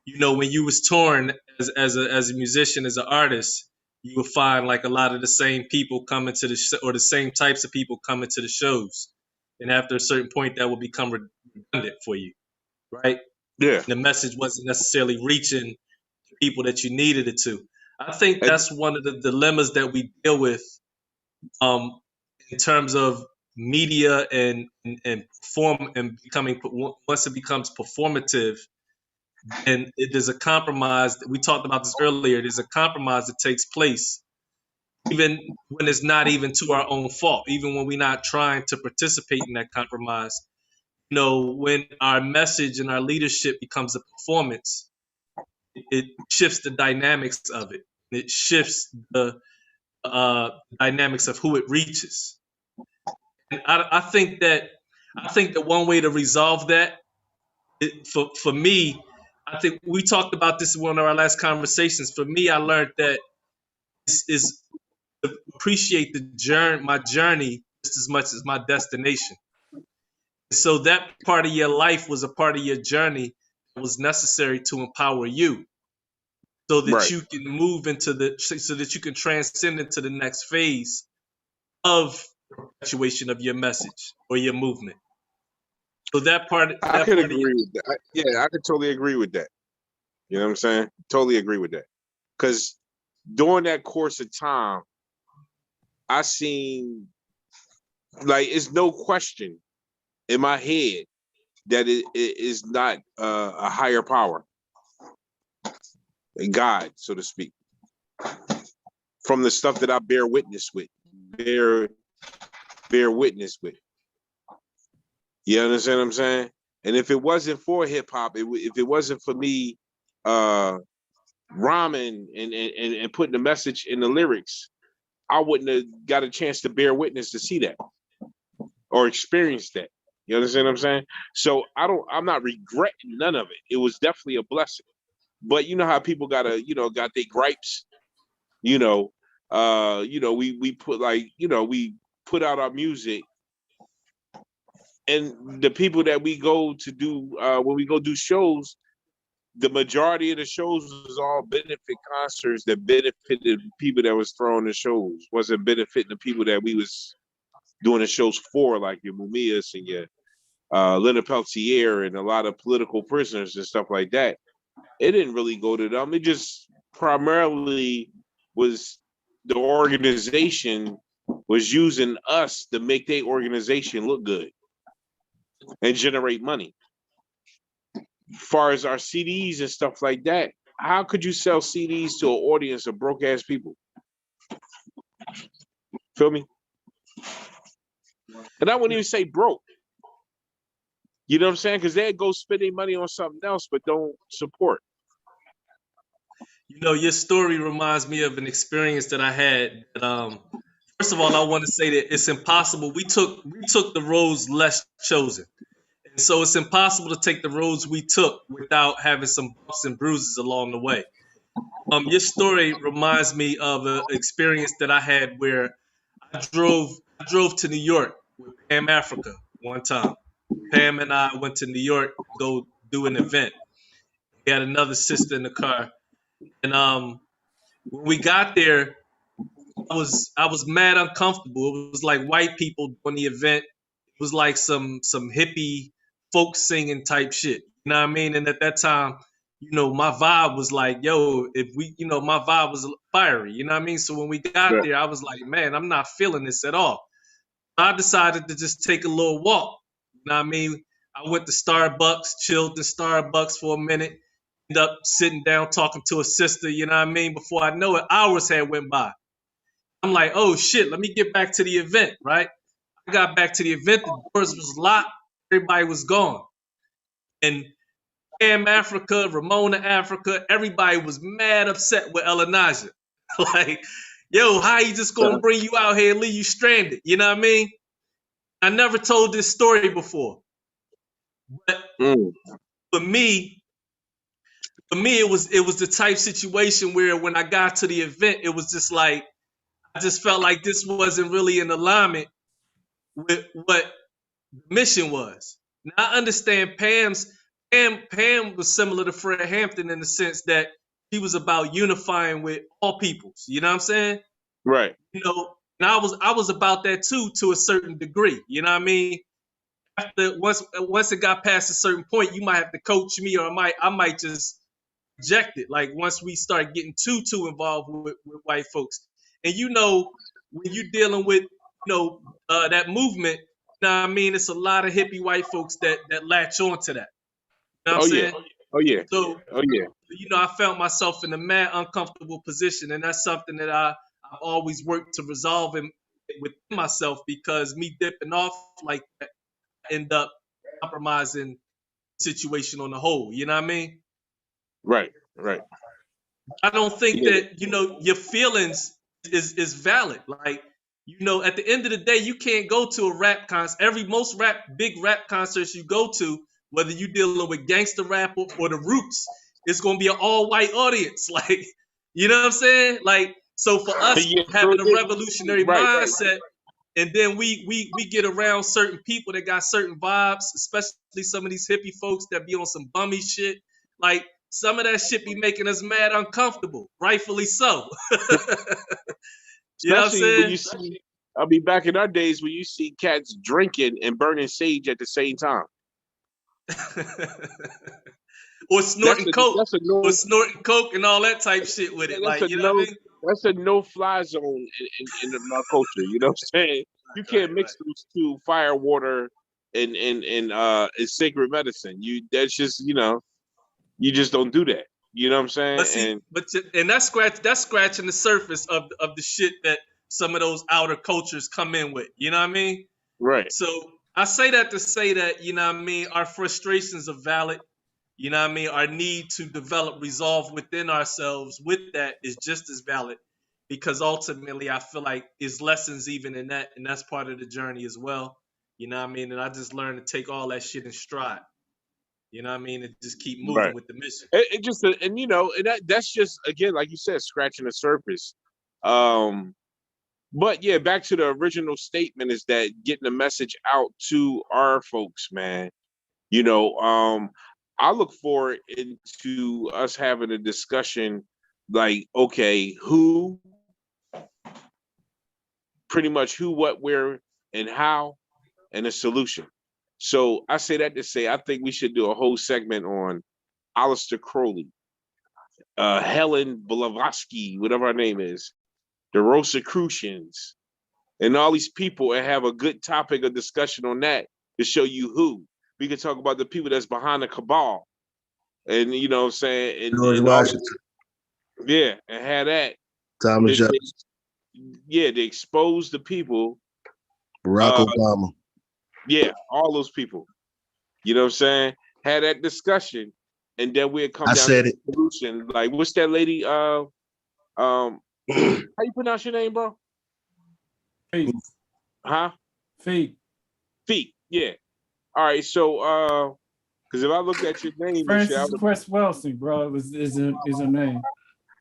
you know, when you was touring as a musician, as an artist, you would find like a lot of the same people coming to or the same types of people coming to the shows. And after a certain point, that will become redundant for you, right? Yeah. The message wasn't necessarily reaching the people that you needed it to. I think that's one of the dilemmas that we deal with in terms of media and perform and becoming, once it becomes performative, and there's a compromise. We talked about this earlier. There's a compromise that takes place, even when it's not even to our own fault, even when we're not trying to participate in that compromise. You know, when our message and our leadership becomes a performance, it shifts the dynamics of it. It shifts the dynamics of who it reaches. And I think that one way to resolve that, for me, I think we talked about this in one of our last conversations. For me, I learned that is to appreciate my journey just as much as my destination. So that part of your life was a part of your journey that was necessary to empower you, so that you can move so that you can transcend into the next phase of perpetuation of your message or your movement. So that part, I could agree with that. I could totally agree with that. You know what I'm saying? Totally agree with that. Because during that course of time, I seen, like, it's no question in my head that it is not a higher power, a God, so to speak. From the stuff that I bear witness with. You understand what I'm saying? And if it wasn't for hip hop, if it wasn't for me rhyming and putting the message in the lyrics, I wouldn't have got a chance to bear witness to see that or experience that. You understand what I'm saying? So I'm not regretting none of it. It was definitely a blessing. But you know how people got their gripes, we put we put out our music, and the people that we go to do when we go do shows, the majority of the shows was all benefit concerts that benefited people that was throwing the shows, wasn't benefiting the people that we was doing the shows for, like your Mumias and your Leonard Peltier and a lot of political prisoners and stuff like that. It didn't really go to them. It just primarily was the organization was using us to make their organization look good and generate money. As far as our CDs and stuff like that, how could you sell CDs to an audience of broke ass people? Feel me? And I wouldn't even say broke. You know what I'm saying? Because they go spend their money on something else, but don't support. You know, your story reminds me of an experience that I had. First of all, I want to say that it's impossible. We took the roads less chosen, and so it's impossible to take the roads we took without having some bumps and bruises along the way. Your story reminds me of an experience that I had where I drove to New York with Pam Africa one time. Pam and I went to New York to go do an event. We had another sister in the car, and when we got there, I was mad uncomfortable. It was like white people doing the event. It was like some hippie folk singing type shit. You know what I mean? And at that time, you know, my vibe was like, yo, if we, you know, my vibe was fiery. You know what I mean? So when we got there, I was like, man, I'm not feeling this at all. I decided to just take a little walk. You know what I mean? I went to Starbucks, chilled in Starbucks for a minute, ended up sitting down talking to a sister, you know what I mean? Before I know it, hours had went by. I'm like, oh shit, let me get back to the event, right? I got back to the event, the doors was locked, everybody was gone. And Pam Africa, Ramona Africa, everybody was mad upset with Elanaja. Like, yo, how you just gonna bring you out here and leave you stranded? You know what I mean? I never told this story before. But for me, it was the type situation where when I got to the event, it was just like I just felt like this wasn't really in alignment with what the mission was. Now I understand Pam was similar to Fred Hampton in the sense that he was about unifying with all peoples. You know what I'm saying? Right. You know, and I was about that too to a certain degree. You know what I mean? After once it got past a certain point, you might have to coach me, or I might just reject it. Like once we start getting too involved with white folks, and you know when you're dealing with that movement, you know what I mean, it's a lot of hippie white folks that latch on to that. You know what I'm saying? Oh yeah. So Oh yeah. you know, I felt myself in a mad uncomfortable position, and that's something that I've always worked to resolve within myself, because me dipping off like that end up compromising the situation on the whole. You know what I mean? Right. I don't think that, you know, your feelings is valid. Like, you know, at the end of the day, you can't go to a rap concert. Most big rap concerts you go to, whether you're dealing with gangster rap or the Roots, it's gonna be an all-white audience. Like, you know what I'm saying? Like, so for us having a revolutionary mindset, and then we get around certain people that got certain vibes, especially some of these hippie folks that be on some bummy shit. Like, some of that shit be making us mad uncomfortable, rightfully so. You know what I'm Especially saying? when you see, I mean, back in our days when you see cats drinking and burning sage at the same time. Or snorting coke, and all that type shit with it. Like, you know what I mean? That's a no-fly zone in our culture. You know what I'm saying? You can't mix those two, fire, water, and sacred medicine. That's just, you know, you just don't do that. You know what I'm saying? But see, and that's scratching the surface of the shit that some of those outer cultures come in with. You know what I mean? Right. So I say that to say that, you know what I mean, our frustrations are valid. You know what I mean? Our need to develop resolve within ourselves with that is just as valid, because ultimately I feel like there's lessons even in that, and that's part of the journey as well. You know what I mean? And I just learned to take all that shit in stride. You know what I mean? And just keep moving with the mission. And you know, and that's just, again, like you said, scratching the surface. But yeah, back to the original statement is that getting the message out to our folks, man. You know, I look forward into us having a discussion like, okay, pretty much who, what, where, and how, and a solution. So I say that to say, I think we should do a whole segment on Aleister Crowley, Helen Blavatsky, whatever her name is, the Rosicrucians, and all these people, and have a good topic of discussion on that to show you who. We can talk about the people that's behind the cabal, and you know what I'm saying, and George Washington. Yeah, and have that. Thomas Jefferson. Yeah, they expose the people. Barack Obama. Yeah, all those people. You know what I'm saying? Had that discussion, and then we'd come I down said to it. the solution. Like, what's that lady? How you pronounce your name, bro? Feet. Huh? Feet. Feet. Yeah. All right. So, because if I looked at your name and shit, I Francess would, Cress Welsing, bro. Is her name.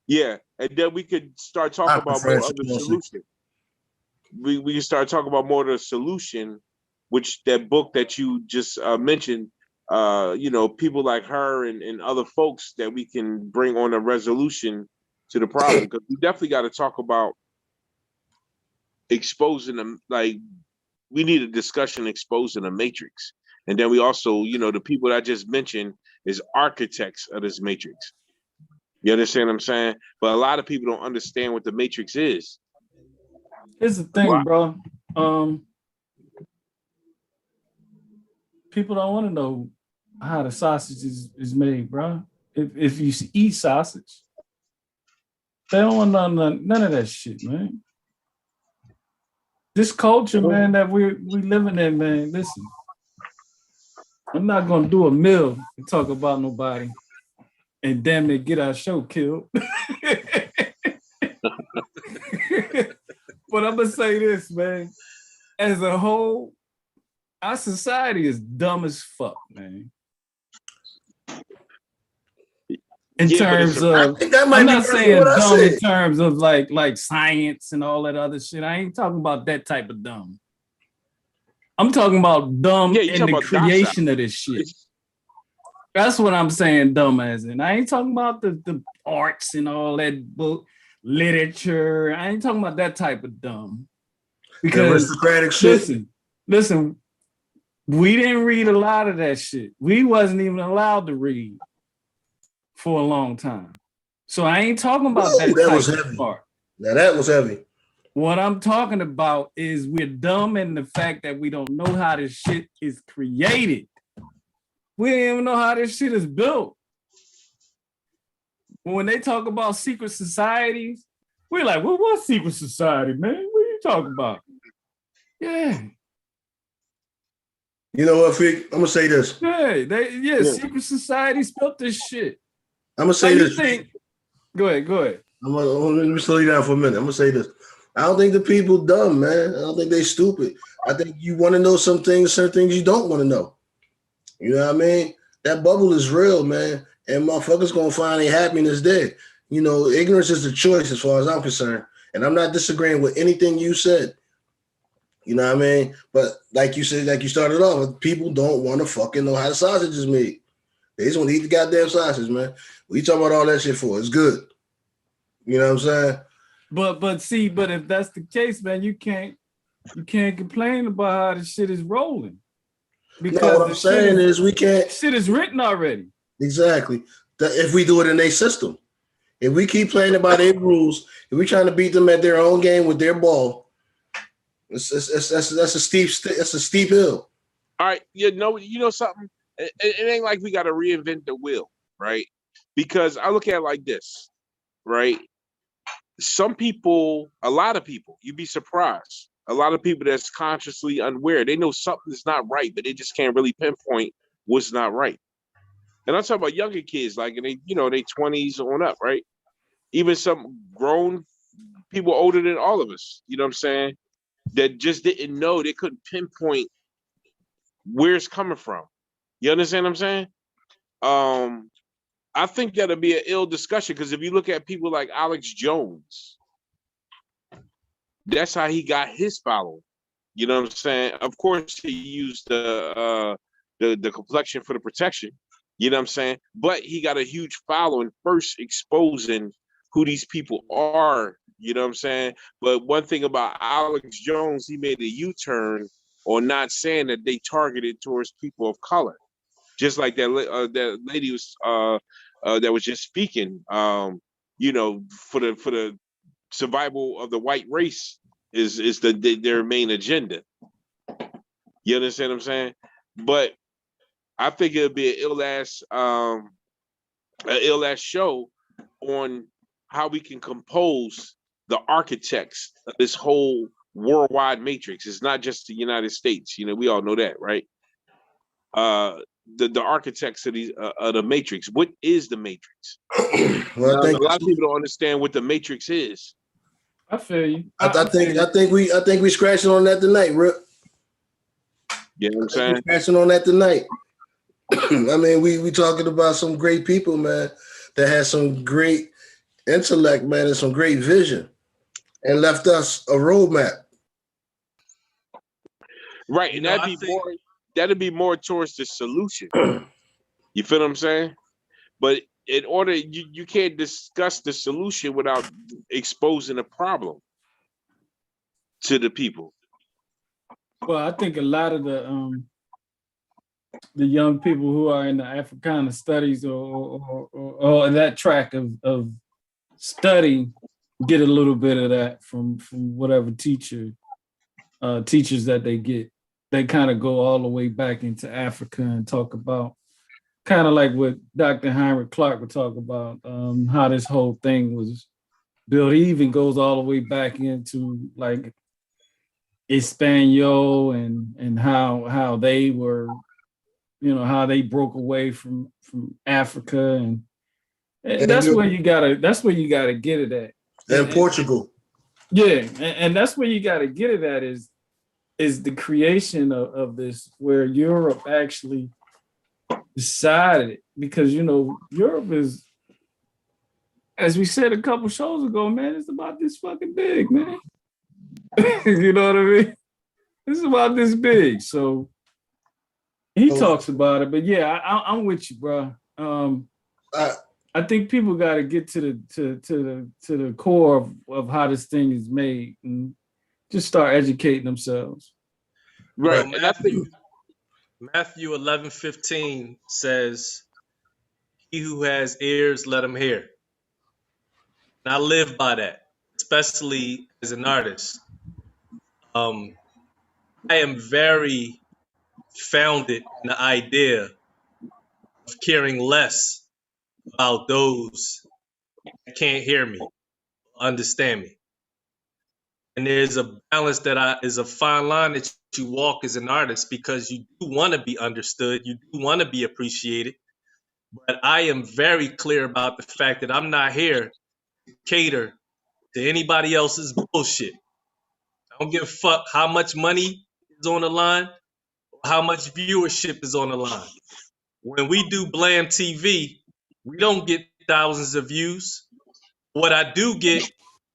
yeah, and then we could start talking Dr. about more Francess of the Cress. solution. We can start talking about more of the solution, which that book that you just mentioned. You know, people like her and other folks that we can bring on a resolution to the problem, because we definitely got to talk about exposing them. Like, we need a discussion exposing the matrix, and then we also, you know, the people that I just mentioned is architects of this matrix. You understand what I'm saying? But a lot of people don't understand what the matrix is. Here's the thing, bro. People don't want to know how the sausage is made, bro. If you eat sausage, they don't want none of that shit, man. This culture, man, that we living in, man. Listen, I'm not gonna do a mill and talk about nobody, and damn it, get our show killed. But I'm gonna say this, man. As a whole, our society is dumb as fuck, man. In terms of, I'm not saying dumb in terms of like science and all that other shit. I ain't talking about that type of dumb. I'm talking about dumb in the creation of this shit. That's what I'm saying, dumb as in. I ain't talking about the arts and all that book literature. I ain't talking about that type of dumb. Because aristocratic shit. Listen, we didn't read a lot of that shit. We wasn't even allowed to read for a long time. So I ain't talking about that was type heavy. of part. Now that was heavy. What I'm talking about is we're dumb in the fact that we don't know how this shit is created. We don't even know how this shit is built. When they talk about secret societies, we're like, well, what secret society, man? What are you talking about? Yeah. You know what, Fig? I'm gonna say this. Yeah, secret societies built this shit. I'm gonna say this. Go ahead. Let me slow you down for a minute. I'm gonna say this. I don't think the people dumb, man. I don't think they stupid. I think you want to know some things, certain things you don't want to know. You know what I mean? That bubble is real, man. And motherfuckers gonna find their happiness there. You know, ignorance is the choice as far as I'm concerned. And I'm not disagreeing with anything you said. You know what I mean? But like you said, like you started off, people don't want to fucking know how the sausage is made. They just want to eat the goddamn sausage, man. What you talking about all that shit for? It's good. You know what I'm saying? But if that's the case, man, you can't complain about how the shit is rolling. Because no, what I'm saying is we can't. Shit is written already. Exactly. If we do it in their system. If we keep playing it by their rules, if we're trying to beat them at their own game with their ball, that's a steep hill. All right, you know something? It ain't like we got to reinvent the wheel, right? Because I look at it like this, right? Some people, a lot of people, you'd be surprised. A lot of people that's consciously unaware, they know something's not right, but they just can't really pinpoint what's not right. And I'm talking about younger kids, like in they 20s on up, right? Even some grown people older than all of us, you know what I'm saying? That just didn't know, they couldn't pinpoint where it's coming from. You understand what I'm saying? I think that'll be an ill discussion, because if you look at people like Alex Jones, that's how he got his following. You know what I'm saying? Of course, he used the complexion for the protection. You know what I'm saying? But he got a huge following first, exposing who these people are. You know what I'm saying? But one thing about Alex Jones, he made a U-turn on not saying that they targeted towards people of color. Just like that lady was that was just speaking, for the survival of the white race is their main agenda. You understand what I'm saying? But I think it'll be an ill ass show on how we can compose the architects of this whole worldwide matrix. It's not just the United States. You know, we all know that, right? the architects of the Matrix. What is the Matrix? Well, Now, I think a lot of people don't understand what the Matrix is. I feel you. I think we scratching on that tonight, Rip. You know what I'm saying? Scratching on that tonight. I mean, we talking about some great people, man, that had some great intellect, man, and some great vision, and left us a roadmap. Right, You and know, that'd be more towards the solution. You feel what I'm saying? But in order, you can't discuss the solution without exposing the problem to the people. Well, I think a lot of the young people who are in the Africana studies or that track of study get a little bit of that from whatever teachers that they get. They kind of go all the way back into Africa and talk about kind of like what Dr. Heinrich Clark would talk about, how this whole thing was built. He even goes all the way back into like Espanol and how they were, how they broke away from Africa, and that's where you gotta get it at. And Portugal. Yeah, and that's where you gotta get it at is the creation of this, where Europe actually decided, because Europe is, as we said a couple shows ago, man, it's about this fucking big, man. You know what I mean? It's about this big. So he talks about it, but yeah, I'm with you, bro. I think people got to get to the core of how this thing is made and just start educating themselves. Right. And Matthew 11:15 says, "He who has ears, let him hear." And I live by that, especially as an artist. I am very founded in the idea of caring less about those that can't hear me, understand me. And there's a balance that is a fine line that you walk as an artist, because you do want to be understood, you do want to be appreciated. But I am very clear about the fact that I'm not here to cater to anybody else's bullshit. I don't give a fuck how much money is on the line or how much viewership is on the line. When we do B.L.A.M TV, we don't get thousands of views. What I do get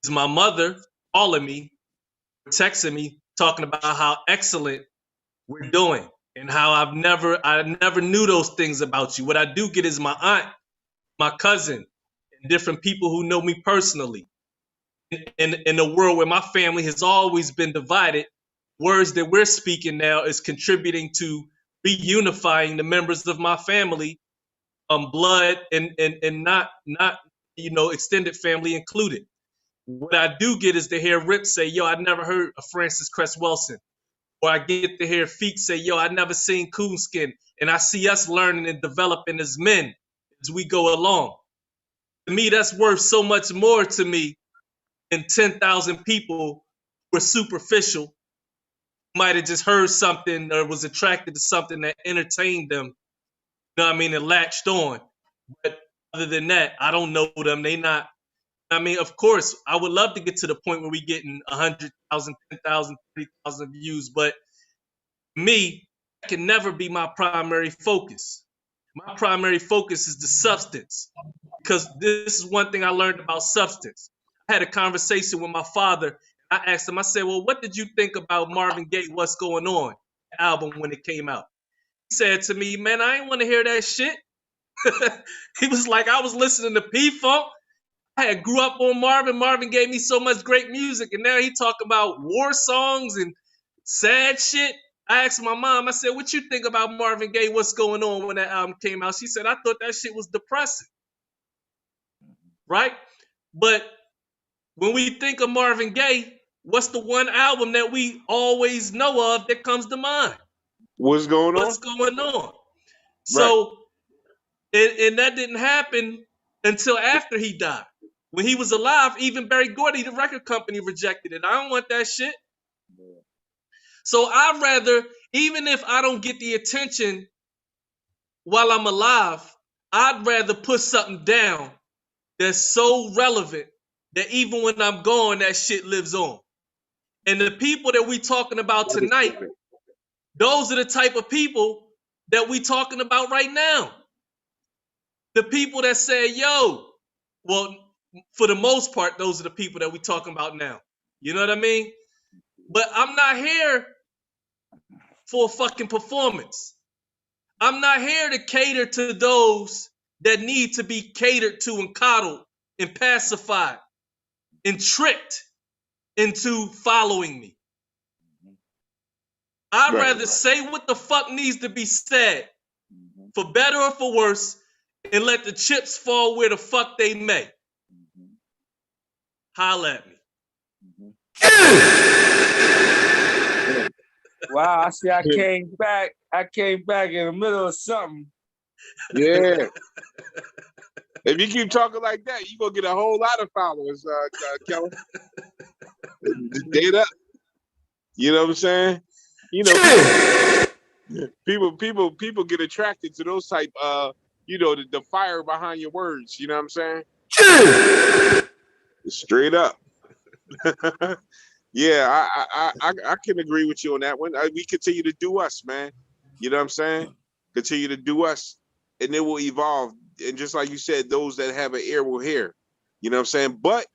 is my mother calling me, texting me, talking about how excellent we're doing and how I never knew those things about you. What I do get is my aunt, my cousin, and different people who know me personally. In a world where my family has always been divided, words that we're speaking now is contributing to reunifying the members of my family, blood and not extended family included. What I do get is to hear Rip say, "Yo, I never heard of Francess Cress Welsing," or I get to hear Feek say, "Yo, I never seen Coonskin," and I see us learning and developing as men as we go along. To me, that's worth so much more to me than 10,000 people who are superficial, might have just heard something or was attracted to something that entertained them, you know what I mean, and latched on. But other than that, I don't know them. They not, I mean, of course, I would love to get to the point where we getting 100,000, 10,000, 30,000 views, but me, that can never be my primary focus. My primary focus is the substance, because this is one thing I learned about substance. I had a conversation with my father. I asked him, I said, "Well, what did you think about Marvin Gaye, What's Going On, album when it came out?" He said to me, "Man, I ain't want to hear that shit." He was like, "I was listening to P-Funk. I had grew up on Marvin. Marvin gave me so much great music, and now he talking about war songs and sad shit." I asked my mom, I said, "What you think about Marvin Gaye, What's Going On, when that album came out?" She said, "I thought that shit was depressing." Right? But when we think of Marvin Gaye, what's the one album that we always know of that comes to mind? What's going on? What's Going On? So, and that didn't happen until after he died. When he was alive, even Berry Gordy, the record company, rejected it. I don't want that shit. So I'd rather, even if I don't get the attention while I'm alive, I'd rather put something down that's so relevant that even when I'm gone, that shit lives on. And the people that we talking about tonight, those are the type of people that we talking about right now. The people that say, yo, well, for the most part, those are the people that we talking about now. You know what I mean? But I'm not here for a fucking performance. I'm not here to cater to those that need to be catered to and coddled and pacified and tricked into following me. I'd rather say what the fuck needs to be said, for better or for worse, and let the chips fall where the fuck they may. Holla at me. Wow, I see. I came back. I came back in the middle of something. Yeah. If you keep talking like that, you're gonna get a whole lot of followers, Kelly. Data. You know what I'm saying? You know, people get attracted to those type you know, the fire behind your words, you know what I'm saying? Straight up. Yeah, I can agree with you on that one. We continue to do us, man. You know what I'm saying? Continue to do us, and it will evolve. And just like you said, those that have an ear will hear. You know what I'm saying? But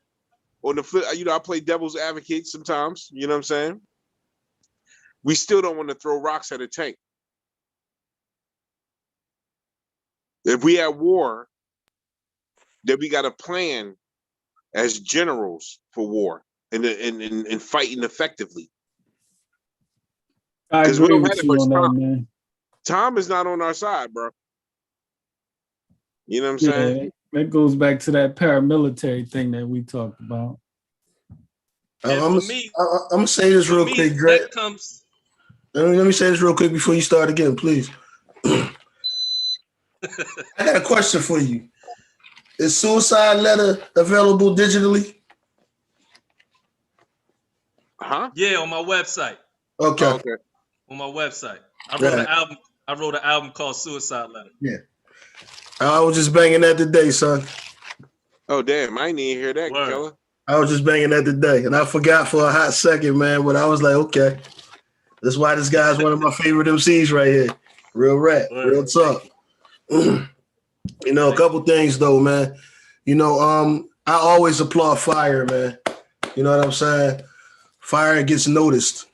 on the flip, you know, I play devil's advocate sometimes. You know what I'm saying? We still don't want to throw rocks at a tank. If we at war, then we got a plan as generals for war and fighting effectively. I Because we agree don't have with that you much on that, time. man. Time is not on our side, bro. You know what I'm Yeah, saying? that goes back to that paramilitary thing that we talked about. I'm me, gonna say this real quick, Greg. That comes. Let me say this real quick before you start again, please. I got a question for you. Is Suicide Letter available digitally? Huh? Yeah, on my website. Okay. Oh, okay. On my website. I wrote an album. I wrote an album called Suicide Letter. Yeah. I was just banging that today, son. Oh, damn. I didn't even hear that, Killer. I was just banging that today, and I forgot for a hot second, man, but I was like, okay. That's why this guy's one of my favorite MCs right here. Real rap, real talk. You know, a couple things though, man. You know, I always applaud fire, man. You know what I'm saying? Fire gets noticed.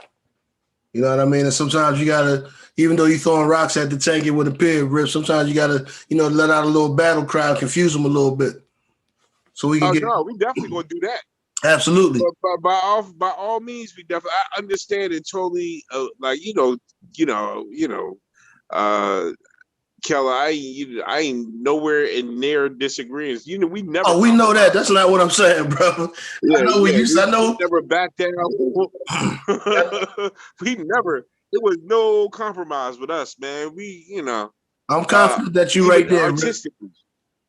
You know what I mean? And sometimes you gotta, even though you're throwing rocks at the tank with a pig rip, sometimes you gotta, you know, let out a little battle cry, confuse them a little bit. So we can get. No, we definitely gonna do that. Absolutely. But by all means, we definitely. I understand it totally. Like Keller, I ain't nowhere in near disagreeing. You know, we never. Oh, we know that. That's not what I'm saying, bro. Yeah, I know we never back down. We never. There was no compromise with us, man. We, you know. I'm confident that you right there. Artistically.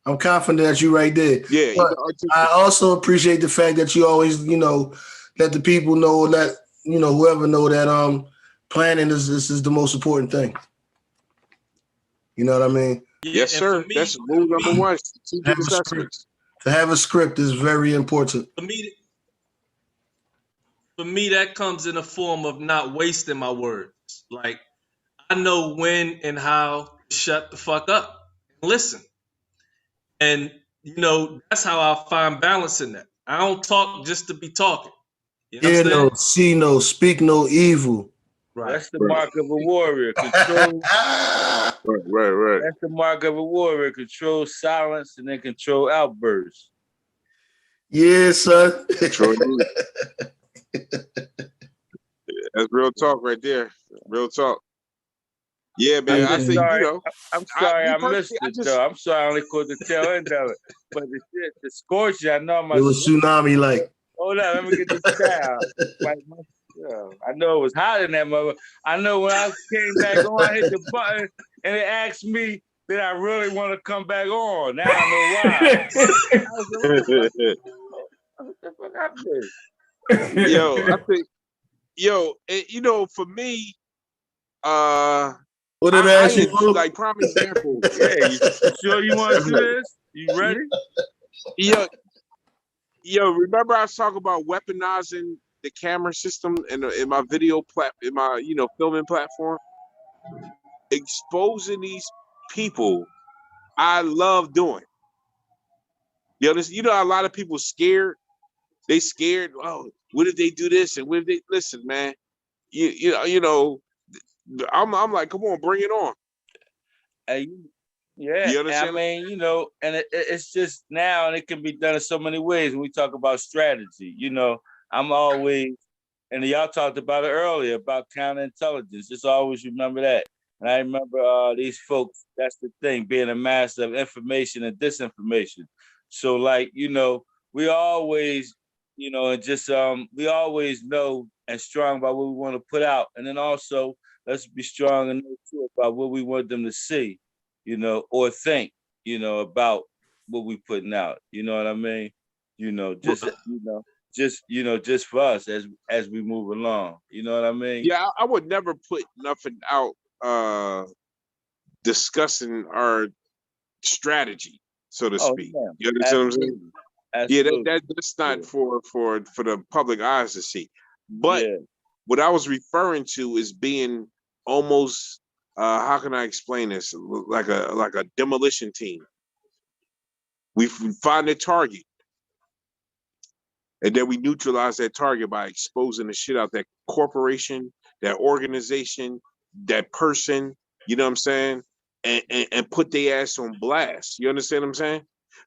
I'm confident that you right there. Yeah. But I also appreciate the fact that you always, you know, let the people know, let you know whoever know that planning is the most important thing. You know what I mean? Yes, sir. That's rule number one. To have a script is very important. For me, that comes in the form of not wasting my words. Like, I know when and how to shut the fuck up and listen. And, you know, that's how I find balance in that. I don't talk just to be talking. You know Hear no, see no, speak no evil. Right. That's the mark of a warrior. Control. Right. That's the mark of a warrior. Control silence and then control outbursts. Yes, son. That's real talk right there. Real talk. Yeah, man. I think, sorry. you know. I'm sorry I missed it, though. I'm sorry I only caught the tail end of it. But the scorch, I know my. It was tsunami like. Hold on, let me get this down. I know it was hot in that mother. I know when I came back on, I hit the button and it asked me that I really want to come back on. Now I know why. What the fuck happened? Yo, I think, you know, for me, What did I ask you? Like prime example. Yeah, you sure you want to do this? You ready? Yo, remember I was talking about weaponizing the camera system in my in my filming platform, exposing these people. I love doing. You know, a lot of people scared. They scared. Oh, what if they do this? And what if they listen, man? You know. I'm like, come on, bring it on. Yeah, You and I understand? mean, you know, and it's just now, and it can be done in so many ways. When we talk about strategy, you know, I'm always, and y'all talked about it earlier about counterintelligence. Just always remember that. And I remember these folks. That's the thing, being a master of information and disinformation. So, like, you know, we always, you know, and just we always know and strong about what we want to put out, and then also let's be strong and know too about what we want them to see, you know, or think, you know, about what we putting out. You know what I mean? You know, just just for us as we move along. You know what I mean? Yeah, I would never put nothing out discussing our strategy, so to speak. Yeah. You understand what I'm saying? Absolutely. Yeah, that's not for the public eyes to see. But what I was referring to is being almost how can I explain this? Like a demolition team. We find a target, and then we neutralize that target by exposing the shit out that corporation, that organization, that person. You know what I'm saying? And put their ass on blast. You understand what I'm saying?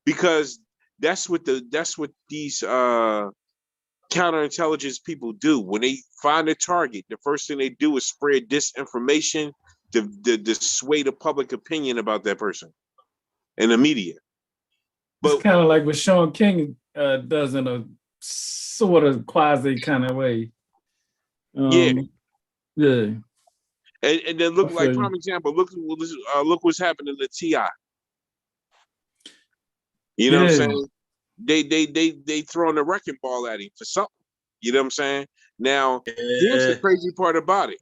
Because that's what these counterintelligence people do. When they find a target, the first thing they do is spread disinformation to sway the public opinion about that person in the media. It's kind of like what Sean King does in a sort of quasi kind of way. Yeah. And then look, like prime example, look what's happening to T.I. You know what I'm saying? They throwing a wrecking ball at him for something. You know what I'm saying? Now, here's the crazy part about it.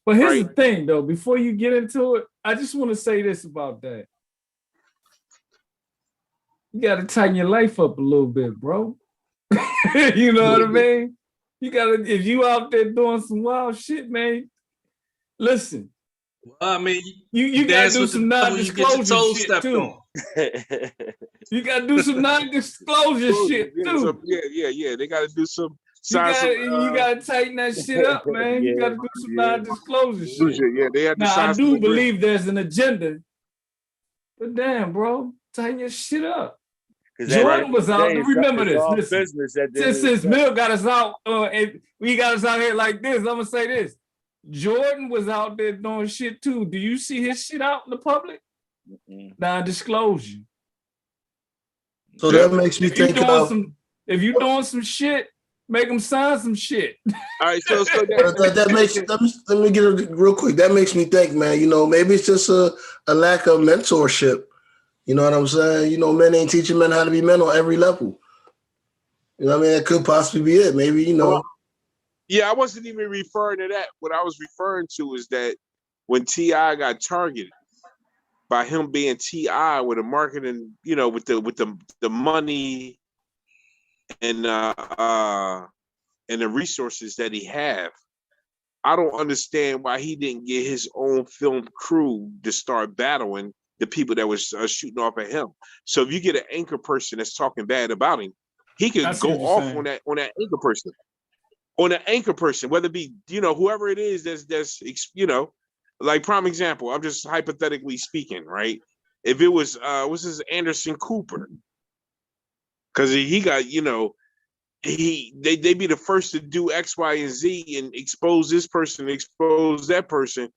But here's the thing, though. Before you get into it, I just want to say this about that. You got to tighten your life up a little bit, bro. You know what I mean? You got to, if you out there doing some wild shit, man, listen. Well, I mean, you got to do some non-disclosure shit, too. You got to do some non-disclosure shit, too. Yeah. They got to do some. You got to tighten that shit up, man. You got to do some non-disclosure shit. Yeah, they have to now, I do believe there's an agenda. But damn, bro, tighten your shit up. Jordan was out. Remember this. Listen, since Mill got us out, and we got us out here like this, I'm gonna say this: Jordan was out there doing shit too. Do you see his shit out in the public? Non-disclosure. So that makes me think if you doing some shit, make them sign some shit. All right, so that makes let me get it real quick. That makes me think, man. You know, maybe it's just a lack of mentorship. You know what I'm saying? You know, men ain't teaching men how to be men on every level. You know what I mean? That could possibly be it. Maybe, you know. Yeah, I wasn't even referring to that. What I was referring to is that when T.I. got targeted by him being T.I. with the marketing, you know, with the money and the resources that he have, I don't understand why he didn't get his own film crew to start battling the people that was shooting off at him. So if you get an anchor person that's talking bad about him, he could go off on that anchor person. On an anchor person, whether it be, you know, whoever it is that's you know, like prime example, I'm just hypothetically speaking, right? If it was what's his Anderson Cooper, because he got, you know, they be the first to do X, Y, and Z and expose this person, expose that person,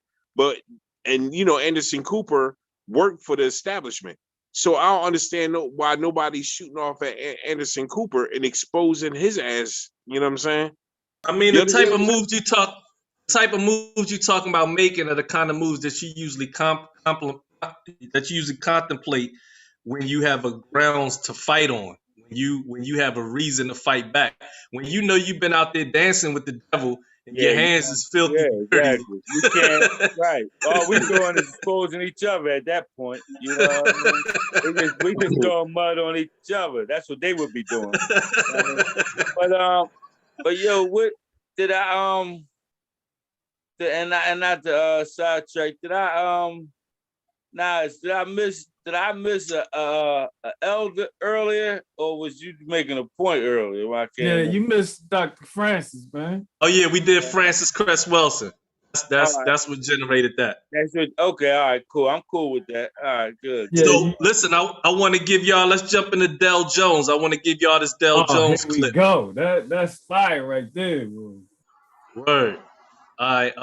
and you know, Anderson Cooper worked for the establishment. So I don't understand why nobody's shooting off at Anderson Cooper and exposing his ass. You know what I'm saying? I mean, the type of moves you talking about making are the kind of moves that you usually contemplate when you have a grounds to fight on. When you have a reason to fight back. When you know you've been out there dancing with the devil Your hands is filthy. Yeah, dirty. exactly. We can't. Right. All we doing is exposing each other at that point. You know what I mean? We just throwing mud on each other. That's what they would be doing. But yo, what did I and not the sidetrack? Did I miss a elder earlier, or was you making a point earlier? When I came Yeah, in? you missed Dr. Francis, man. Oh yeah, we did Francess Cress Welsing. That's what generated that. Okay, all right, cool. I'm cool with that. All right, good. Yeah, So listen, I want to give y'all. Let's jump into Del Jones. I want to give y'all this Del Jones here we clip. go. That's fire right there, bro. Word. All right.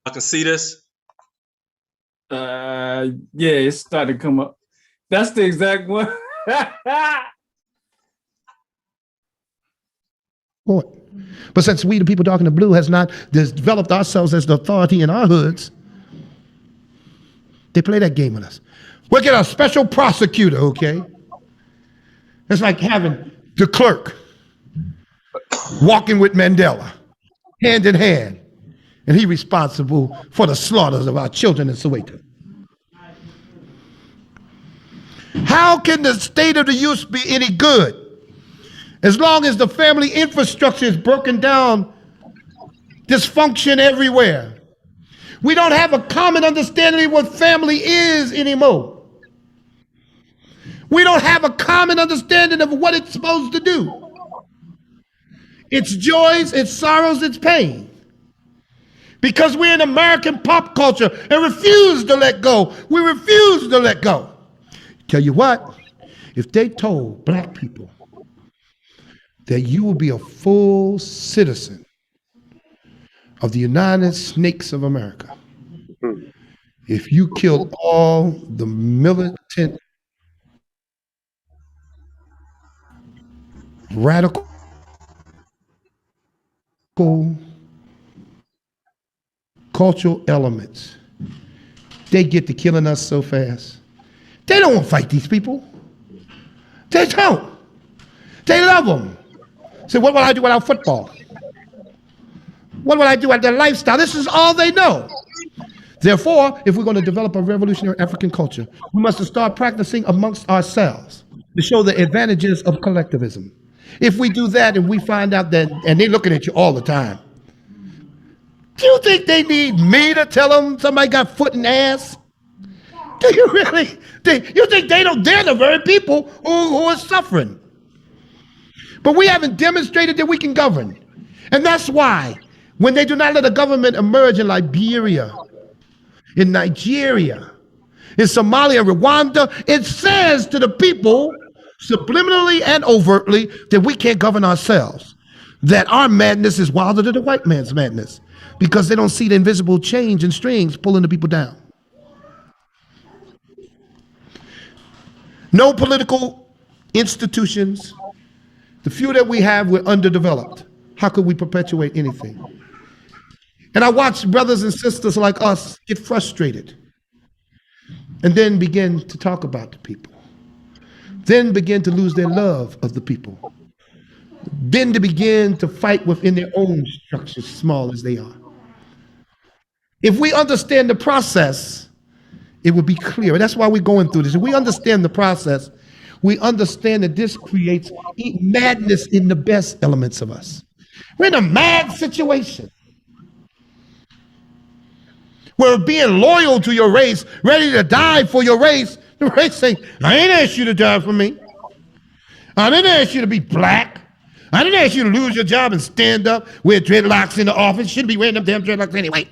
I can see this. Yeah, it started to come up. That's the exact one. But since we, the people dark in the blue, has not developed ourselves as the authority in our hoods, they play that game with us. We'll get a special prosecutor, okay? It's like having the clerk walking with Mandela, hand in hand, and he responsible for the slaughters of our children in Soweto. How can the state of the youth be any good as long as the family infrastructure is broken down, dysfunction everywhere? We don't have a common understanding of what family is anymore. We don't have a common understanding of what it's supposed to do. Its joys, its sorrows, its pain. Because we're in American pop culture and refuse to let go. We refuse to let go. Tell you what, if they told black people that you will be a full citizen of the United Snakes of America, if you killed all the militant, radical, cultural elements, they get to killing us so fast. They don't want to fight these people. They don't. They love them. So what will I do without football? What will I do with their lifestyle? This is all they know. Therefore, if we're going to develop a revolutionary African culture, we must start practicing amongst ourselves to show the advantages of collectivism. If we do that and we find out that, and they're looking at you all the time, do you think they need me to tell them somebody got foot and ass? Do you really? You think they don't? They're the very people who are suffering. But we haven't demonstrated that we can govern. And that's why when they do not let a government emerge in Liberia, in Nigeria, in Somalia, Rwanda, it says to the people subliminally and overtly that we can't govern ourselves, that our madness is wilder than the white man's madness because they don't see the invisible chains and strings pulling the people down. No political institutions. The few that we have, we're underdeveloped. How could we perpetuate anything? And I watch brothers and sisters like us get frustrated and then begin to talk about the people. Then begin to lose their love of the people. Then to begin to fight within their own structures, small as they are. If we understand the process, it will be clear. That's why we're going through this. If we understand the process, we understand that this creates madness in the best elements of us. We're in a mad situation. We're being loyal to your race, ready to die for your race. The race saying, I ain't asked you to die for me. I didn't ask you to be black. I didn't ask you to lose your job and stand up, wear dreadlocks in the office. Shouldn't be wearing them damn dreadlocks anyway.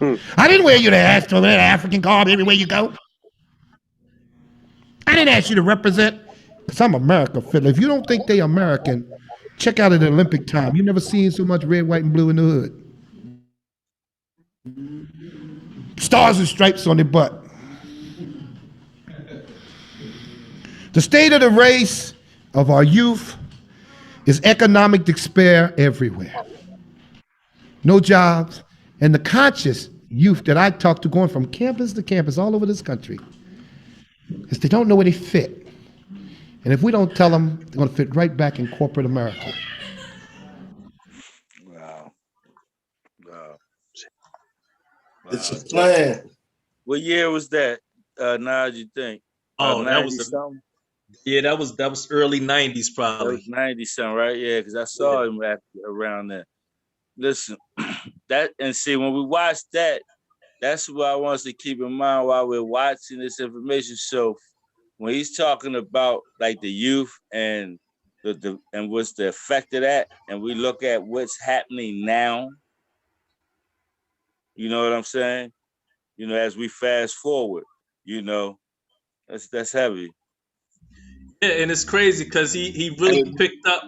I didn't wear you to ask to wear African garb everywhere you go. I didn't ask you to represent, because I'm America fiddler. If you don't think they American, check out at the Olympic time. You never seen so much red, white, and blue in the hood. Stars and stripes on their butt. The state of the race of our youth is economic despair everywhere. No jobs. And the conscious youth that I talk to going from campus to campus all over this country is they don't know where they fit. And if we don't tell them, they're going to fit right back in corporate America. Wow. Wow. It's Wow. a plan. What year was that? Naj, you think? Oh, that 90 was something? yeah, that was early 90s That was probably. 90 something, right? Yeah, because I saw him around there. Listen, that and see when we watch that, that's what I want us to keep in mind while we're watching this information show. When he's talking about like the youth and and what's the effect of that, and we look at what's happening now, you know what I'm saying? You know, as we fast forward, you know, that's heavy. Yeah, and it's crazy because he really picked up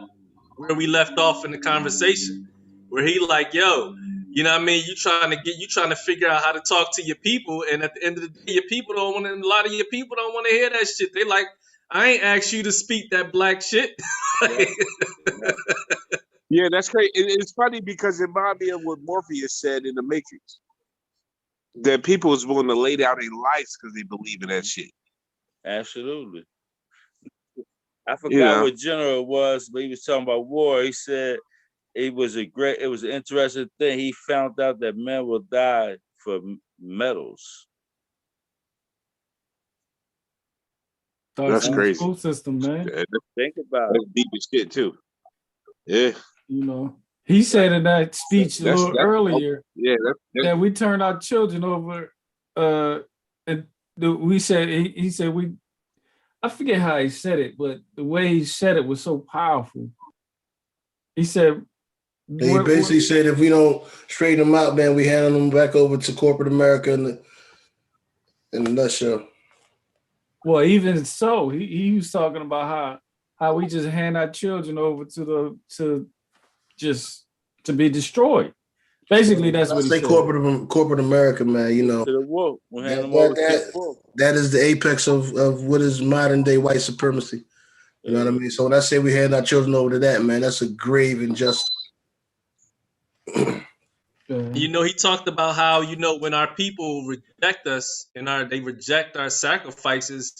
where we left off in the conversation, where he like, yo, you know what I mean? You trying to figure out how to talk to your people, and at the end of the day, your people don't want to. A lot of your people don't want to hear that shit. They like, I ain't asked you to speak that black shit. Yeah, that's crazy. It's funny because it reminded me of what Morpheus said in The Matrix. That people was willing to lay down their lives because they believe in that shit. Absolutely. I forgot what general it was, but he was talking about war. He said it was an interesting thing. He found out that men will die for metals. That's crazy. School system, man. Think about it. Deep as shit too. Yeah. You know, he said in that speech a little earlier that we turn our children over. And we said he said we. I forget how he said it, but the way he said it was so powerful. He said, he basically said if we don't straighten them out, man, we hand them back over to corporate America in the nutshell. Well, even so, he was talking about how we just hand our children over to be destroyed. Basically, that's what he said. Corporate America, man. You know, to the wolf. That is the apex of what is modern day white supremacy. You know what I mean? So when I say we hand our children over to that, man, that's a grave injustice. You know, he talked about how, you know, when our people reject us and they reject our sacrifices,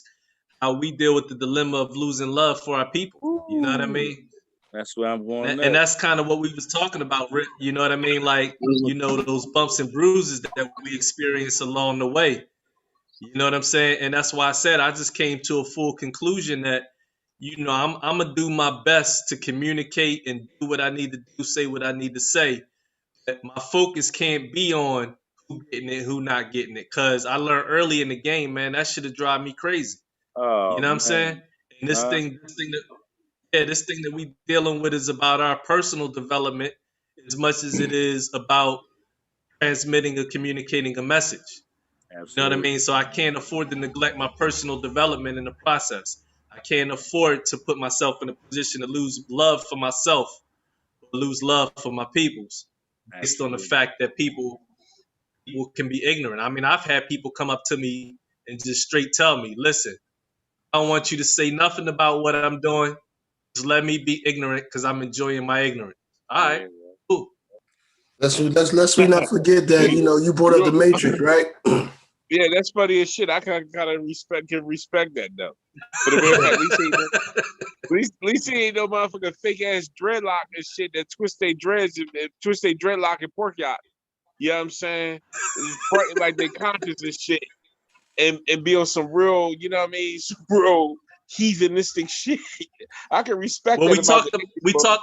how we deal with the dilemma of losing love for our people. You know what I mean? That's where I'm going. And that's kind of what we was talking about, Rick. You know what I mean? Like, you know, those bumps and bruises that we experience along the way. You know what I'm saying? And that's why I said I just came to a full conclusion that, you know, I'm gonna do my best to communicate and do what I need to do, say what I need to say. But my focus can't be on who getting it, who not getting it. Cause I learned early in the game, man, that should have drive me crazy. Oh, you know what I'm saying? And this thing that we dealing with is about our personal development as much as it is about transmitting or communicating a message. Absolutely. You know what I mean? So I can't afford to neglect my personal development in the process. I can't afford to put myself in a position to lose love for myself or lose love for my peoples based on the fact that people can be ignorant. I mean, I've had people come up to me and just straight tell me, listen, I don't want you to say nothing about what I'm doing. Just let me be ignorant because I'm enjoying my ignorance. All right, cool. Let's we not forget that, you know, you brought up the Matrix, right? Yeah, that's funny as shit. I can respect that though. But at least he ain't no motherfucking fake ass dreadlock and shit that twist their dreads and twist their dreadlock and pork yacht. You know what I'm saying? Like they conscious and shit. And be on some real, you know what I mean, some real heathenistic shit. I can respect well, that.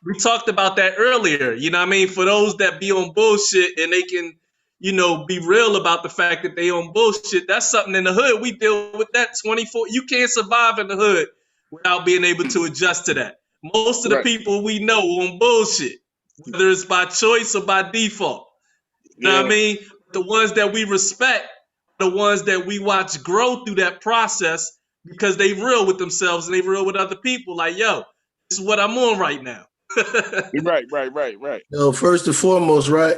We talked about that earlier. You know what I mean? For those that be on bullshit and they can, you know, be real about the fact that they on bullshit, that's something in the hood. We deal with that 24. You can't survive in the hood without being able to adjust to that. Most of the people we know on bullshit, whether it's by choice or by default. You know what I mean? The ones that we respect, the ones that we watch grow through that process because they real with themselves and they real with other people. Like, yo, this is what I'm on right now. Right. Yo, first and foremost, right?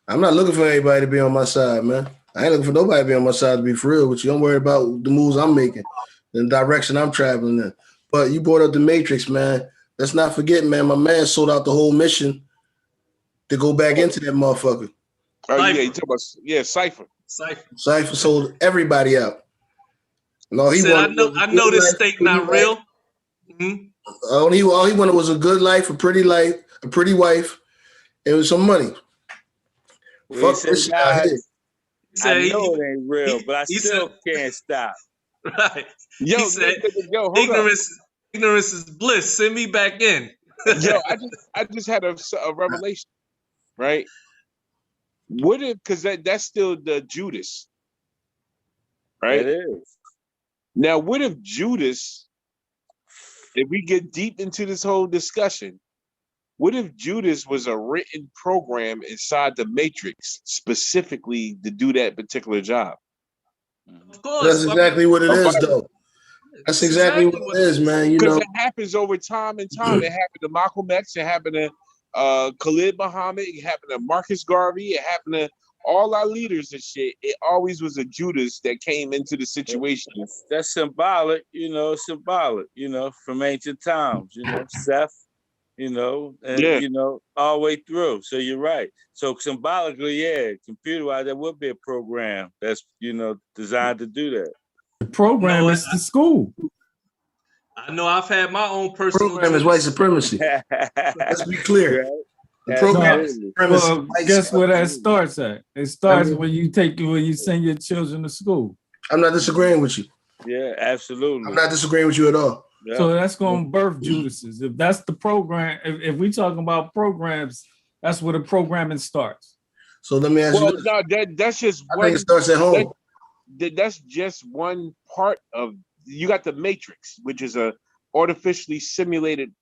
I'm not looking for anybody to be on my side, man. I ain't looking for nobody to be on my side, to be for real with you. I'm worried about the moves I'm making, the direction I'm traveling in. But you brought up the Matrix, man. Let's not forget, man, my man sold out the whole mission to go back into that motherfucker. Oh, yeah, you talking about, Cypher. Cypher sold everybody out. No, he Said, wanted I know this steak not real. Mm-hmm. All he wanted was a good life, a pretty wife, and with some money. Well, Fuck this shit out here. I know it ain't real, but I still can't stop. Right. Yo, he said, hold ignorance is bliss. Send me back in. Yo, I just had a revelation, right? What if, because that's still the Judas, right? It is. Now, what if Judas, if we get deep into this whole discussion, what if Judas was a written program inside the Matrix specifically to do that particular job? Of course. That's exactly what it is, though. That's exactly what it is, man. You know, because it happens over time and time. It happened to Malcolm X. It happened to Khalid Muhammad. It happened to Marcus Garvey. It happened to all our leaders and shit. It always was a Judas that came into the situation. That's symbolic, from ancient times, Seth, and all the way through. So you're right. So symbolically, yeah, computer-wise, that would be a program that's, designed to do that. The program is the school. I know I've had my own personal program is white supremacy. Let's be clear. Right? The program is supremacy. Well, guess where that starts at? It starts when you send your children to school. I'm not disagreeing with you. Yeah, absolutely. I'm not disagreeing with you at all. Yeah. So that's going to birth Judases. If that's the program, if we talking about programs, that's where the programming starts. So let me ask you. No, that's just I think it starts at home. That's just one part of. You got the Matrix, which is a artificially simulated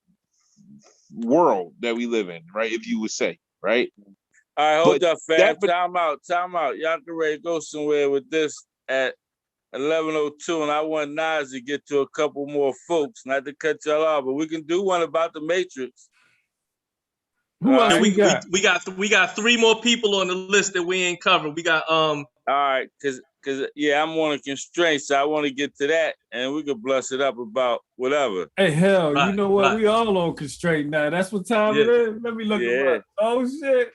world that we live in, right? If you would say, right? All right, hold up, fam. Time out. Y'all can ready to go somewhere with this at 11:02, and I want Nas to get to a couple more folks, not to cut y'all off, but we can do one about the Matrix. Who else we got 3 more people on the list that we ain't covered. We got All right, cause I'm on a constraint, so I want to get to that, and we could bless it up about whatever. Hey, hell, Right, you know what? right. We all on constraint now. That's what time it is. Let me look at my. Oh shit.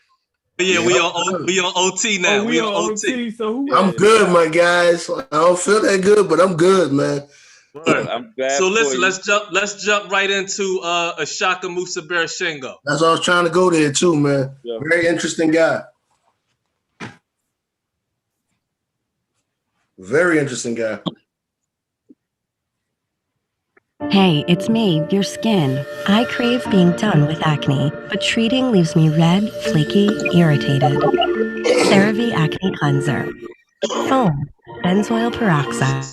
Yeah, we on OT now. We on OT. So who? I'm good, my guys. I don't feel that good, but I'm good, man. Right. I'm glad. So listen, let's jump right into Ashaka Musa Barashingo. That's why I was trying to go there too, man. Yeah. Very interesting guy. Very interesting guy. Hey, it's me, your skin. I crave being done with acne, but treating leaves me red, flaky, irritated. CeraVe Acne Cleanser. Foam. Benzoyl peroxide.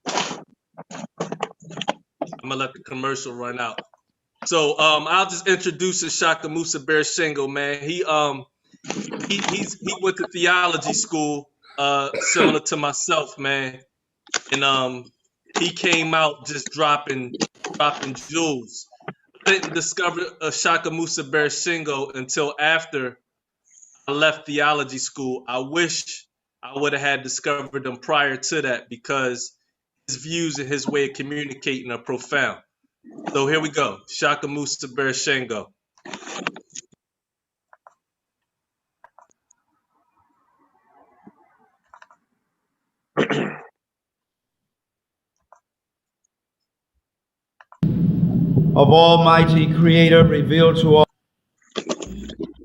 I'm gonna let the commercial run out. So I'll just introduce Ashaka Musa Barashingo, man. He went to theology school, similar to myself, man. And he came out just dropping jewels. I didn't discover Ashaka Musa Barashingo until after I left theology school. I wish I would have had discovered them prior to that, because his views and his way of communicating are profound. So here we go. Ashaka Musa Barashingo. Of Almighty Creator revealed to all,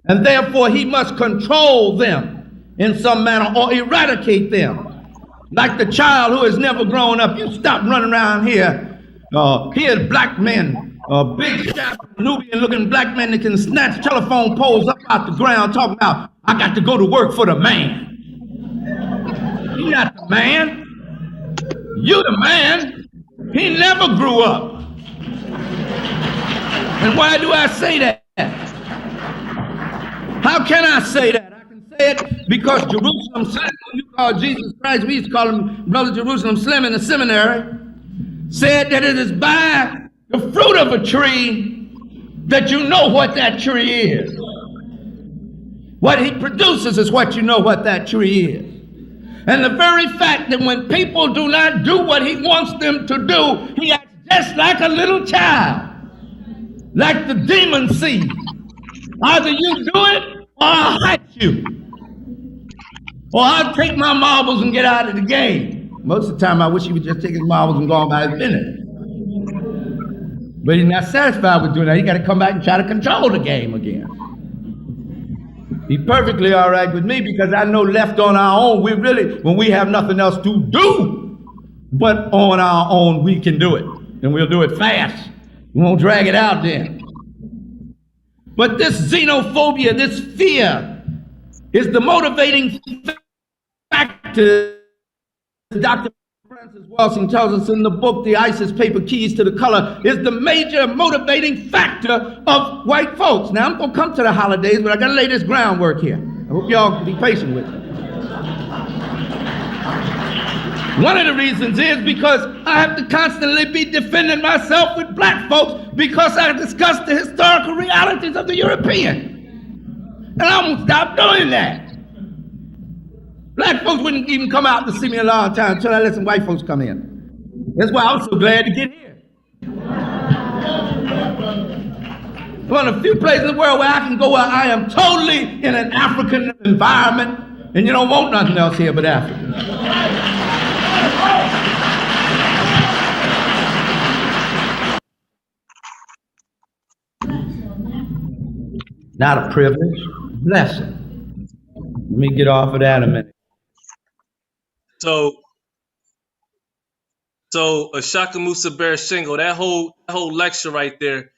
and therefore he must control them in some manner or eradicate them. Like the child who has never grown up, you stop running around here. Here's black men, big, Nubian-looking black men that can snatch telephone poles up out the ground, talking about, I got to go to work for the man. You're not the man. You the man. He never grew up. And why do I say that? How can I say that? I can say it because Jerusalem Slim, when you call Jesus Christ, we used to call him Brother Jerusalem Slim in the seminary, said that it is by the fruit of a tree that you know what that tree is. What he produces is what you know what that tree is. And the very fact that when people do not do what he wants them to do, he acts just like a little child. Like the demon seed. Either you do it or I'll hurt you. Or I'll take my marbles and get out of the game. Most of the time, I wish he would just take his marbles and go on by his business. But he's not satisfied with doing that. He got to come back and try to control the game again. He's perfectly all right with me because I know left on our own, we really, when we have nothing else to do, but on our own, we can do it. And we'll do it fast. We won't drag it out then. But this xenophobia, this fear, is the motivating factor. Dr. Francess Welsing tells us in the book, The ISIS Paper Keys to the Color, is the major motivating factor of white folks. Now, I'm going to come to the holidays, but I got to lay this groundwork here. I hope y'all can be patient with me. One of the reasons is because I have to constantly be defending myself with black folks because I discuss the historical realities of the European. And I won't stop doing that. Black folks wouldn't even come out to see me a long time until I let some white folks come in. That's why I was so glad to get here. One of the few places in the world where I can go where I am totally in an African environment, and you don't want nothing else here but Africa. Not a privilege, blessing. Let me get off of that a minute. So Ashaka Musa Bear Shingo, that whole lecture right there,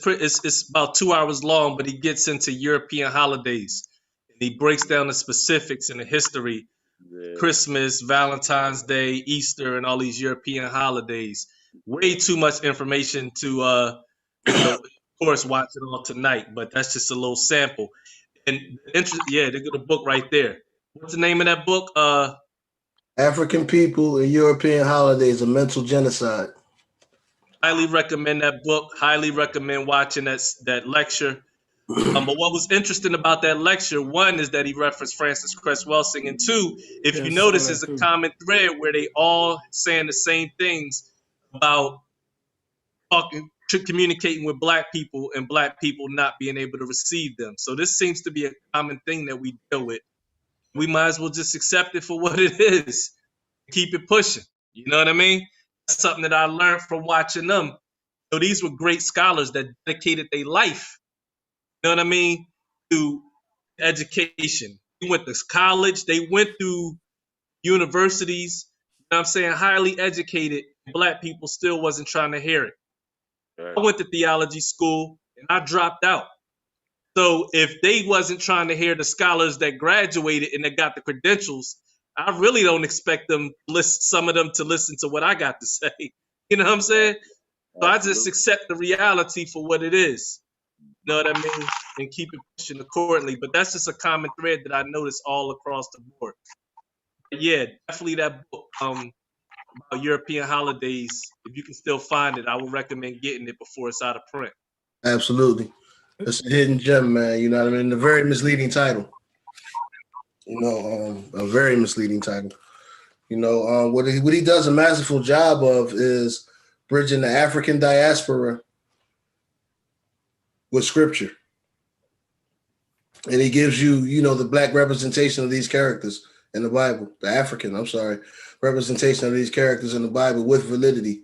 it's about 2 hours long, but he gets into European holidays. And he breaks down the specifics and the history, Christmas, Valentine's Day, Easter, and all these European holidays. Way too much information to, of course, watch it all tonight, but that's just a little sample. And they got a book right there. What's the name of that book? African People and European Holidays, a Mental Genocide. Highly recommend that book. Highly recommend watching that lecture. But what was interesting about that lecture, one, is that he referenced Francess Cress Welsing, and two, if you notice, there's a common thread where they all saying the same things about communicating with black people and black people not being able to receive them. So this seems to be a common thing that we deal with. We might as well just accept it for what it is. Keep it pushing. You know what I mean? That's something that I learned from watching them. So these were great scholars that dedicated their life, you know what I mean, to education. They went to college. They went through universities, you know what I'm saying, highly educated. Black people still wasn't trying to hear it. Right. I went to theology school and I dropped out. So if they wasn't trying to hear the scholars that graduated and that got the credentials, I really don't expect them, some of them, to listen to what I got to say. You know what I'm saying? So I just accept the reality for what it is. You know what I mean? And keep it pushing accordingly. But that's just a common thread that I notice all across the board. But yeah, definitely that book about European holidays. If you can still find it, I would recommend getting it before it's out of print. Absolutely. It's a hidden gem, man. You know what I mean? A very misleading title. You know, a very misleading title. You know, what he does a masterful job of is bridging the African diaspora with scripture. And he gives you, you know, the black representation of these characters in the Bible, representation of these characters in the Bible with validity,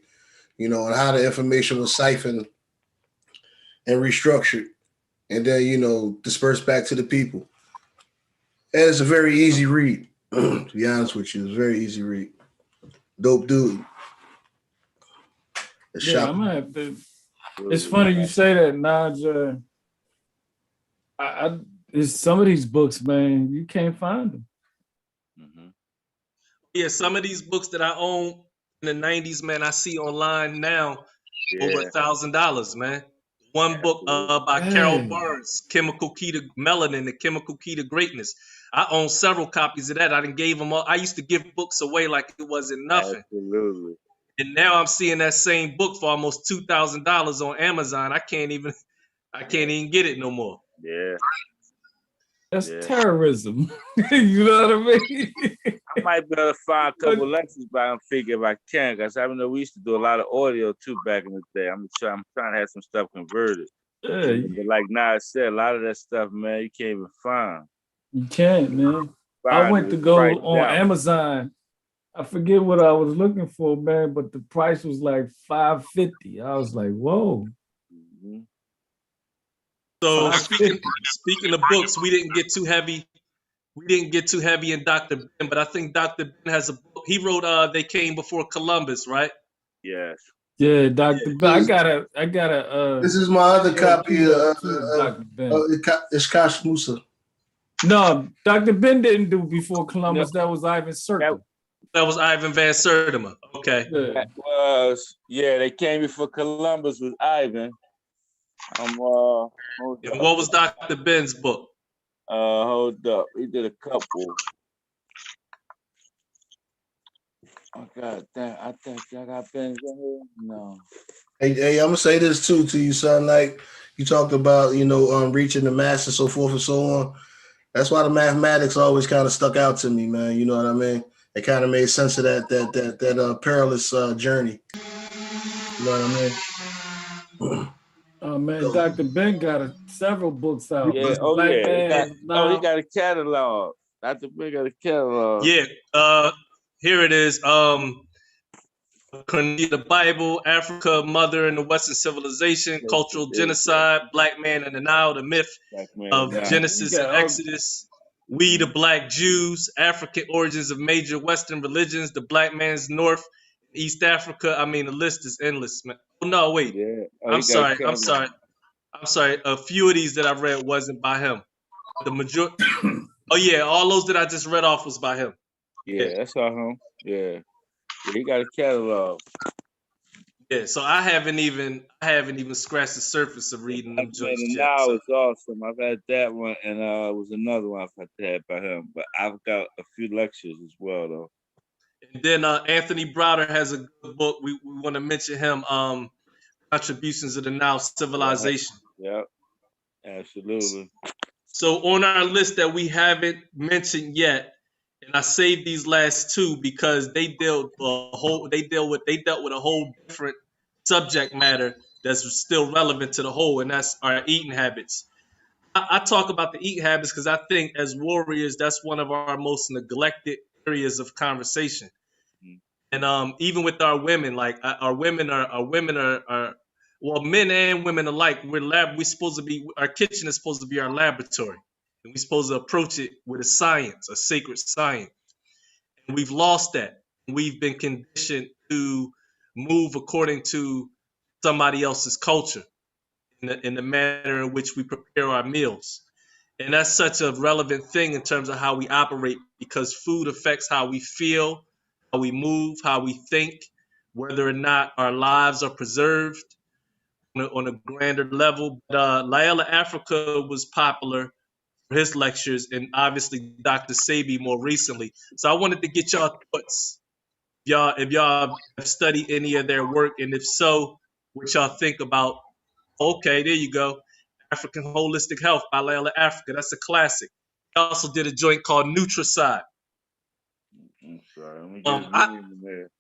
you know, and how the information was siphoned and restructured and then, you know, dispersed back to the people. And it's a very easy read, to be honest with you. It's a very easy read. Dope dude. Yeah, I'm gonna have to. It's funny you say that, Naj. It's some of these books, man, you can't find them. Mm-hmm. Yeah, some of these books that I own in the 90s, man, I see online now over $1,000, man. One book by Carol Burns, Chemical Key to Melanin, The Chemical Key to Greatness. I own several copies of that. I done gave them all. I used to give books away like it wasn't nothing. Absolutely. And now I'm seeing that same book for almost $2,000 on Amazon. I can't even get it no more. Yeah. That's terrorism. You know what I mean? I might be able to find a couple lectures, but I'm figuring if I can, because I know we used to do a lot of audio too back in the day. I'm trying to have some stuff converted. Yeah. But like Nas said, a lot of that stuff, man, you can't even find. You can't, man. I went to go on Amazon I forget what I was looking for, man, but the price was like $550. I was like, whoa. Mm-hmm. So $550. speaking of books, we didn't get too heavy. We didn't get too heavy in Dr. Ben, but I think Dr. Ben has a book. He wrote They Came Before Columbus, right? Yes. Yeah, Dr. Ben. I gotta This is my other copy of Dr. Ben. Ishkash Musa. No, Dr. Ben didn't do Before Columbus. No, That was Ivan Serkin. That was Ivan Van Sertima. Okay. Yeah. that was They Came Before Columbus with Ivan. Hold And up. what was Dr. Ben's book? Hold up. He did a couple. Oh God damn! I think I got pens in here. No. Hey, I'm gonna say this too to you, son. Like you talked about, reaching the mass and so forth and so on. That's why the mathematics always kind of stuck out to me, man. You know what I mean? It kind of made sense of that perilous journey. You know what I mean? Oh man, Dr. Ben got several books out. Yeah. Oh Black yeah. Man He got a catalog. Dr. Ben got a catalog. Yeah. Here it is. The Bible, Africa, Mother in the Western Civilization, Cultural Genocide, Black Man in the Nile, the myth of Genesis and Exodus, We the Black Jews, African origins of major Western religions, the Black Man's North, East Africa. I mean, the list is endless, man. Oh, no, wait. Yeah. I'm sorry. A few of these that I read wasn't by him. The majority. Oh yeah, all those that I just read off was by him. Yeah, that's all him. Yeah, he got a catalog. Yeah, so I haven't even scratched the surface of reading them joints yet. Now it's awesome. I've had that one, and it was another one I've had by him. But I've got a few lectures as well, though. And then Anthony Browder has a good book. We want to mention him. Contributions of the Nile Civilization. Yep, absolutely. So on our list that we haven't mentioned yet, and I saved these last two because they dealt with a whole different subject matter that's still relevant to the whole, and that's our eating habits. I talk about the eating habits because I think as warriors, that's one of our most neglected areas of conversation. And even with our women, like our women are well, men and women alike. We're supposed to be, our kitchen is supposed to be our laboratory, and we're supposed to approach it with a science, a sacred science. And we've lost that. We've been conditioned to move according to somebody else's culture in the manner in which we prepare our meals. And that's such a relevant thing in terms of how we operate, because food affects how we feel, how we move, how we think, whether or not our lives are preserved on a grander level. But Layla Africa was popular for his lectures, and obviously Dr. Sebi more recently. So I wanted to get y'all thoughts. If y'all have studied any of their work, and if so, what y'all think about, okay, there you go, African Holistic Health by Layla Africa. That's a classic. He also did a joint called Nutricide. I'm sorry. Let me get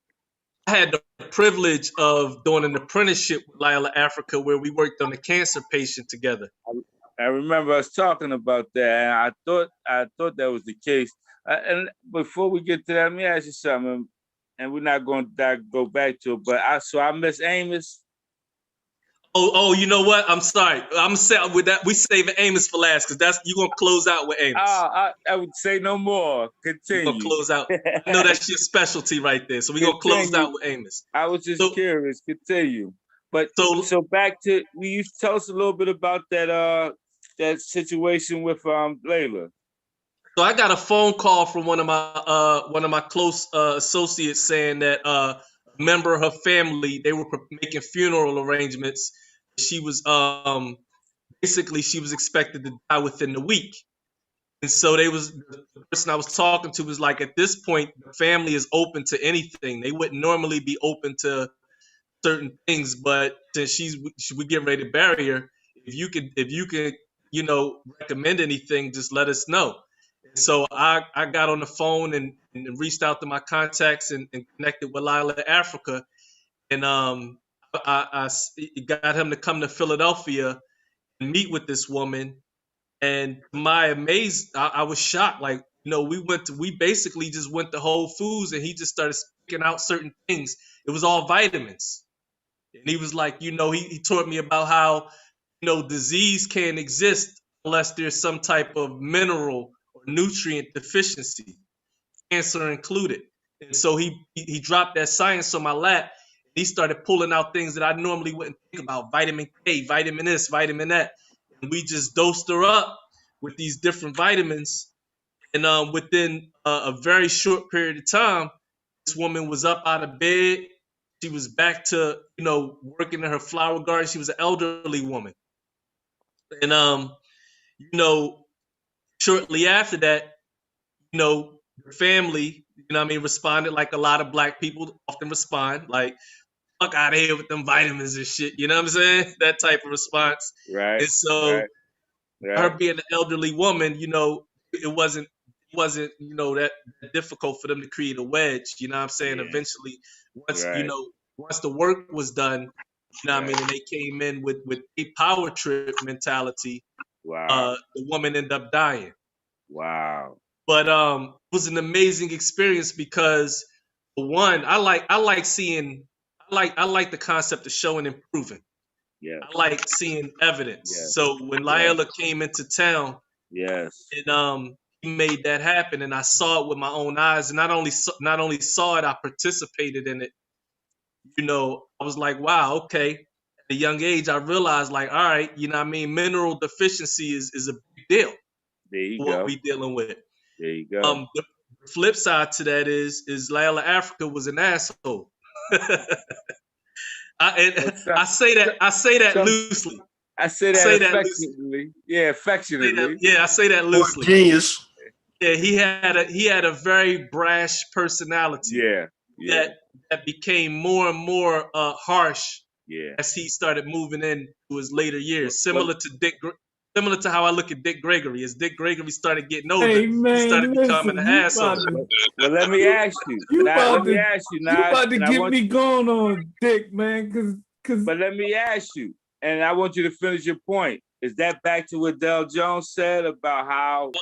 I had the privilege of doing an apprenticeship with Layla Africa where we worked on a cancer patient together. I remember us talking about that, and I thought that was the case. And before we get to that, let me ask you something, and we're not going to go back to it, but I miss Amos. Oh, you know what? I'm sorry. I'm saying with that, we saving Amos for last because you're gonna close out with Amos. I would say no more. Continue. We're gonna close out. I know that's your specialty right there. So we're gonna close out with Amos. I was just curious. Continue. But so back to, will you tell us a little bit about that situation with Layla? So I got a phone call from one of my close associates saying that a member of her family, they were making funeral arrangements. She was basically she was expected to die within the week. And so the person I was talking to was like, at this point, the family is open to anything. They wouldn't normally be open to certain things, but since we getting ready to bury her, if you could, recommend anything, just let us know. And so I got on the phone and reached out to my contacts and connected with Layla Africa, and I got him to come to Philadelphia and meet with this woman. And to my amaze, I was shocked. Like, you know, we basically just went to Whole Foods and he just started picking out certain things. It was all vitamins. And he was like, you know, he taught me about how, you know, disease can't exist unless there's some type of mineral or nutrient deficiency, cancer included. And so he dropped that science on my lap. He started pulling out things that I normally wouldn't think about, vitamin K, vitamin this, vitamin that. And we just dosed her up with these different vitamins. And within a very short period of time, this woman was up out of bed. She was back to, you know, working in her flower garden. She was an elderly woman. And, you know, shortly after that, you know, her family, you know what I mean, responded like a lot of Black people often respond, like, fuck out of here with them vitamins and shit. You know what I'm saying? That type of response. Right. And so her being an elderly woman, you know, it wasn't, you know, that difficult for them to create a wedge. You know what I'm saying? Yeah. Eventually, once the work was done, you know what I mean, and they came in with a power trip mentality, wow. The woman ended up dying. Wow. But it was an amazing experience because, for one, I like the concept of showing and proving. Yes. I like seeing evidence. Yes. So when Layla came into town, yes, and he made that happen, and I saw it with my own eyes, and not only saw it, I participated in it. You know, I was like, wow, okay. At a young age, I realized, like, all right, you know what I mean, mineral deficiency is a big deal. There you what go. we dealing with. There you go. The flip side to that is Layla Africa was an asshole. I say that loosely. I say that affectionately. Yeah, affectionately. I say that loosely. Genius. Yeah, he had a very brash personality. Yeah. That became more and more harsh. Yeah. As he started moving into his later years, similar to how I look at Dick Gregory. As Dick Gregory started getting older, he started becoming an asshole. Well, let me ask you. You about to get me going on Dick, man. But let me ask you, and I want you to finish your point. Is that back to what Del Jones said about how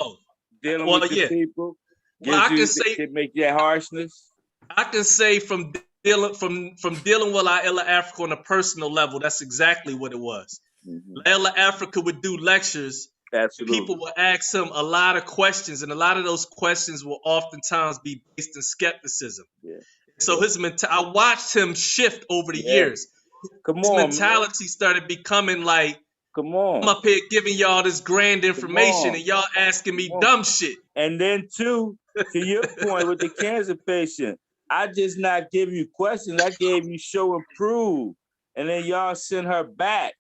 dealing with the people can make that harshness? I can say from dealing with Layla Africa on a personal level, that's exactly what it was. Mm-hmm. Layla Africa would do lectures. Absolutely. People would ask him a lot of questions, and a lot of those questions will oftentimes be based in skepticism. Yeah. So his I watched him shift over the years. His mentality started becoming like, come on, I'm up here giving y'all this grand information, and y'all asking me dumb shit. And then too, to your point with the cancer patient, I just not give you questions. I gave you show and prove, and then y'all send her back.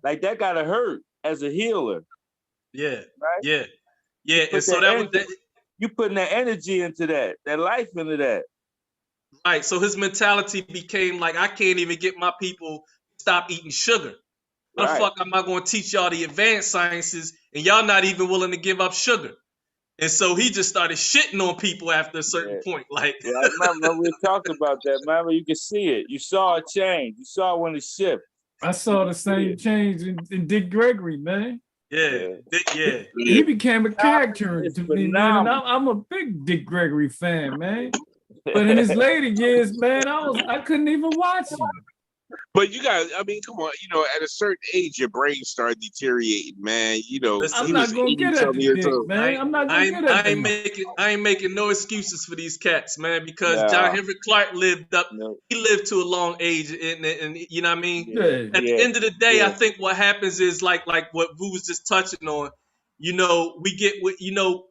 Like that gotta hurt as a healer. Yeah. Right? Yeah. And so you putting that energy into that life into that. Right. So his mentality became like, I can't even get my people to stop eating sugar. How the fuck am I going to teach y'all the advanced sciences and y'all not even willing to give up sugar? And so he just started shitting on people after a certain point. Like, I remember we talked about that. Remember, you could see it. You saw a change. You saw when it shifted. I saw the same change in Dick Gregory, man. Yeah. He became a character to me, man. And I'm a big Dick Gregory fan, man. But in his later years, man, I couldn't even watch him. But you guys, I mean, come on, you know, at a certain age, your brain started deteriorating, man. You know, I'm not gonna get at the Dick, man. I'm not gonna get at the I ain't making no excuses for these cats, man, because John Henry Clark lived to a long age, and you know what I mean. Yeah. At the end of the day, I think what happens is like what Vu was just touching on. You know,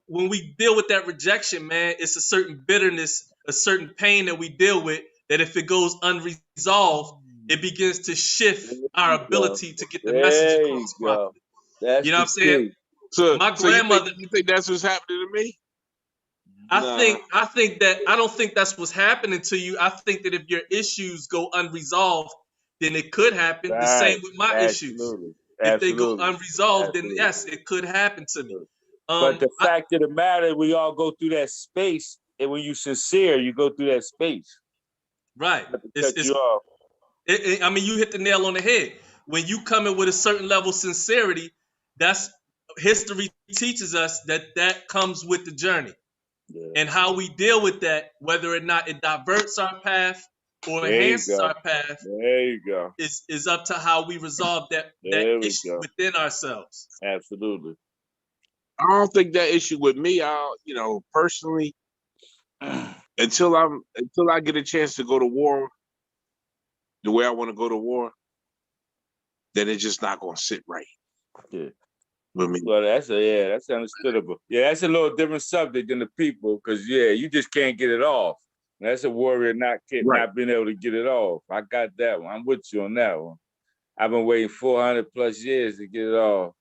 when we deal with that rejection, man, it's a certain bitterness, a certain pain that we deal with. That if it goes unresolved, it begins to shift our ability to get the message across properly. You know what I'm saying? So my grandmother. You think that's what's happening to me? I think that I don't think that's what's happening to you. I think that if your issues go unresolved, then it could happen. The same with my issues. If they go unresolved, then yes, it could happen to me. But the fact of the matter, we all go through that space, and when you're sincere, you go through that space. Right. I mean, you hit the nail on the head. When you come in with a certain level of sincerity, that's history teaches us that comes with the journey. And how we deal with that, whether or not it diverts our path or enhances our path, there you go, is up to how we resolve that issue within ourselves. Absolutely. I don't think that issue with me, personally, until I get a chance to go to war the way I want to go to war, then it's just not gonna sit right. Yeah. With me. Well, that's understandable. Yeah, that's a little different subject than the people, because you just can't get it off. That's a warrior not being able to get it off. I got that one. I'm with you on that one. I've been waiting 400 plus years to get it off.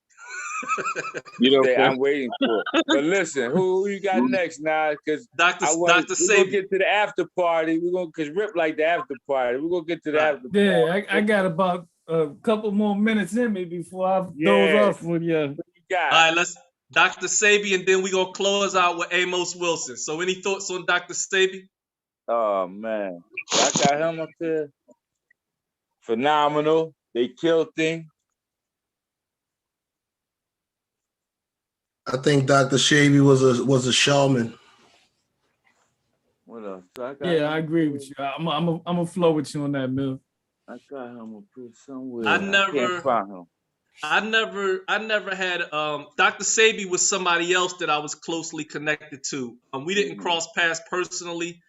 I'm waiting for it. But listen, who you got next now? Because Dr. We're gonna Sabi. get to the after party. Because Rip like the after party. We're gonna get to the after party. Yeah, I got about a couple more minutes in me before I doze off with you. All right, let's Dr. Sabi, and then we're gonna close out with Amos Wilson. So any thoughts on Dr. Sabi? Oh man, I got him up there. Phenomenal. They killed thing. I think Dr. Shavy was a shaman. What else? I agree with you. I'm a flow with you on that, Mill. I got him up here somewhere. I can't find him. I never had Dr. Sabi was somebody else that I was closely connected to. We didn't cross paths personally,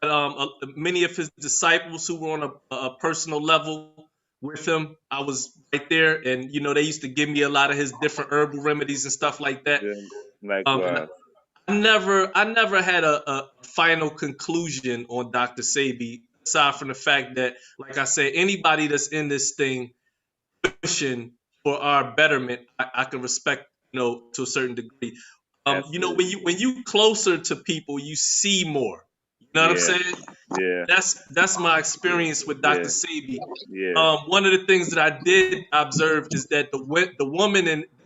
but many of his disciples who were on a personal level with him, I was right there, and they used to give me a lot of his different herbal remedies and stuff like that. Yeah, I never had a final conclusion on Dr. Sabi, aside from the fact that, like I said, anybody that's in this thing pushing for our betterment, I can respect, to a certain degree. When you closer to people, you see more. You know what I'm saying? Yeah. That's my experience with Dr. Sabi. Yeah. One of the things that I did observe is that the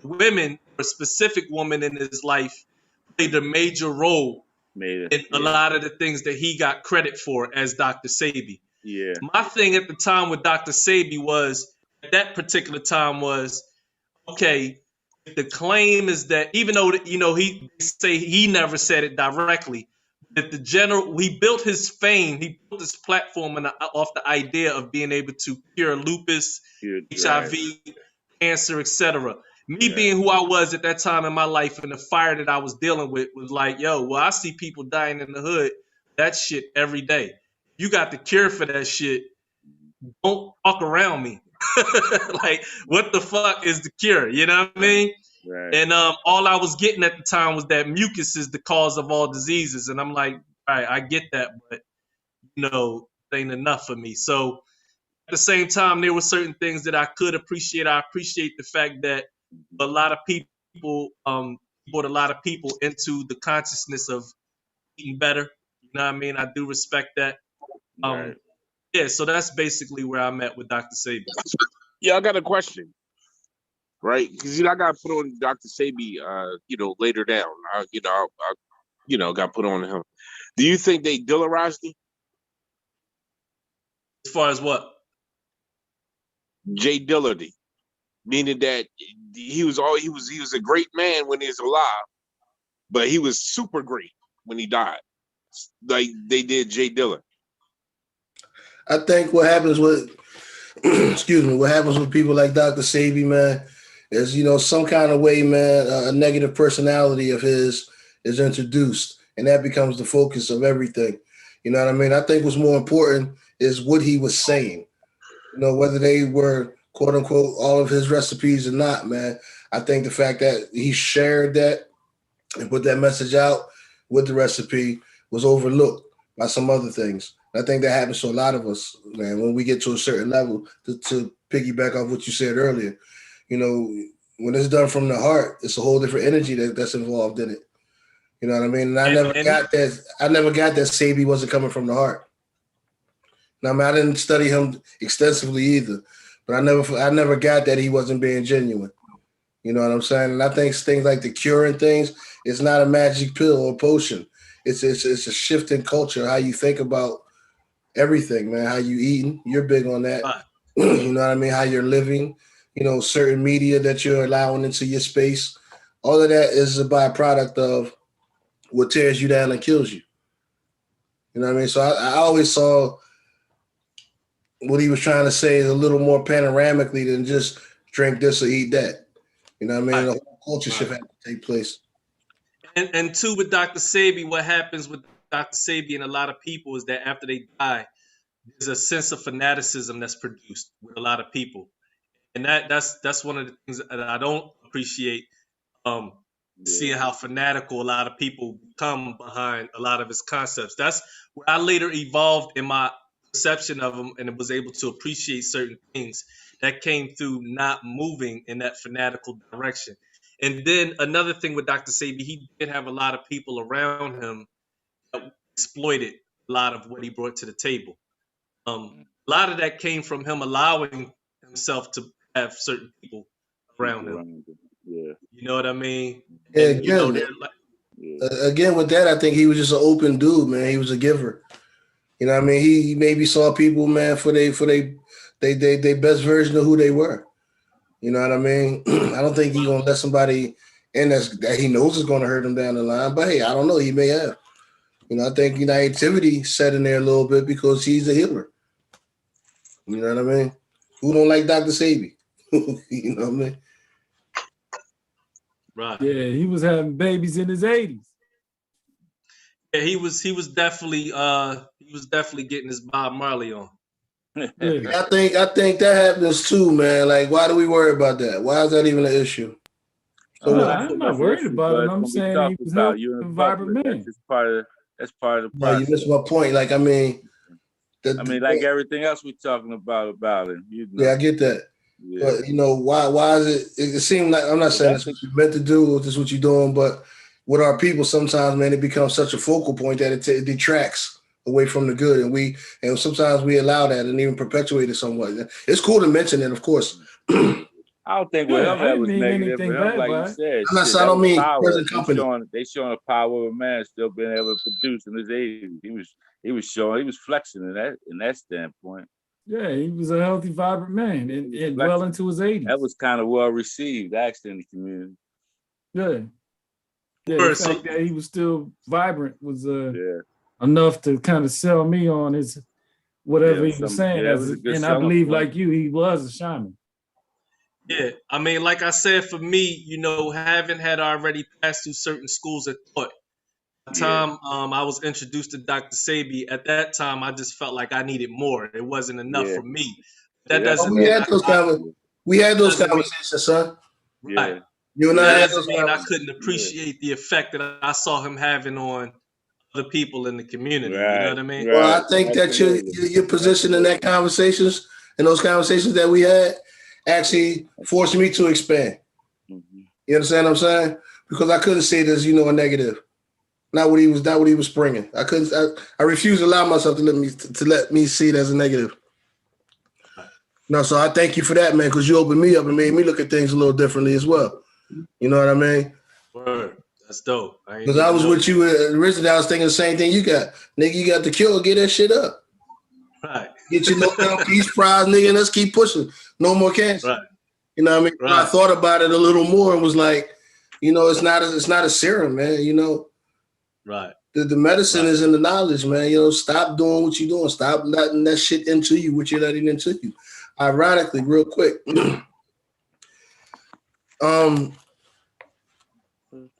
women, a specific woman in his life, played a major role in a lot of the things that he got credit for as Dr. Sabi. Yeah. My thing at the time with Dr. Sabi was, at that particular time was, okay, the claim is that even though, he say he never said it directly, that he built his fame, he built his platform off the idea of being able to cure lupus, HIV, cancer, etc. Me being who I was at that time in my life and the fire that I was dealing with was like, I see people dying in the hood, that shit every day. You got the cure for that shit. Don't walk around me. Like, what the fuck is the cure? You know what I mean? Right. And all I was getting at the time was that mucus is the cause of all diseases. And I'm like, all right, I get that, but it ain't enough for me. So at the same time, there were certain things that I could appreciate. I appreciate the fact that a lot of people brought a lot of people into the consciousness of eating better. You know what I mean? I do respect that. Right. Yeah, so that's basically where I'm at with Dr. Sabi. Yeah, I got a question. Right, because I got put on Dr. Sabi, later down. I got put on him. Do you think they Dillarized him? As far as what? Jay Dillardy, meaning that he was a great man when he was alive, but he was super great when he died, like they did Jay Diller. I think what happens with what happens with people like Dr. Sabi, man, is some kind of way, man, a negative personality of his is introduced, and that becomes the focus of everything. You know what I mean? I think what's more important is what he was saying. Whether they were quote unquote all of his recipes or not, man. I think the fact that he shared that and put that message out with the recipe was overlooked by some other things. I think that happens to a lot of us, man, when we get to a certain level. To piggyback off what you said earlier, when it's done from the heart, it's a whole different energy that's involved in it. You know what I mean? And I never got that Sabi wasn't coming from the heart. Now, I didn't study him extensively either, but I never got that he wasn't being genuine. You know what I'm saying? And I think things like the curing things, it's not a magic pill or potion. It's a shift in culture, how you think about everything, man. How you eating? You're big on that. You know what I mean? How you're living. Certain media that you're allowing into your space. all of that is a byproduct of what tears you down and kills you. You know what I mean? So I always saw what he was trying to say is a little more panoramically than just drink this or eat that. You know what I mean? The whole culture shift had to take place. And two, with Dr. Sebi, what happens with Dr. Sebi and a lot of people is that after they die, there's a sense of fanaticism that's produced with a lot of people, and that's one of the things that I don't appreciate. Seeing how fanatical a lot of people come behind a lot of his concepts. That's where I later evolved in my perception of him and was able to appreciate certain things that came through not moving in that fanatical direction. And then another thing with Dr. Sebi, he did have a lot of people around him that exploited a lot of what he brought to the table. A lot of that came from him allowing himself to have certain people around him. Yeah. You know what I mean? Yeah, And, you know, again, they're like, again, with that, I think he was just an open dude, man. He was a giver. You know what I mean? He maybe saw people, man, for they best version of who they were. You know what I mean? I don't think he's gonna let somebody in that he knows is gonna hurt him down the line. But hey, I don't know. He may have. You know, I think naivety set in there a little bit because he's a healer. You know what I mean? Who don't like Dr. Sebi? You know what I mean? right. Yeah, he was having babies in his 80s. Yeah, he was definitely getting his Bob Marley on. Yeah. I think that happens too, man. Like, why do we worry about that? Why is that even an issue? So No, what? I'm not worried about it. I'm saying he was healthy and vibrant man. That's part of the No, you process. missed my point. Like, I mean, like everything else we're talking about it. You know. Yeah, I get that. Yeah. But you know, why is it seems like, I'm not saying that's what you meant to do or this is what you're doing, but with our people sometimes, man, it becomes such a focal point that it detracts away from the good. And sometimes we allow that and even perpetuate it somewhat. It's cool to mention it, of course. I don't think with him that was negative. With him, like you said, I don't mean power. present company. They showing the power of a man still being able to produce in his 80s. He was flexing in that standpoint. Yeah, he was a healthy, vibrant man and well into his 80s. That was kind of well received, actually, in the community. Yeah. Yeah, the fact that he was still vibrant was enough to kind of sell me on his whatever he was saying. And I believe, like you, he was a shaman. Yeah, I mean, like I said, for me, you know, having had already passed through certain schools of thought, by the time I was introduced to Dr. Sebi, at that time, I just felt like I needed more. It wasn't enough for me. That doesn't mean we had those conversations, son. Right. You and I had those conversations. I couldn't appreciate the effect that I saw him having on other people in the community. Right. You know what I mean? Well, I think that your position in those conversations that we had, actually forced me to expand. You understand what I'm saying? Because I couldn't see it as, a negative. Not what he was bringing. I refuse to allow myself to let me see it as a negative. No, so I thank you for that, man, because you opened me up and made me look at things a little differently as well. You know what I mean? Word. That's dope. Because I was with you originally, I was thinking the same thing you got. Nigga, you got the kill, get that shit up. Right. Get your Nobel Peace Prize, nigga, and let's keep pushing. No more cancer. Right. You know what I mean? Right. I thought about it a little more and was like, it's not a serum, man. Right. The medicine is in the knowledge, man. Stop doing what you're doing. Stop letting that shit into you, what you're letting into you. Ironically, real quick,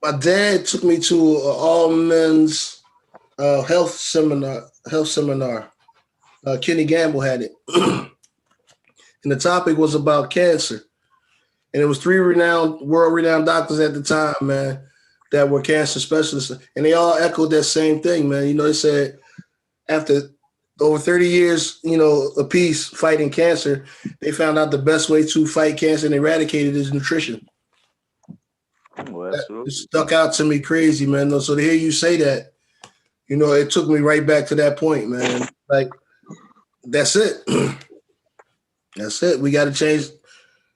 my dad took me to an all men's health seminar. Kenny Gamble had it. And the topic was about cancer. And it was 3 world-renowned doctors at the time, man, that were cancer specialists. And they all echoed that same thing, man. They said after over 30 years, apiece fighting cancer, they found out the best way to fight cancer and eradicate it is nutrition. Well, that stuck out to me crazy, man. So to hear you say that, it took me right back to that point, man. Like, that's it. That's it. We got to change.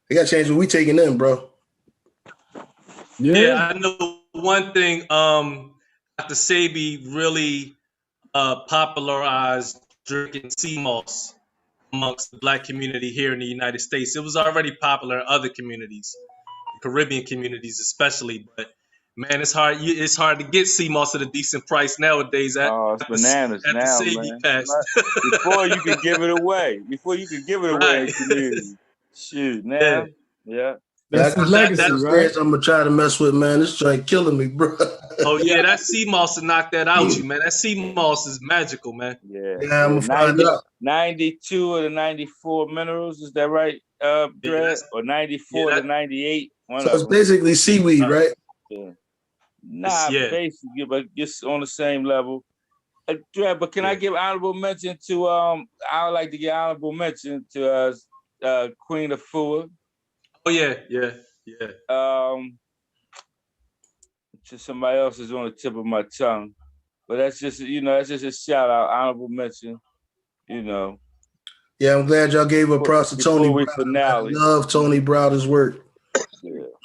We got to change what we taking in, bro. Yeah, I know one thing. Dr. Sebi really popularized drinking sea moss amongst the Black community here in the United States. It was already popular in other communities. Caribbean communities especially. But man, it's hard. It's hard to get sea moss at a decent price nowadays. Oh, it's bananas At the now, saving man. past. Before you could give it away. Before you could give it away in Right. community. Shoot, Yeah. now, yeah. Yeah, I That's the got some legacy, right? downstairs I'm gonna try to mess with, man. This joint killing me, bro. Oh yeah, that sea moss to knock that out, you man. That sea moss is magical, man. Yeah, Yeah, I'm yeah. gonna find out. 92 of the 94 minerals, is that right, Yeah, Dred? Or 94 to 98, one So of it's them. basically seaweed, right? Yeah. Not yeah. basically, but just on the same level. Dred, but can I give honorable mention to I would like to give honorable mention to Queen Afua. Oh yeah. To somebody else is on the tip of my tongue. But that's just, that's just a shout out, honorable mention, Yeah, I'm glad y'all gave up props to Tony Browder, man. I love Tony Browder's work.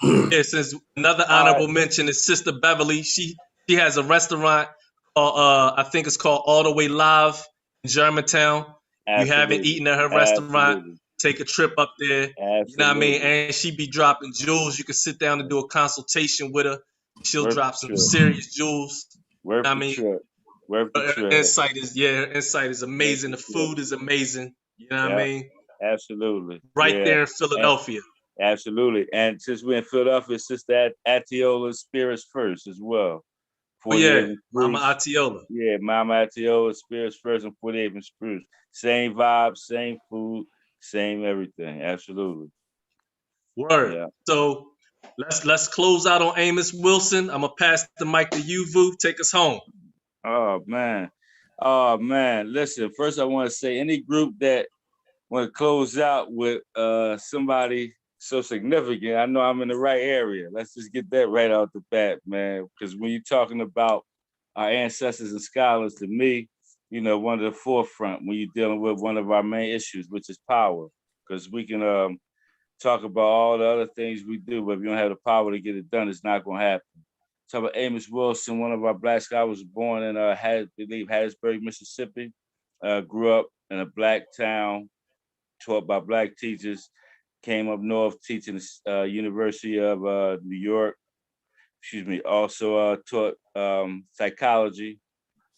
Yeah, since another honorable mention is Sister Beverly. She has a restaurant called I think it's called All the Way Live in Germantown. If you haven't eaten at her restaurant, take a trip up there. You know what I mean? And she be dropping jewels. You can sit down and do a consultation with her. She'll drop some serious jewels. Worth I the mean, trip. Worth the her trip. insight is amazing. The food is amazing. You know what I mean? Absolutely. Right there in Philadelphia. Absolutely. And since we're in Philadelphia, Sister Atiola Spirits First as well. Oh yeah, Mama Atiola. Yeah, Mama Atiola Spirits First and 48 and Spruce. Same vibe, same food, same everything. Absolutely. Word. Yeah. So let's close out on Amos Wilson. I'm gonna pass the mic to you, Vu. Take us home. Oh man. Listen, first I want to say any group that want to close out with somebody so significant, I know I'm in the right area. Let's just get that right out the bat, man. Because when you're talking about our ancestors and scholars, to me, one of the forefront when you're dealing with one of our main issues, which is power. Because we can talk about all the other things we do, but if you don't have the power to get it done, it's not going to happen. Talk about Amos Wilson, one of our Black scholars, was born in Hattiesburg, Mississippi. Grew up in a Black town, taught by Black teachers. Came up north teaching University of New York. Also taught psychology.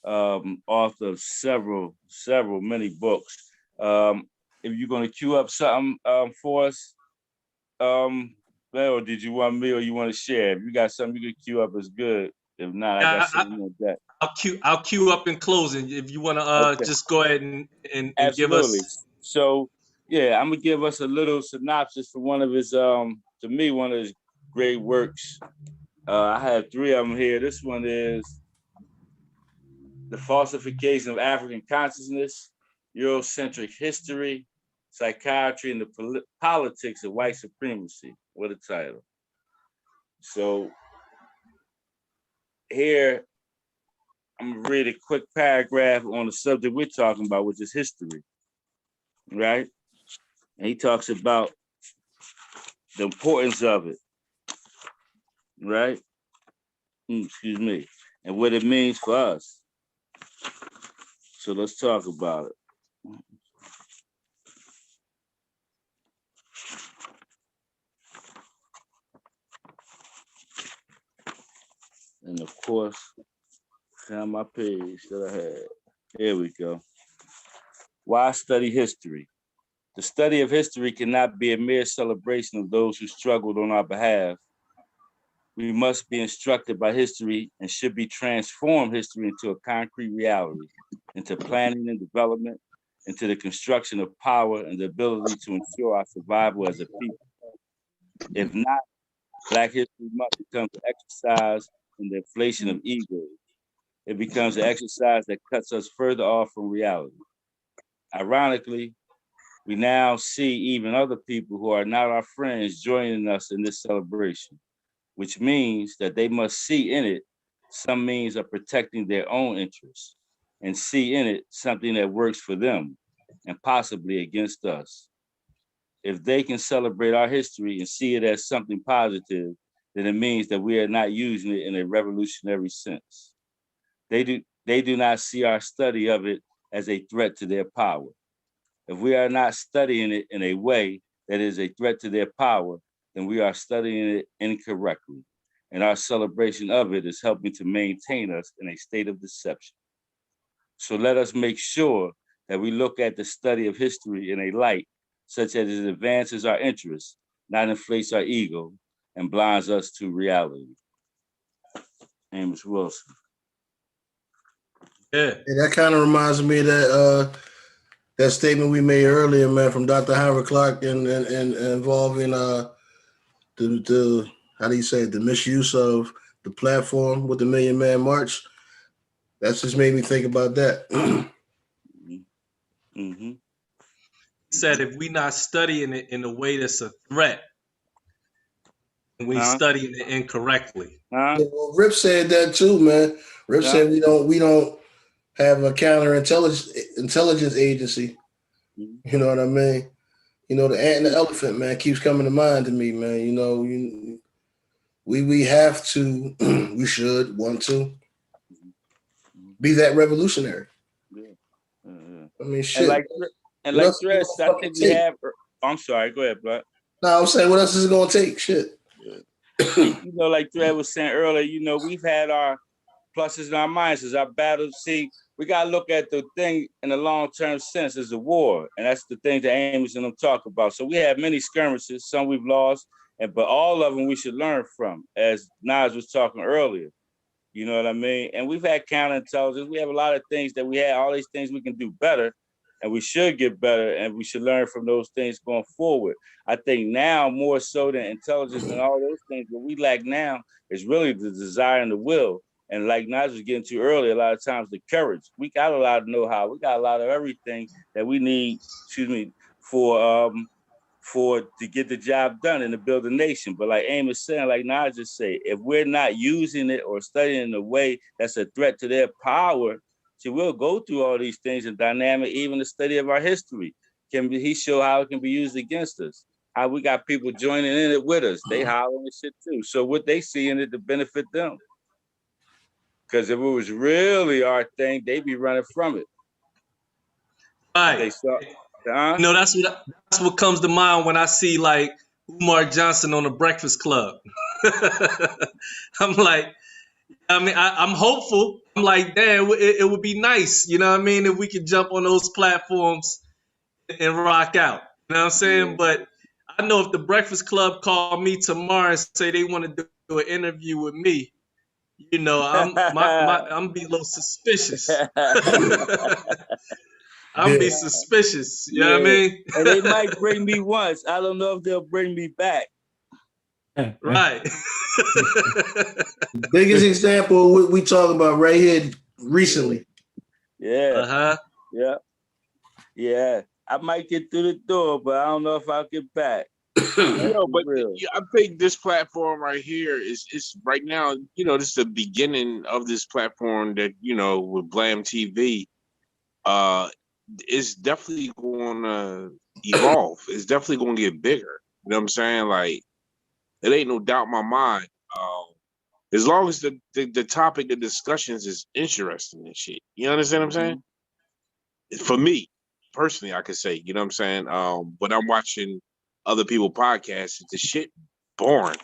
Author of many books. If you're going to queue up something for us, or did you want me or you want to share? If you got something you can queue up, is good. If not, I got something like that. I'll queue up in closing. If you want to just go ahead and give us. So yeah, I'm gonna give us a little synopsis for one of his to me one of his great works. I have three of them here. This one is The Falsification of African Consciousness, Eurocentric History, Psychiatry, and the Politics of White Supremacy. What a title. So here, I'm gonna read a quick paragraph on the subject we're talking about, which is history, right? And he talks about the importance of it, right? Excuse me, and what it means for us. So let's talk about it. And of course, found my page that I had. Here we go. Why study history? The study of history cannot be a mere celebration of those who struggled on our behalf. We must be instructed by history and should be transform history into a concrete reality, into planning and development, into the construction of power and the ability to ensure our survival as a people. If not, Black history must become an exercise in the inflation of ego. It becomes an exercise that cuts us further off from reality. Ironically, we now see even other people who are not our friends joining us in this celebration, which means that they must see in it some means of protecting their own interests and see in it something that works for them and possibly against us. If they can celebrate our history and see it as something positive, then it means that we are not using it in a revolutionary sense. They do not see our study of it as a threat to their power. If we are not studying it in a way that is a threat to their power, then we are studying it incorrectly, and our celebration of it is helping to maintain us in a state of deception. So let us make sure that we look at the study of history in a light such that it advances our interests, not inflates our ego, and blinds us to reality. Amos Wilson. Yeah. And that kind of reminds me of that statement we made earlier, man, from Dr. Howard Clark and involving the how do you say it, the misuse of the platform with the Million Man March. That's just made me think about that. Mm-hmm. Said if we not studying it in a way that's a threat, we studying it incorrectly. Yeah, well, Rip said that too, man. Rip said we don't have a intelligence agency. You know what I mean? You know, the ant and the elephant, man, keeps coming to mind to me, man. You know, we have to, we should want to be that revolutionary. I mean, shit. And like Thresh, I think we have. I'm sorry. Go ahead, bro. No, I'm saying, what else is it gonna take? Shit. You know, like Thread was saying earlier, you know, we've had our pluses and our minuses, our battles. See, we gotta look at the thing in a long-term sense as a war, and that's the thing that Amos and them talk about. So we have many skirmishes, some we've lost, but all of them we should learn from, as Nas was talking earlier. You know what I mean? And we've had counterintelligence. We have a lot of things that we had, all these things we can do better, and we should get better, and we should learn from those things going forward. I think now, more so than intelligence and all those things, what we lack now is really the desire and the will. And like Nas was getting to earlier, a lot of times the courage. We got a lot of know-how. We got a lot of everything that we need, for to get the job done and to build a nation. But like Amos saying, like Nas just say, if we're not using it or studying in a way that's a threat to their power, see, we'll go through all these things in dynamic, even the study of our history. He show how it can be used against us. How we got people joining in it with us. They hollering shit too. So what they see in it to benefit them. Because if it was really our thing, they'd be running from it. Right. You know, that's what comes to mind when I see like Umar Johnson on the Breakfast Club. I'm like, I'm hopeful. I'm like, damn, it would be nice, you know what I mean, if we could jump on those platforms and rock out. You know what I'm saying? Yeah. But I know if the Breakfast Club called me tomorrow and say they want to do an interview with me, you know, I'm be a little suspicious. I'm be suspicious. You know what I mean? And they might bring me once. I don't know if they'll bring me back. Right. Biggest example of what we talking about right here recently. Yeah. Yeah. I might get through the door, but I don't know if I'll get back. No, but I think this platform right here is right now, you know, this is the beginning of this platform that, you know, with B.L.A.M TV, it's definitely going to evolve. It's definitely going to get bigger. You know what I'm saying? Like, it ain't no doubt in my mind. As long as the topic of discussions is interesting and shit. You understand what I'm saying? For me, personally, I could say, you know what I'm saying? But I'm watching other people podcasts, the shit boring.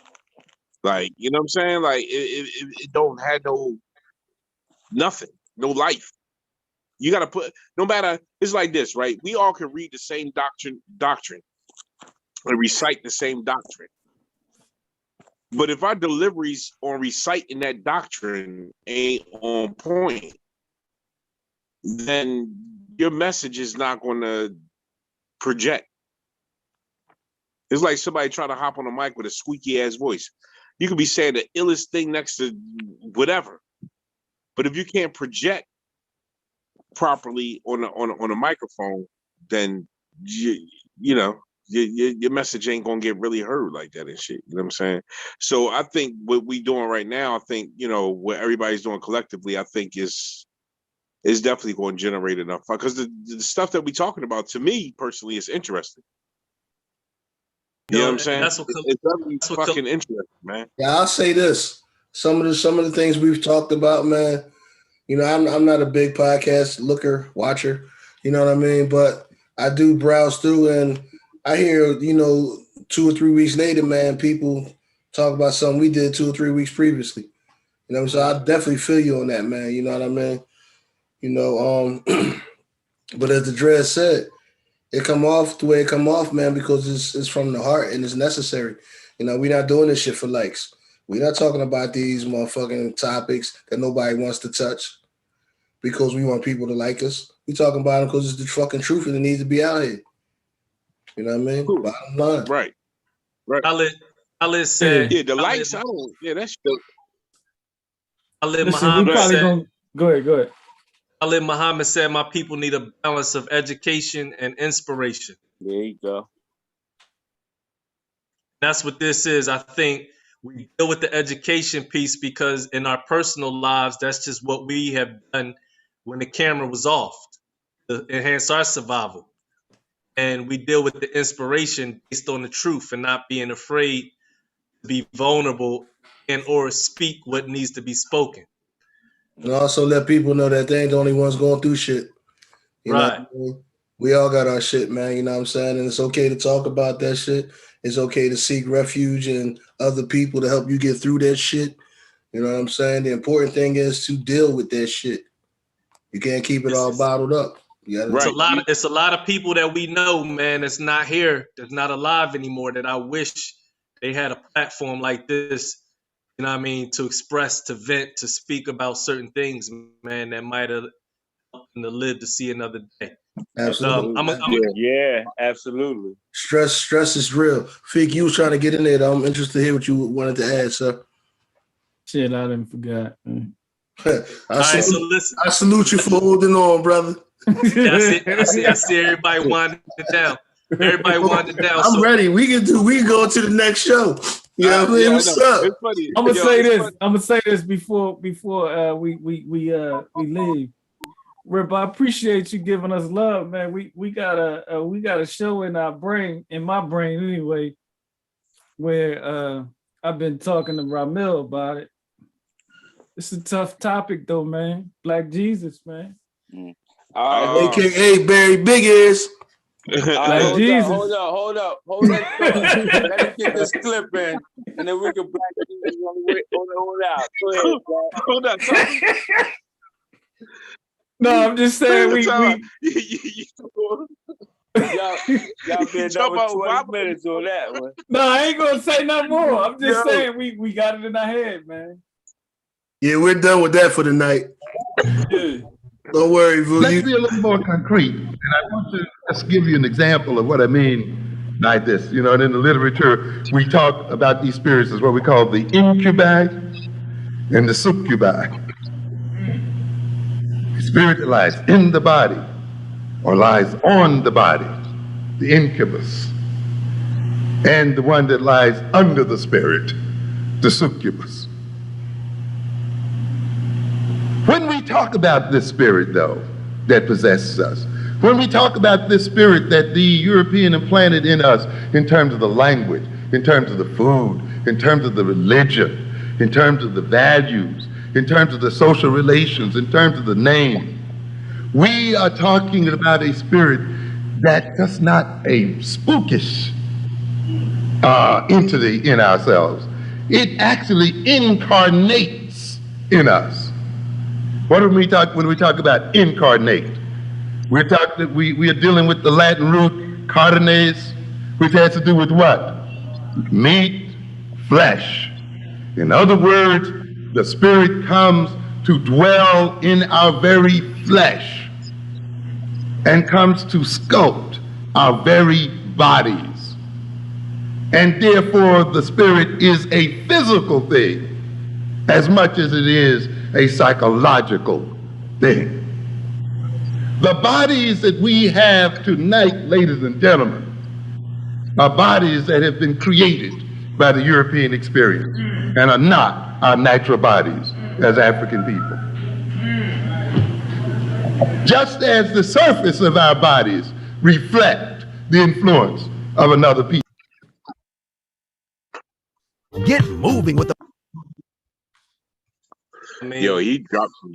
Like, you know what I'm saying? Like, it don't have nothing, no life. You got to put, no matter, it's like this, right? We all can read the same doctrine and recite the same doctrine. But if our deliveries on reciting that doctrine ain't on point, then your message is not going to project. It's like somebody trying to hop on a mic with a squeaky ass voice. You could be saying the illest thing next to whatever, but if you can't project properly on a microphone, then your message ain't gonna get really heard like that and shit. You know what I'm saying? So I think what we doing right now, I think, you know, what everybody's doing collectively, I think is definitely going to generate enough, because the stuff that we talking about, to me personally, is interesting. You know what I'm saying? It's fucking interesting, man. Yeah, I'll say this. Some of the things we've talked about, man, you know, I'm not a big podcast watcher, you know what I mean? But I do browse through and I hear, you know, 2 or 3 weeks later, man, people talk about something we did 2 or 3 weeks previously. You know, so I definitely feel you on that, man. You know what I mean? You know, but as the Dread said, it come off the way it come off, man, because it's from the heart and it's necessary. You know, we're not doing this shit for likes. We're not talking about these motherfucking topics that nobody wants to touch because we want people to like us. We talking about them because it's the fucking truth and it needs to be out here. You know what I mean? Cool. Bottom line. Right. Right. Khalid said, yeah, the likes, I don't, yeah, that's Khalid Listen, we Muhammad probably said, gonna go ahead. Khalid Muhammad said, my people need a balance of education and inspiration. There you go. That's what this is. I think we deal with the education piece because in our personal lives, that's just what we have done when the camera was off to enhance our survival. And we deal with the inspiration based on the truth and not being afraid to be vulnerable and or speak what needs to be spoken. And also let people know that they ain't the only ones going through shit. You know what I mean? We all got our shit, man. You know what I'm saying? And it's okay to talk about that shit. It's okay to seek refuge in other people to help you get through that shit. You know what I'm saying? The important thing is to deal with that shit. You can't keep it all bottled up. It's a lot of people that we know, man, that's not here, that's not alive anymore, that I wish they had a platform like this, you know what I mean, to express, to vent, to speak about certain things, man, that might have helped them to live to see another day. Absolutely. Yeah, absolutely. Stress is real. Fig, you was trying to get in there, though. I'm interested to hear what you wanted to add, sir. Shit, I didn't forget. I salute you for holding on, brother. Yeah, I see everybody winding down. Everybody winding down. I'm ready. We can go to the next show. You know what I mean? What's up? I'm gonna say this. I'm gonna say this before we leave. Rip, I appreciate you giving us love, man. We got a show in our brain, in my brain anyway, where I've been talking to Ramil about it. It's a tough topic though, man. Black Jesus, man. AKA Barry Big Ears. Hold up. Let me get this clip in, and then we can Black Jesus on the way. Hold out. Go ahead, bro. Hold up. No, I'm just saying y'all been over 20 minutes on that one. No, I ain't gonna say no more. I'm just saying we got it in our head, man. Yeah, we're done with that for the night. Don't worry, Vu. Let's be a little more concrete. And I want to just give you an example of what I mean by this. You know, and in the literature, we talk about these spirits as what we call the incubi and the succubi. The spirit that lies in the body or lies on the body, the incubus, and the one that lies under the spirit, the succubus. When we talk about this spirit, though, that possesses us, when we talk about this spirit that the European implanted in us in terms of the language, in terms of the food, in terms of the religion, in terms of the values, in terms of the social relations, in terms of the name, we are talking about a spirit that does not a spookish entity in ourselves. It actually incarnates in us. What do we talk when we talk about incarnate? We are dealing with the Latin root carnes, which has to do with what? Meat, flesh. In other words, the spirit comes to dwell in our very flesh and comes to sculpt our very bodies. And therefore, the spirit is a physical thing as much as it is a psychological thing. The bodies that we have tonight, ladies and gentlemen, are bodies that have been created by the European experience and are not our natural bodies as African people. Just as the surface of our bodies reflect the influence of another people. Get moving with the... Yo, he dropped some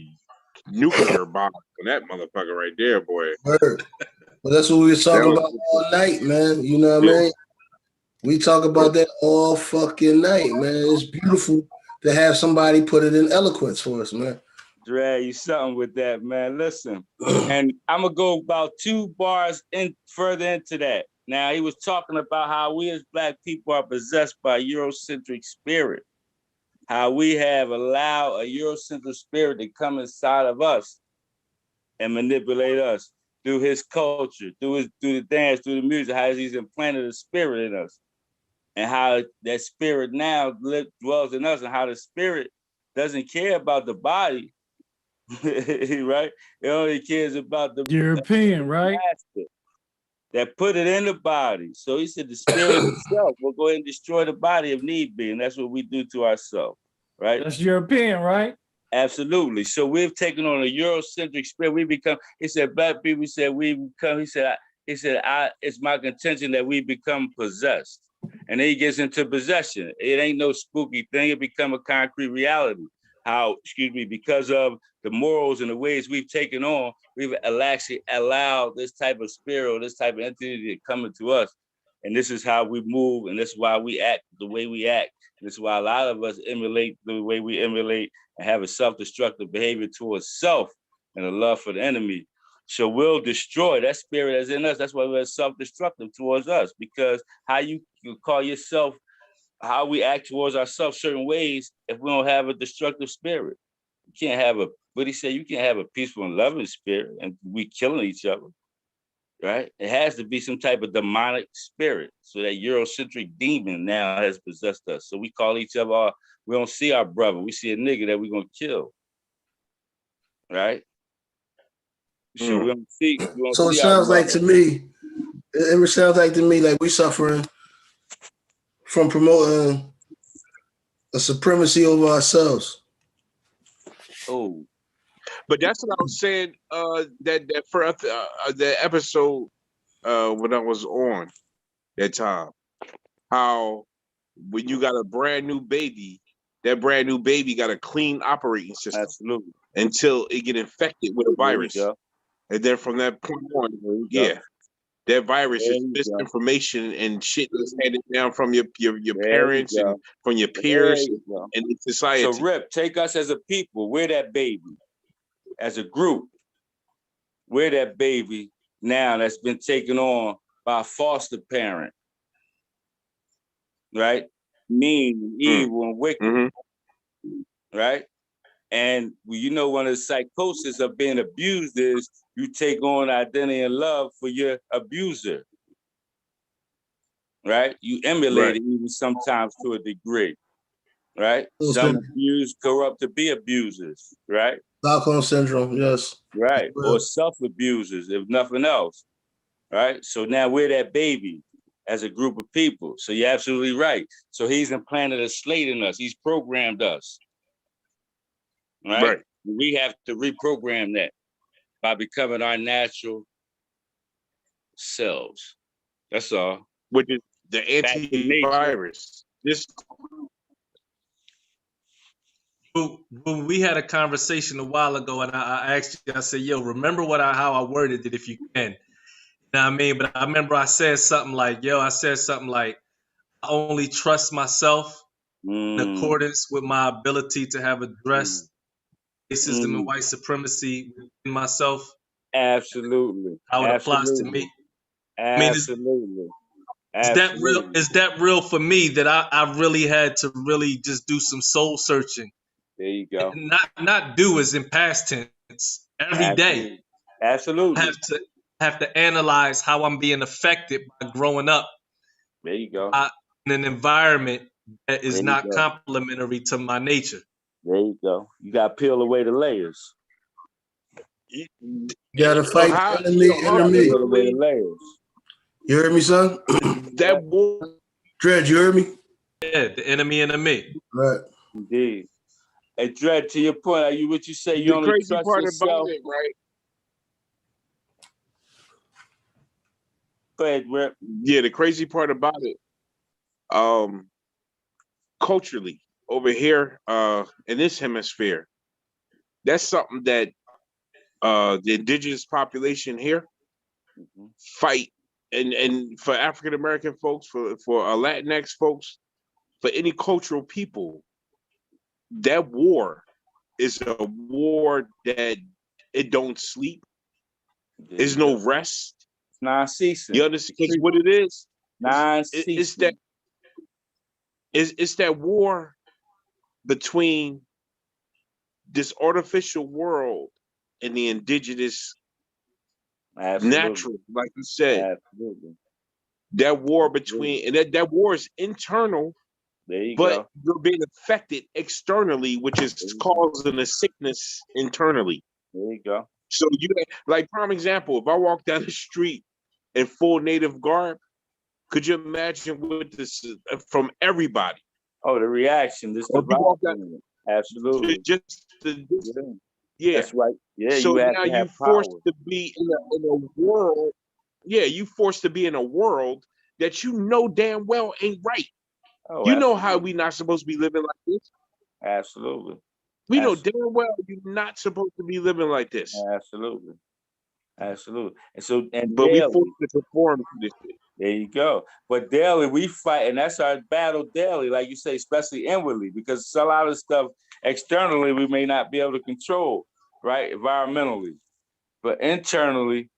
nuclear bombs on that motherfucker right there, boy. Word. Well, that's what we were talking about all night, man. You know what I mean? We talk about that all fucking night, man. It's beautiful to have somebody put it in eloquence for us, man. Dre, you something with that, man. Listen, and I'm gonna go about 2 bars further into that. Now, he was talking about how we as Black people are possessed by a Eurocentric spirit, how we have allowed a Eurocentric spirit to come inside of us and manipulate us through his culture, through the dance, through the music, how he's implanted a spirit in us, and how that spirit now dwells in us, and how the spirit doesn't care about the body, right? It only cares about the European, right? master that put it in the body. So he said the spirit itself will go ahead and destroy the body if need be, and that's what we do to ourselves, right? That's European, right? Absolutely. So we've taken on a Eurocentric spirit. We become, he said, Black people said we become, he said, it's my contention that we become possessed. And then he gets into possession. It ain't no spooky thing. It become a concrete reality. How, because of the morals and the ways we've taken on, we've actually allowed this type of spirit or this type of entity to come into us. And this is how we move, and this is why we act the way we act. And this is why a lot of us emulate the way we emulate and have a self-destructive behavior towards self and a love for the enemy. So we'll destroy that spirit that's in us. That's why we're self-destructive towards us, because how you call yourself, how we act towards ourselves certain ways if we don't have a destructive spirit. You can't have what he said, you can't have a peaceful and loving spirit and we killing each other, right? It has to be some type of demonic spirit. So that Eurocentric demon now has possessed us. So we call each other, we don't see our brother, we see a nigga that we're gonna kill, right? So we don't see, So it sounds like to me, it sounds like to me like we suffering from promoting a supremacy over ourselves. Oh, but that's what I was saying. That for the episode when I was on that time, how when you got a brand new baby, that brand new baby got a clean operating system. Absolutely. Until it get infected with a virus, and then from that point on, that virus is misinformation and shit that's handed down from your parents and from your peers and society. So Rip, take us as a people. We're that baby. As a group, we're that baby now that's been taken on by a foster parent, right? Mean, evil, and wicked, right? And you know, one of the psychosis of being abused is you take on identity and love for your abuser, right? You emulate it even sometimes to a degree, right? Some abuse grow up to be abusers, right? Stockholm syndrome, yes. Right, or self-abusers, if nothing else, right? So now we're that baby as a group of people. So you're absolutely right. So he's implanted a slate in us. He's programmed us, right? We have to reprogram that by becoming our natural selves. That's all. Which is the antivirus. When we had a conversation a while ago, and I asked you, I said, "Yo, remember how I worded it, if you can." You know what I mean? But I remember I said something like, I only trust myself in accordance with my ability to have addressed racism and white supremacy in myself. Absolutely. How it applies to me. Absolutely. Is that real for me, that I really had to really just do some soul searching? There you go. And not do as in past tense every day. Absolutely. I have to analyze how I'm being affected by growing up. There you go. In an environment that is not complementary to my nature. There you go. You got to peel away the layers. You gotta fight the enemy. Peel away the layers. You heard me, son? That war. Dred, you heard me? Yeah, the enemy in the me. Right. Indeed. Hey, Dred, to your point, what you say, you only trust yourself. About it, right? Go ahead, Rip. Yeah, the crazy part about it, culturally over here in this hemisphere, that's something that the indigenous population here fight and for African American folks, for Latinx folks, for any cultural people, that war is a war that it don't sleep. There's no rest. It's non-ceasing. You understand? Because what it is, non-ceasing. It's that war between this artificial world and the indigenous natural, like you said. Absolutely. That war between, and that war is internal, but you're being affected externally, which is causing a sickness internally. There you go. So you, like, prime example, if I walk down the street in full native garb, could you imagine what this is from everybody? Oh, the reaction, this absolutely. Yeah, that's right. Yeah, so you have now to have you forced power. to be in a world. Yeah, you forced to be in a world that you know damn well ain't right. Oh, you know how we not supposed to be living like this. Absolutely. We know damn well you're not supposed to be living like this. Absolutely. Absolutely. And so, but we forced to perform this shit. There you go. But daily we fight, and that's our battle daily, like you say, especially inwardly, because a lot of stuff externally we may not be able to control, right? Environmentally. But internally,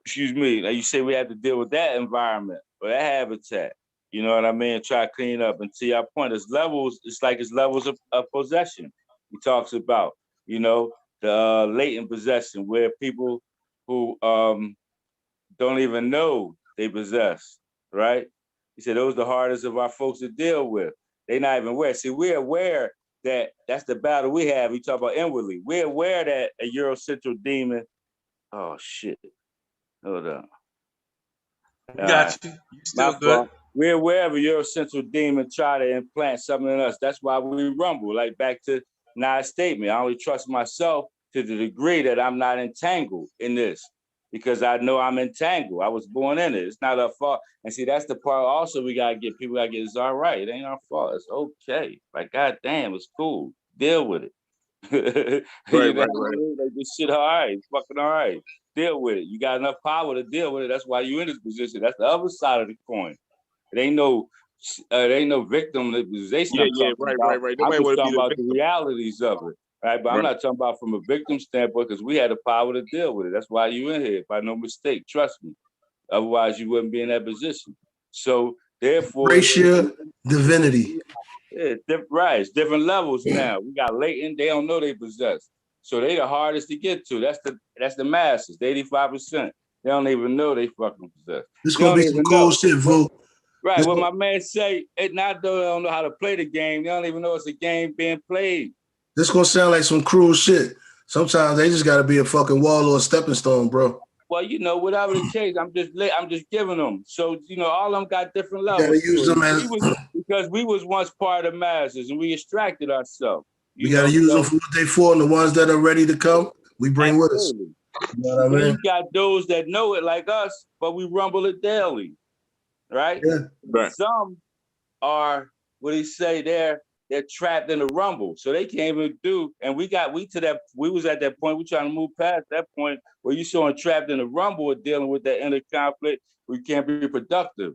like you say, we have to deal with that environment or that habitat. You know what I mean? Try to clean up. And to your point, it's levels, it's levels of possession. He talks about, the latent possession where people who don't even know they possess, right? He said those are the hardest of our folks to deal with. They're not even aware. See, we're aware that that's the battle we have. We talk about inwardly. We're aware that a Eurocentral demon, oh shit, hold on. Got you. You still good. Fault. We're aware of a Eurocentral demon try to implant something in us. That's why we rumble. Like back to Nas' statement, I only trust myself to the degree that I'm not entangled in this, because I know I'm entangled. I was born in it. It's not our fault. And see, that's the part also we gotta get people gotta get. It's all right. It ain't our fault. It's okay. Like, goddamn, it's cool. Deal with it. Right. Like, this shit all right. It's fucking all right. Deal with it. You got enough power to deal with it. That's why you're in this position. That's the other side of the coin. It ain't no victimization. Yeah, right. I'm just talking about the realities of it. Right, but I'm not talking about from a victim standpoint, because we had the power to deal with it. That's why you in here, by no mistake. Trust me. Otherwise, you wouldn't be in that position. So, therefore, embrace your divinity. Yeah, right. It's different levels now. We got latent. They don't know they possess. So they the hardest to get to. That's the masses. 85%. They don't even know they fucking possess. This gonna be some cold shit, bro. Right. What my man say, they don't know how to play the game. They don't even know it's a game being played. This gonna sound like some cruel shit. Sometimes they just gotta be a fucking wall or a stepping stone, bro. Well, whatever the case, I'm just giving them. So, all of them got different levels. You gotta use them as because we was once part of the masses and we extracted ourselves. We gotta use them for what they for, and the ones that are ready to come, we bring with us. You know what I mean? You got those that know it like us, but we rumble it daily. Right? Yeah. Right. Some are, they're trapped in the rumble, so they can't even do. And we was at that point. We trying to move past that point where you showing trapped in the rumble or dealing with that inner conflict. We can't be productive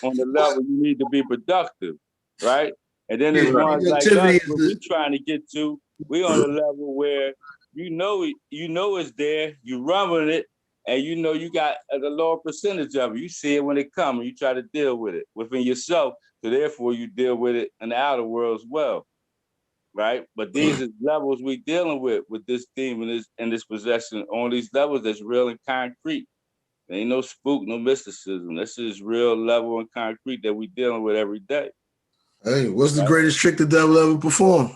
on the level you need to be productive, right? And then there's ones like us where we trying to get to. We on the level where you know it's there. You rumbling it, and you got a lower percentage of it. You see it when it comes, and you try to deal with it within yourself. So therefore, you deal with it in the outer world as well, right? But these are levels we dealing with this demon and this possession on these levels that's real and concrete. There ain't no spook, no mysticism. This is real level and concrete that we dealing with every day. Hey, what's the greatest trick the devil ever performed?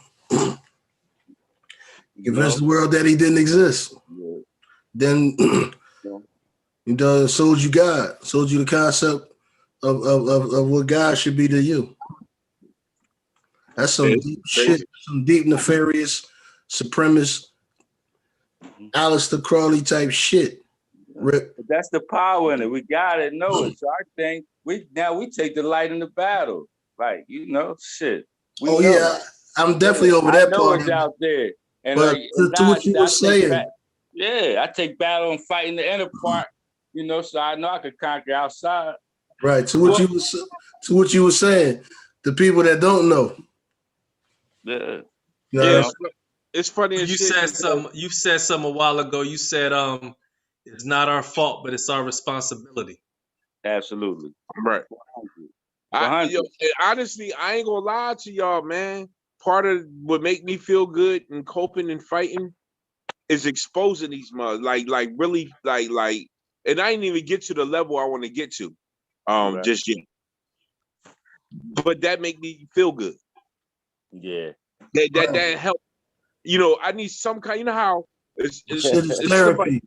Convinced the world that he didn't exist. Yeah. Then sold you God, sold you the concept of what God should be to you. That's some deep shit, some deep nefarious, supremacist, Aleister Crowley type shit. Rip. But that's the power in it. We gotta know it. So our thing, we take the light in the battle. Like, shit. I'm definitely over that part. It's out there. And but to what you were saying. I take battle and fight in the inner part. You know, so I know I could conquer outside. Right. To what you were saying, the people that don't know. Yeah. You know Yeah, what I'm it's funny as You shit. said something. You said something a while ago. You said, it's not our fault, but it's our responsibility. Absolutely. Right. Honestly, I ain't gonna lie to y'all, man. Part of what make me feel good and coping and fighting is exposing these mothers, like really, like, and I didn't even get to the level I want to get to, just yet. But that make me feel good. Yeah. That help. You know, I need some kind. You know how it's therapy.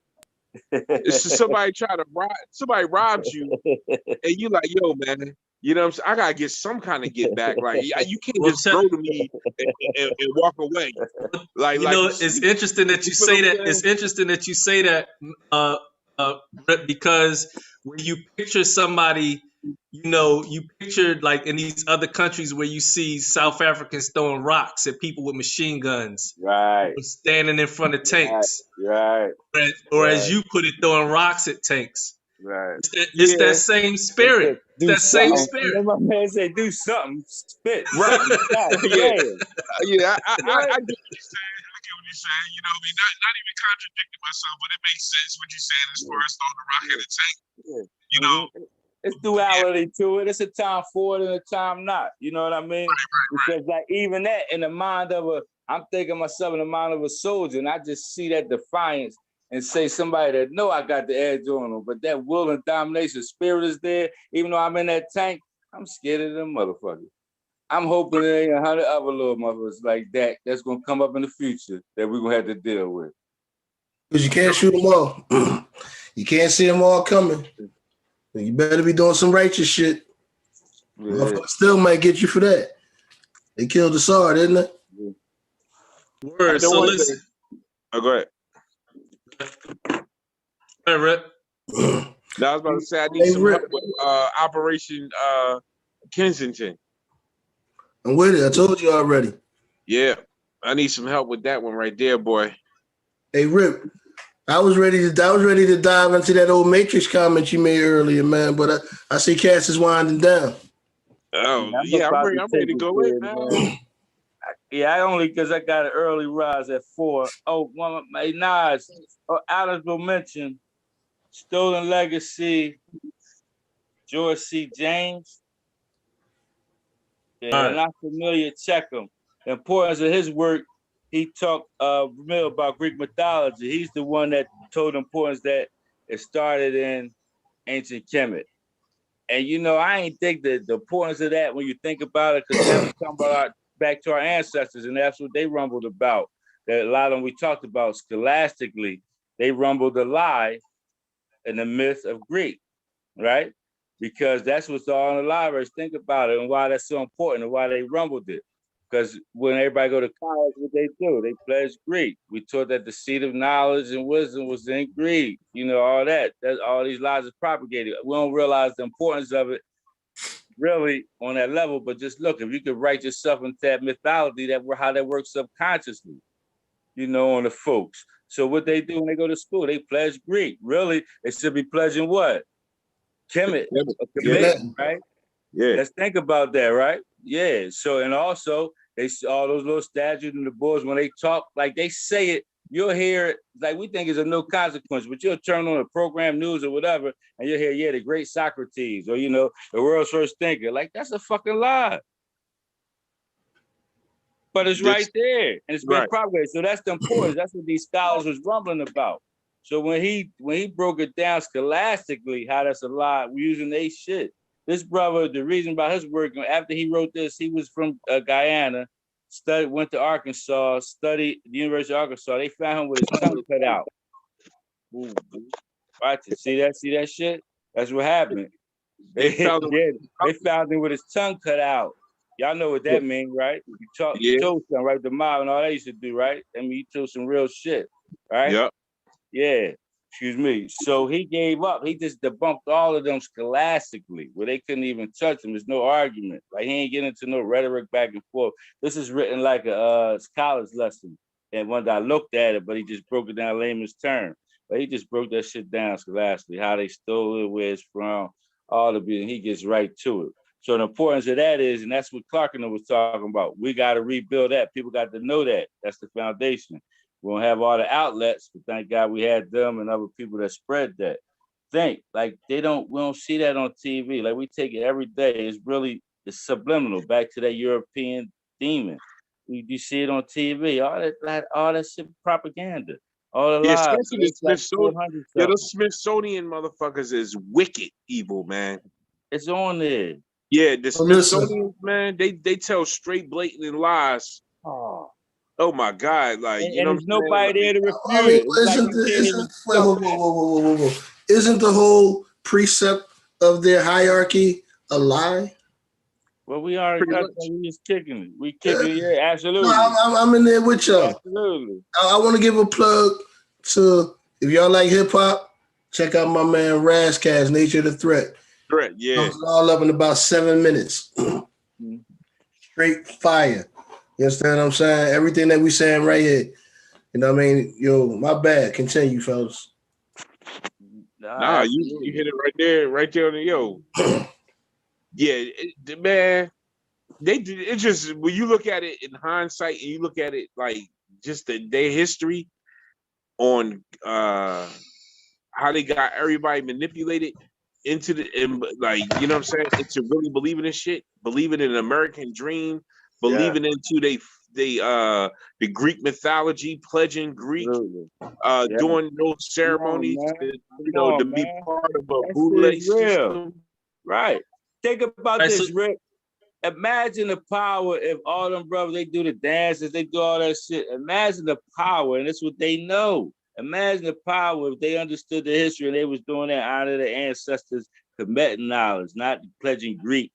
somebody try to somebody robs you, and you like, yo, man. You know what I'm saying? I gotta get some kind of get back. Like, you can't just throw to me and walk away. Like, It's interesting that you say that. It's interesting that you say that, because when you picture somebody, you pictured like in these other countries where you see South Africans throwing rocks at people with machine guns, right, standing in front of tanks, right, or as you put it, throwing rocks at tanks. Right. It's that same spirit. It's that same spirit. My man say, do something, spit. Right. Yeah. Yeah, I get what you're saying. I get what you're saying. You know, I mean, not even contradicting myself, but it makes sense what you're saying as far as throwing the rock at a tank. Yeah. You know, it's duality to it. It's a time for it and a time not. You know what I mean? Because like even that in the mind of I'm thinking myself in the mind of a soldier, and I just see that defiance and say somebody that know I got the edge on them, but that will and domination spirit is there. Even though I'm in that tank, I'm scared of them motherfuckers. I'm hoping there ain't 100 other little motherfuckers like that that's gonna come up in the future that we're gonna have to deal with. Because you can't shoot them all. You can't see them all coming. You better be doing some righteous shit. Yeah. Motherfuckers still might get you for that. They killed Assad, didn't they? Word. So listen. Oh, go ahead. Hey, Rip. Now I was about to say I need some help with Operation Kensington. I'm with it. I told you already. Yeah, I need some help with that one right there, boy. Hey, Rip, I was ready to dive into that old Matrix comment you made earlier, man. But I see Cass is winding down. Oh yeah, I'm ready to go in, man. Yeah, I only because I got an early rise at 4. Oh, one of my Nas, honorable mention, Stolen Legacy, George C. James. Yeah, they're not familiar, check him. The importance of his work, he talked about Greek mythology. He's the one that told the importance that it started in ancient Kemet. And you know, I ain't think that the importance of that when you think about it, because now we're talking about back to our ancestors, and that's what they rumbled about. That a lot of them we talked about scholastically, they rumbled a lie in the myth of Greek, right? Because that's what's all in the libraries. Think about it and why that's so important and why they rumbled it. Because when everybody go to college, what they do, they pledge Greek. We taught that the seat of knowledge and wisdom was in Greek. You know, all that. That's all these lies are propagated. We don't realize the importance of it really on that level. But just look, if you could write yourself into that mythology, how that works subconsciously, you know, on the folks. So what they do when they go to school, they pledge Greek. Really, they should be pledging what? Kemet, right? Yeah. Let's think about that, right? Yeah. So, and also, they all those little statues and the boards, when they talk, like they say it, you'll hear it, like we think it's a no consequence, but you'll turn on a program news or whatever, and you'll hear, yeah, the great Socrates, or, you know, the world's first thinker. Like, that's a fucking lie. But it's right there, and it's been propagated. So that's the importance. That's what these scholars was rumbling about. So when he broke it down scholastically, how that's a lie, we're using they shit. This brother, the reason about his work, after he wrote this, he was from Guyana, went to Arkansas, studied the University of Arkansas. They found him with his tongue cut out. Ooh, watch it. See that shit? That's what happened. They found him with his tongue cut out. Y'all know what that means, right? You told something, right? The mob and all that used to do, right? I mean, you told some real shit, right? Yep. Yeah. Excuse me. So he gave up. He just debunked all of them scholastically, where they couldn't even touch him. There's no argument. Like, he ain't getting into no rhetoric back and forth. This is written like a college lesson. And when I looked at it, but he just broke it down layman's term. But he just broke that shit down scholastically, how they stole it, where it's from, all of it, and he gets right to it. So the importance of that is, and that's what Clarkner was talking about, we got to rebuild that. People got to know that. That's the foundation. We don't have all the outlets, but thank God we had them and other people that spread that. Like we don't see that on TV. Like we take it every day. It's subliminal, back to that European demon. You see it on TV, all that shit propaganda. All the Yeah, lies. especially the It's like Smithsonian. 400 Yeah, stuff. those Smithsonian motherfuckers is wicked evil, man. It's on there. Yeah, the Well, listen. Smithsonian, man, they tell straight blatant lies. Oh my God, like you And know there's what I'm nobody there to saying? refute I mean, it. It's like you can't even wait, whoa. Isn't the whole precept of their hierarchy a lie? Well, we are. Pretty much. We just kicking it. We kicking it. Yeah, absolutely. No, I'm in there with y'all. Absolutely. I want to give a plug to, if y'all like hip hop, check out my man Razzcast, Nature of the Threat. Threat, yeah. Comes all up in about 7 minutes. Straight fire. You understand what I'm saying? Everything that we saying right here. You know what I mean? Yo, my bad. Continue, fellas. Nah, you hit it right there on the yo. Yeah, man. It's just when you look at it in hindsight and you look at it like just their history on how they got everybody manipulated into like, you know what I'm saying, into really believing in shit, believing in an American dream, believing into the Greek mythology, pledging Greek, doing those ceremonies, to be part of a boule system. Right. Think about this, Rick. Imagine the power if all them brothers, they do the dances, they do all that shit. Imagine the power, and that's what they know. Imagine the power if they understood the history and they was doing that out of their ancestors, committing knowledge, not pledging Greek.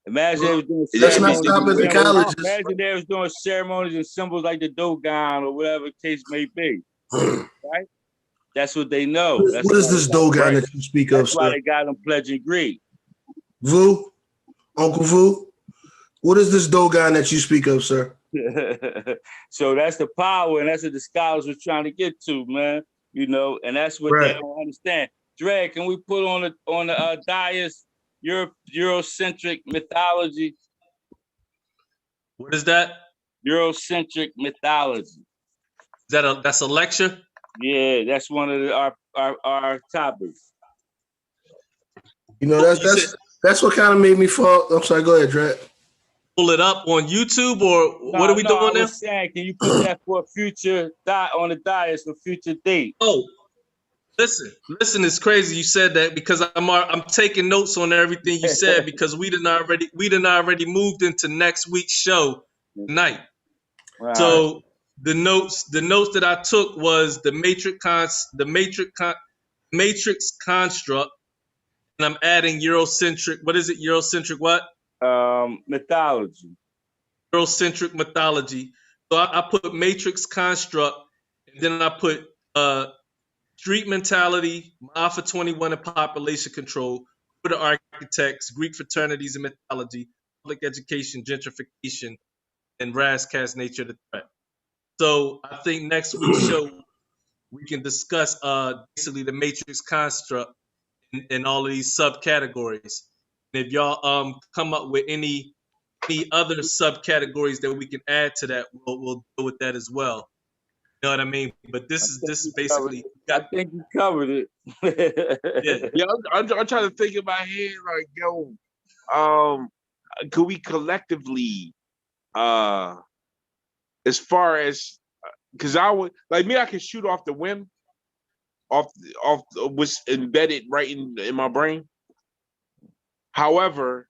Imagine they was doing ceremonies. Imagine they was doing ceremonies and symbols like the Dogon or whatever the case may be. Right? That's what they know. What is this Dogon that you speak of, That's why sir? they got them pledging Greek. Vu? Uncle Vu? What is this Dogon that you speak of, sir? So that's the power, and that's what the scholars were trying to get to, man. You know, and that's what they don't understand. Dre, can we put on the dais Eurocentric mythology? What is that? Eurocentric mythology. That's a lecture? Yeah, that's one of our topics. You know, that's what kind of made me fall. I'm sorry, go ahead, Dre. Pull it up on YouTube, or what are we doing now? Saying, can you put that for a future on the dais for future date? Oh, listen, it's crazy you said that because I'm taking notes on everything you said because we done already moved into next week's show tonight. Right. So the notes that I took was the matrix construct, and I'm adding Eurocentric. What is it? Eurocentric what? Mythology. Eurocentric mythology. So I put matrix construct, and then I put street mentality, Alpha 21 and population control, for the architects, Greek fraternities and mythology, public education, gentrification, and Razzcast nature of the threat. So I think next week's show we can discuss basically the matrix construct and all of these subcategories. And if y'all come up with any other subcategories that we can add to that, we'll deal with that as well. You know what I mean? But this is basically. I think you covered it. Yeah, I'm trying to think in my head like, yo, could we collectively, as far as, because I would like me, I can shoot off the whim, off what's embedded right in my brain. However,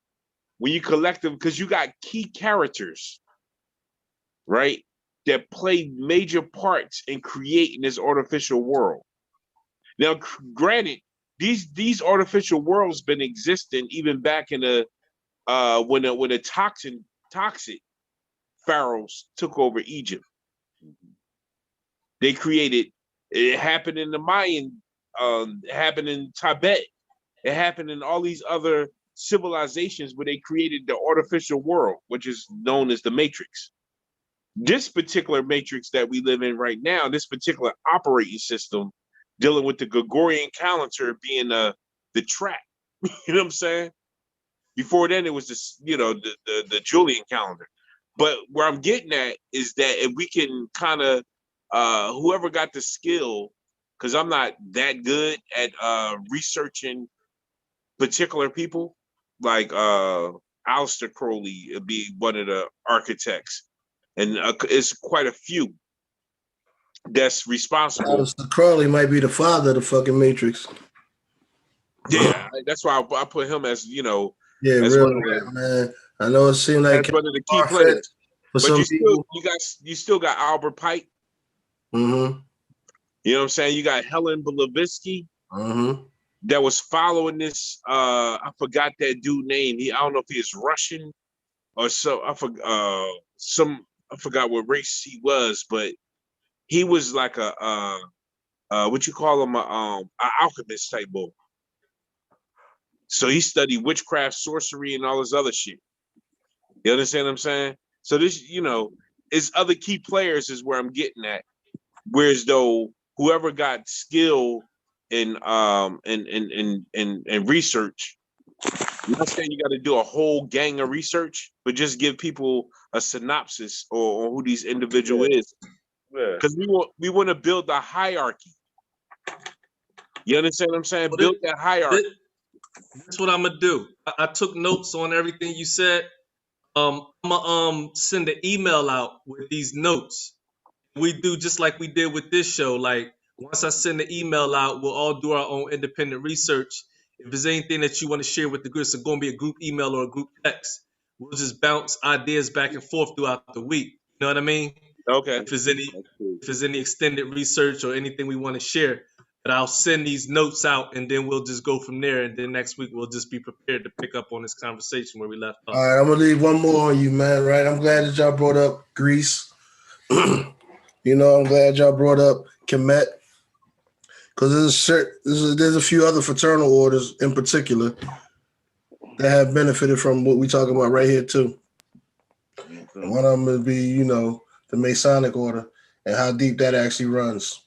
when you collective, because you got key characters, right, that play major parts in creating this artificial world. Now, granted, these artificial worlds been existing even back in the when the toxic pharaohs took over Egypt. They created. It happened in the Mayan. It happened in Tibet. It happened in all these other civilizations where they created the artificial world, which is known as the Matrix. this particular matrix that we live in right now, this particular operating system, dealing with the Gregorian calendar being the track. You know what I'm saying? Before then, it was just, you know, the Julian calendar. But where I'm getting at is that if we can kind of, whoever got the skill, because I'm not that good at researching particular people, like Aleister Crowley would be one of the architects, and it's quite a few that's responsible. Aleister Crowley might be the father of the fucking Matrix. Yeah, that's why I put him as, you know, Yeah, as real one of the, man. I know it seemed like one of the key players. for But some you still got Albert Pike. Mm-hmm. You know what I'm saying? You got Helen Blavatsky. Mm-hmm. That was following this. I forgot that dude name. I don't know if he is Russian or so. I forgot what race he was, but he was like a what you call him, a alchemist type boy. So he studied witchcraft, sorcery, and all this other shit. You understand what I'm saying? So this, you know, is other key players is where I'm getting at. Whereas though whoever got skill in research, I'm not saying you got to do a whole gang of research, but just give people a synopsis or who these individual is. Because we want to build a hierarchy. You understand what I'm saying? Build that hierarchy. That's what I'm gonna do. I took notes on everything you said. I'm gonna send an email out with these notes. We do just like we did with this show. Like once I send the email out, we'll all do our own independent research. If there's anything that you want to share with the group, it's going to be a group email or a group text. We'll just bounce ideas back and forth throughout the week. You know what I mean? Okay. If there's any extended research or anything we want to share, but I'll send these notes out and then we'll just go from there. And then next week we'll just be prepared to pick up on this conversation where we left off. All right, I'm gonna leave one more on you, man. Right? I'm glad that y'all brought up Greece. You know, I'm glad y'all brought up Kemet, because there's a few other fraternal orders in particular that have benefited from what we're talking about right here too. And one of them would be, you know, the Masonic order and how deep that actually runs.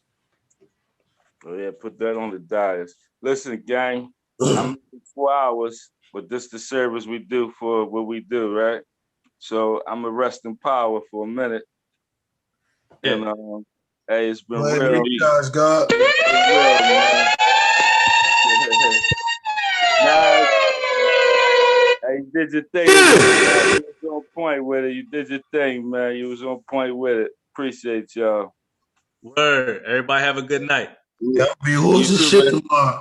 Oh yeah, put that on the dais. Listen, gang, I'm 4 hours, but this the service we do for what we do, right? So I'm gonna rest in power for a minute. Yeah. And hey, it's been Man, real. you guys, God. It's been real, man. Nah, hey, you did your thing. You was on point with it. You did your thing, man. You was on point with it. Appreciate y'all. Word. Everybody have a good night. Yeah, be who's the shit tomorrow.